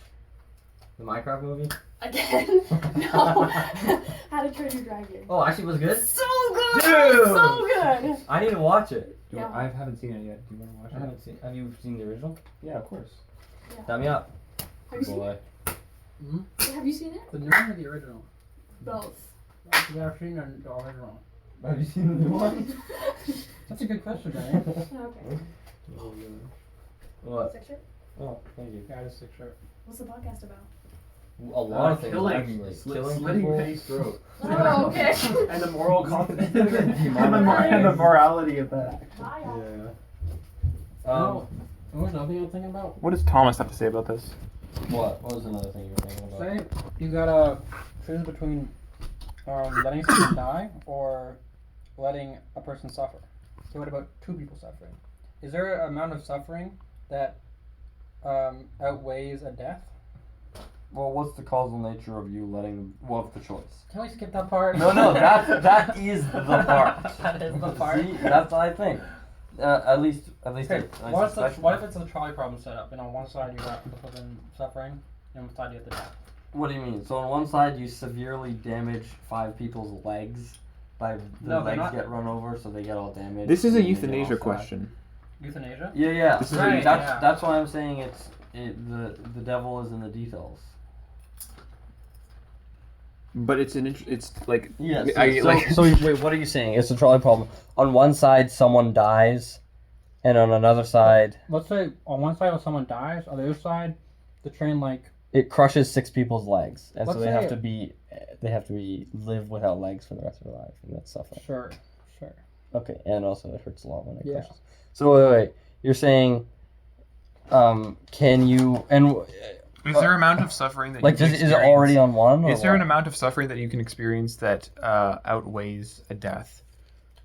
The Minecraft movie? Again? No. How to Train Your Dragon. Oh, actually, was it good? So good! Dude! So good! I need to watch it. Yeah. I haven't seen it yet. Do you want to watch I it? haven't seen. Have you seen the original? Yeah, of course. Tell me up. Have you seen Boy. it? Have you seen it? The new one or the original? Both. You have seen the original. Have you seen the new one? That's a good question, man. Okay. What? Six shirt? Oh, thank you. Yeah, it's 6 shirt. What's the podcast about? A lot of things, actually. Killing slitting people. Penny's throat. Oh, okay. And the moral confidence Demonetized. and the morality of that. Bye. Yeah. What was another thing I was thinking about? What does Thomas have to say about this? What? What was another thing you were thinking about? Say you gotta choose between letting someone die or letting a person suffer. So what about two people suffering? Is there an amount of suffering that outweighs a death? Well, what's the causal nature of you letting them? Well, the choice. Can we skip that part? No, that is the part. That is the part. See, that's what I think. At least. Okay, I what suspect. if it's a trolley problem set up? And on one side you got the person suffering, and on the side you get the death. What do you mean? So on one side you severely damage 5 people's legs by the No, they're legs not- get run over, so they get all damaged. This is a and they get all euthanasia fat. question. Euthanasia? Yeah. This is Right, That's why I'm saying the devil is in the details. But it's it's like Yes. I, So wait, what are you saying? It's a trolley problem. On one side, someone dies, and on another side, Let's say on one side someone dies, on the other side, the train it crushes 6 people's legs, and Let's so they have say- to be live without legs for the rest of their life, and that's suffering. Sure. Okay, and also it hurts a lot when it Yeah. crushes. So wait, you're saying, can you and is there an amount of suffering that like you can is it already on one? Or Is there what? an amount of suffering that you can experience that outweighs a death?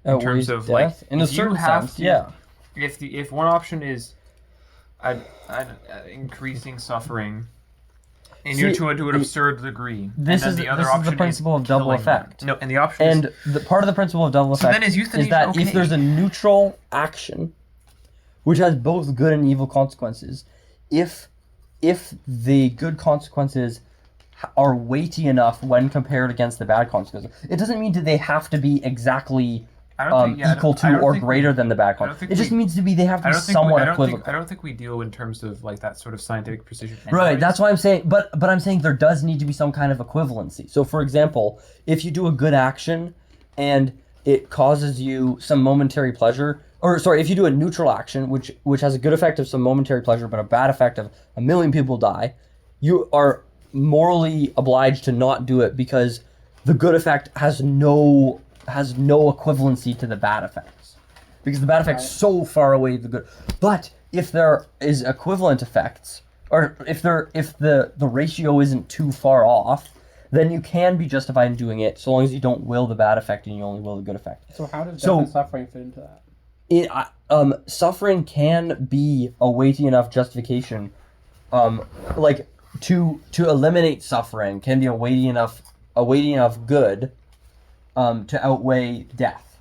Outweighs terms of, death? like, in a if you certain have sense, to- yeah. If one option is increasing suffering, and See, you're to an absurd degree, This and is then the other this is option the principle of double killing them. effect. No, and the option is And the part of the principle of double So effect then is euthanasia that okay? if there's a neutral action, which has both good and evil consequences, if the good consequences are weighty enough when compared against the bad consequences, it doesn't mean that they have to be exactly equal to or greater than the bad consequences. It just means to be they have to be somewhat equivalent. I don't think we deal in terms of like that sort of scientific precision. Right, anyways. that's why I'm saying, but I'm saying there does need to be some kind of equivalency. So, for example, if you do a good action and it causes you some momentary pleasure, or sorry, if you do a neutral action which has a good effect of some momentary pleasure, but a bad effect of 1 million people die, you are morally obliged to not do it because the good effect has no equivalency to the bad effects, because the bad effects so far away the good. But if there is equivalent effects, or if the ratio isn't too far off, then you can be justified in doing it, so long as you don't will the bad effect and you only will the good effect. So how does death So- and suffering fit into that? Suffering can be a weighty enough justification, like to eliminate suffering can be a weighty enough good, to outweigh death.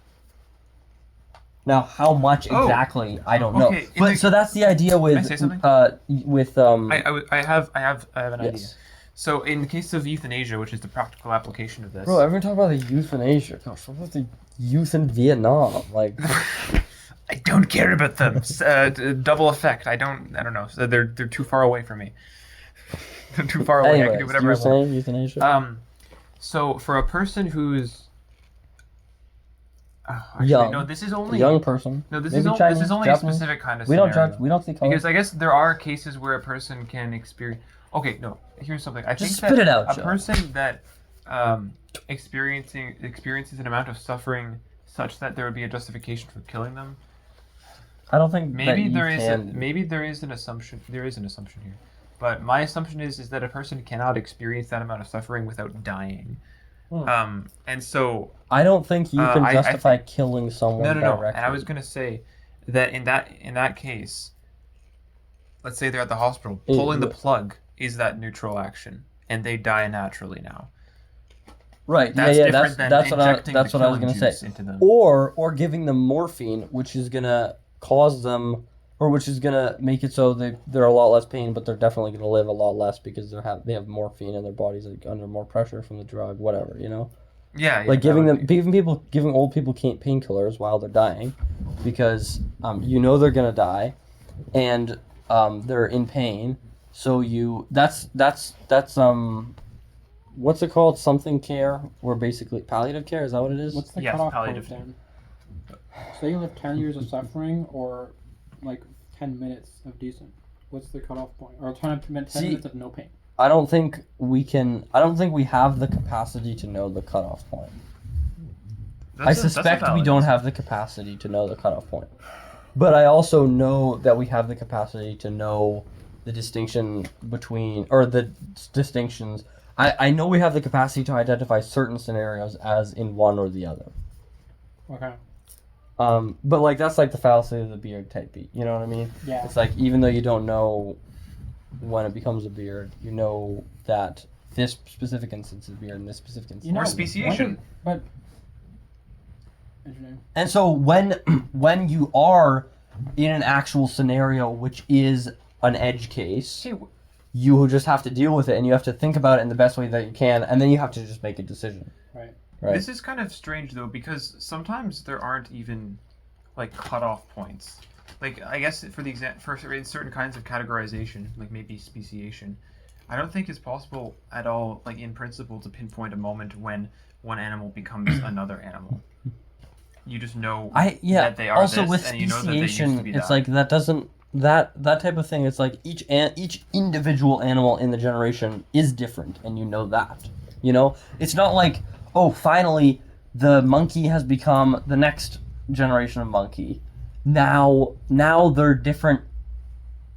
Now, how much exactly, I don't know. But so that's the idea with Can I say something? I have an idea. So in the case of euthanasia, which is the practical application of this, Bro, everyone talk about the euthanasia. Gosh, what about the youth in Vietnam? Like, I don't care about them. Double effect. I don't know. So they're too far away from me. They're too far away. I can do whatever I want. Saying euthanasia? So for a person who's Actually, Young. no, this is A only young person. no. This Maybe is only Chinese, this is only Japanese. a specific kind of We don't scenario. judge. We don't see color. Because I guess there are cases where a person can experience. Okay, no. Here's something. I Just think spit that it out, a Joe. person that experiences an amount of suffering such that there would be a justification for killing them. I don't think Maybe that there you is can. maybe there is an assumption. There is an assumption here, but my assumption is that a person cannot experience that amount of suffering without dying. And so I don't think you can I justify killing someone no. directly. And I was gonna say that in that case, let's say they're at the hospital, pulling the plug is that neutral action, and they die naturally now. Right. That's yeah. different That's than what injecting that's the what I was killing gonna juice say. into them. Or giving them morphine, which is gonna cause them, or which is gonna make it so they're a lot less pain, but they're definitely gonna live a lot less because they have morphine in their bodies, like, under more pressure from the drug, whatever, you know. Yeah. Like giving giving old people painkillers while they're dying, because they're gonna die, and they're in pain. So that's what's it called? Something care, or basically palliative care. Is that what it is? What's the Yes, cutoff palliative. point then? So you live 10 years of suffering, or like 10 minutes of decent. What's the cutoff point? Or 10 minutes of no pain. I don't think we have the capacity to know the cutoff point. I suspect we don't have the capacity to know the cutoff point. But I also know that we have the capacity to know the distinction between, or the distinctions. I know we have the capacity to identify certain scenarios as in one or the other. Okay. But like that's like the fallacy of the beard type beat. You know what I mean? Yeah. It's like, even though you don't know when it becomes a beard, you know that this specific instance is beard and this specific instance. Or is beard. speciation. But. Interesting. And so when you are in an actual scenario which is an edge case, you just have to deal with it, and you have to think about it in the best way that you can, and then you have to just make a decision. Right. Right. This is kind of strange though, because sometimes there aren't even like cutoff points. Like, I guess for in certain kinds of categorization, like maybe speciation, I don't think it's possible at all, like in principle, to pinpoint a moment when one animal becomes another animal. You just know that they are also this, with and you know that they used to speciation, be it's that. like that doesn't that type of thing. It's like each individual animal in the generation is different, and you know that. You know, it's not like, oh, finally the monkey has become the next generation of monkey. Now they're different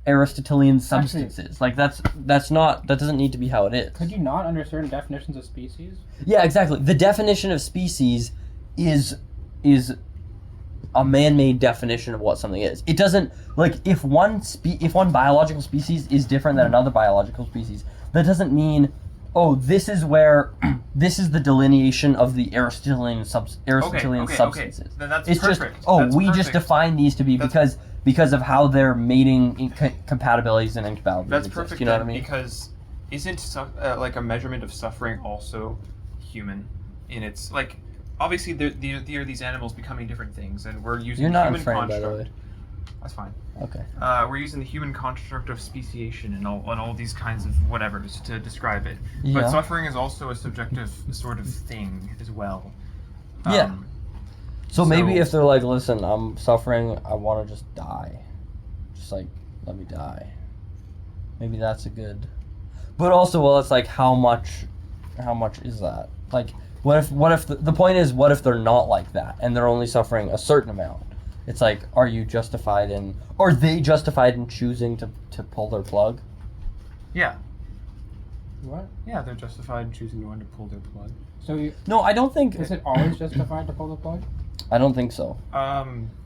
Aristotelian substances. Like that doesn't need to be how it is. Could you not, under certain definitions of species? Yeah, exactly. The definition of species is a man-made definition of what something is. It doesn't, like, if one biological species is different than another biological species, that doesn't mean, oh, this is the delineation of the Aristotelian substances. Then that's It's perfect. just, oh, That's we just perfect. define these to be because of how their mating compatibilities and incompatibilities That's exist. perfect. You know what I then, mean? Because isn't like a measurement of suffering also human? In its, like, obviously there are these animals becoming different things, and we're using You're the not human in frame, by construct. the way. That's fine. Okay. We're using the human construct of speciation and all these kinds of whatevers to describe it. Yeah. But suffering is also a subjective sort of thing as well. Yeah. So maybe so- if they're like, listen, I'm suffering, I want to just die. Just like, let me die. Maybe that's a good. But also, well, it's like, how much is that? Like, what if the point is, what if they're not like that and they're only suffering a certain amount? It's like, are they justified in choosing to pull their plug? Yeah. What? Yeah, they're justified in choosing when to pull their plug. So No, I don't think. is it always justified to pull the plug? I don't think so.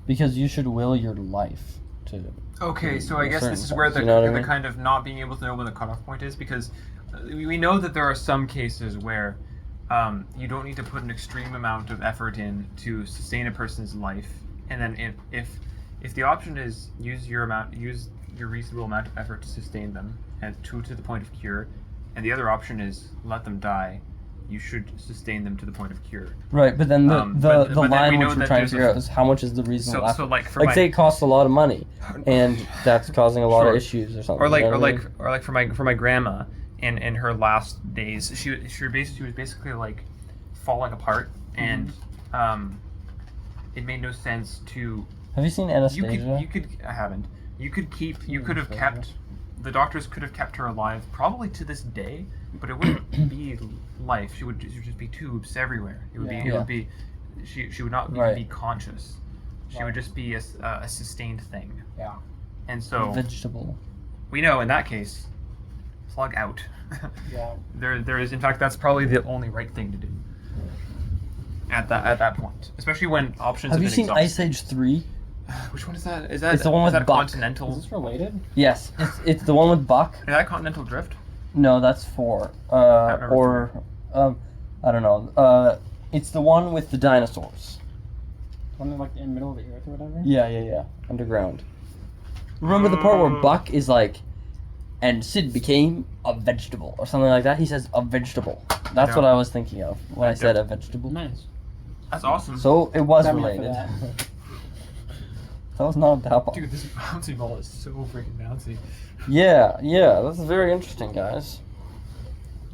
Because you should will your life to. Okay, so I in guess certain this is where sense, you know what I mean? the kind of not being able to know when the cutoff point is, because we know that there are some cases where you don't need to put an extreme amount of effort in to sustain a person's life, and then if the option is use your reasonable amount of effort to sustain them and to the point of cure, and the other option is let them die, you should sustain them to the point of cure. Right, but then the but then line we know which we're that trying to there's figure out is how much is the reasonable effort. So like for like my, say it costs a lot of money, and that's causing a lot of issues or something. Or like, you know or what I like, mean? or like for my grandma, in her last days, she was basically like falling apart, and it made no sense to. Have you seen Anastasia? I haven't. You could have kept. The doctors could have kept her alive probably to this day, but it wouldn't be life. She would just be tubes everywhere. It would be. She would not even be conscious. She would just be a sustained thing. Yeah. And so Vegetable. we know in that case, plug out. Yeah. There is, in fact, that's probably the only right thing to do. At that point, especially when options Have have you been seen exhausted. Ice Age 3? Which one is that? Is that It's the one with that a Buck. Continental? Is this related? Yes, it's the one with Buck. Is that Continental Drift? No, that's 4. remember I don't know. It's the one with the dinosaurs. One like in the middle of the earth or whatever? Yeah. Underground. Remember the part where Buck is like, and Sid became a vegetable or something like that? He says a vegetable. That's what I was thinking of when I said a vegetable. Nice. That's awesome. So it was Sign me up for related. that. Oh, That was not a bad Dude, this bouncy ball is so freaking bouncy. Yeah, this is very interesting, guys.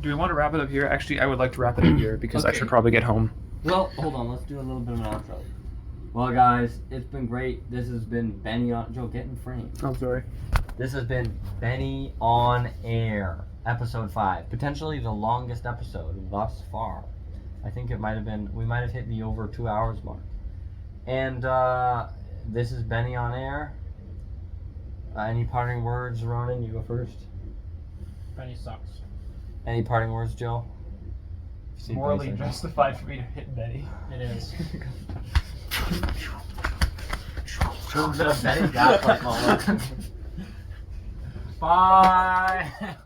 Do we want to wrap it up here? Actually, I would like to wrap it up here because I should probably get home. Well, hold on, let's do a little bit of an outro. Well, guys, it's been great. This has been Benny on... Joe, get in frame. I'm sorry. This has been Benny on Air, episode 5. Potentially the longest episode thus far. I think it might have been... We might have hit the over 2 hours mark. And, this is Benny on Air. Any parting words, Ronan? You go first. Benny sucks. Any parting words, Joe? Morally justified for me to hit Betty. It is. Benny got like Bye.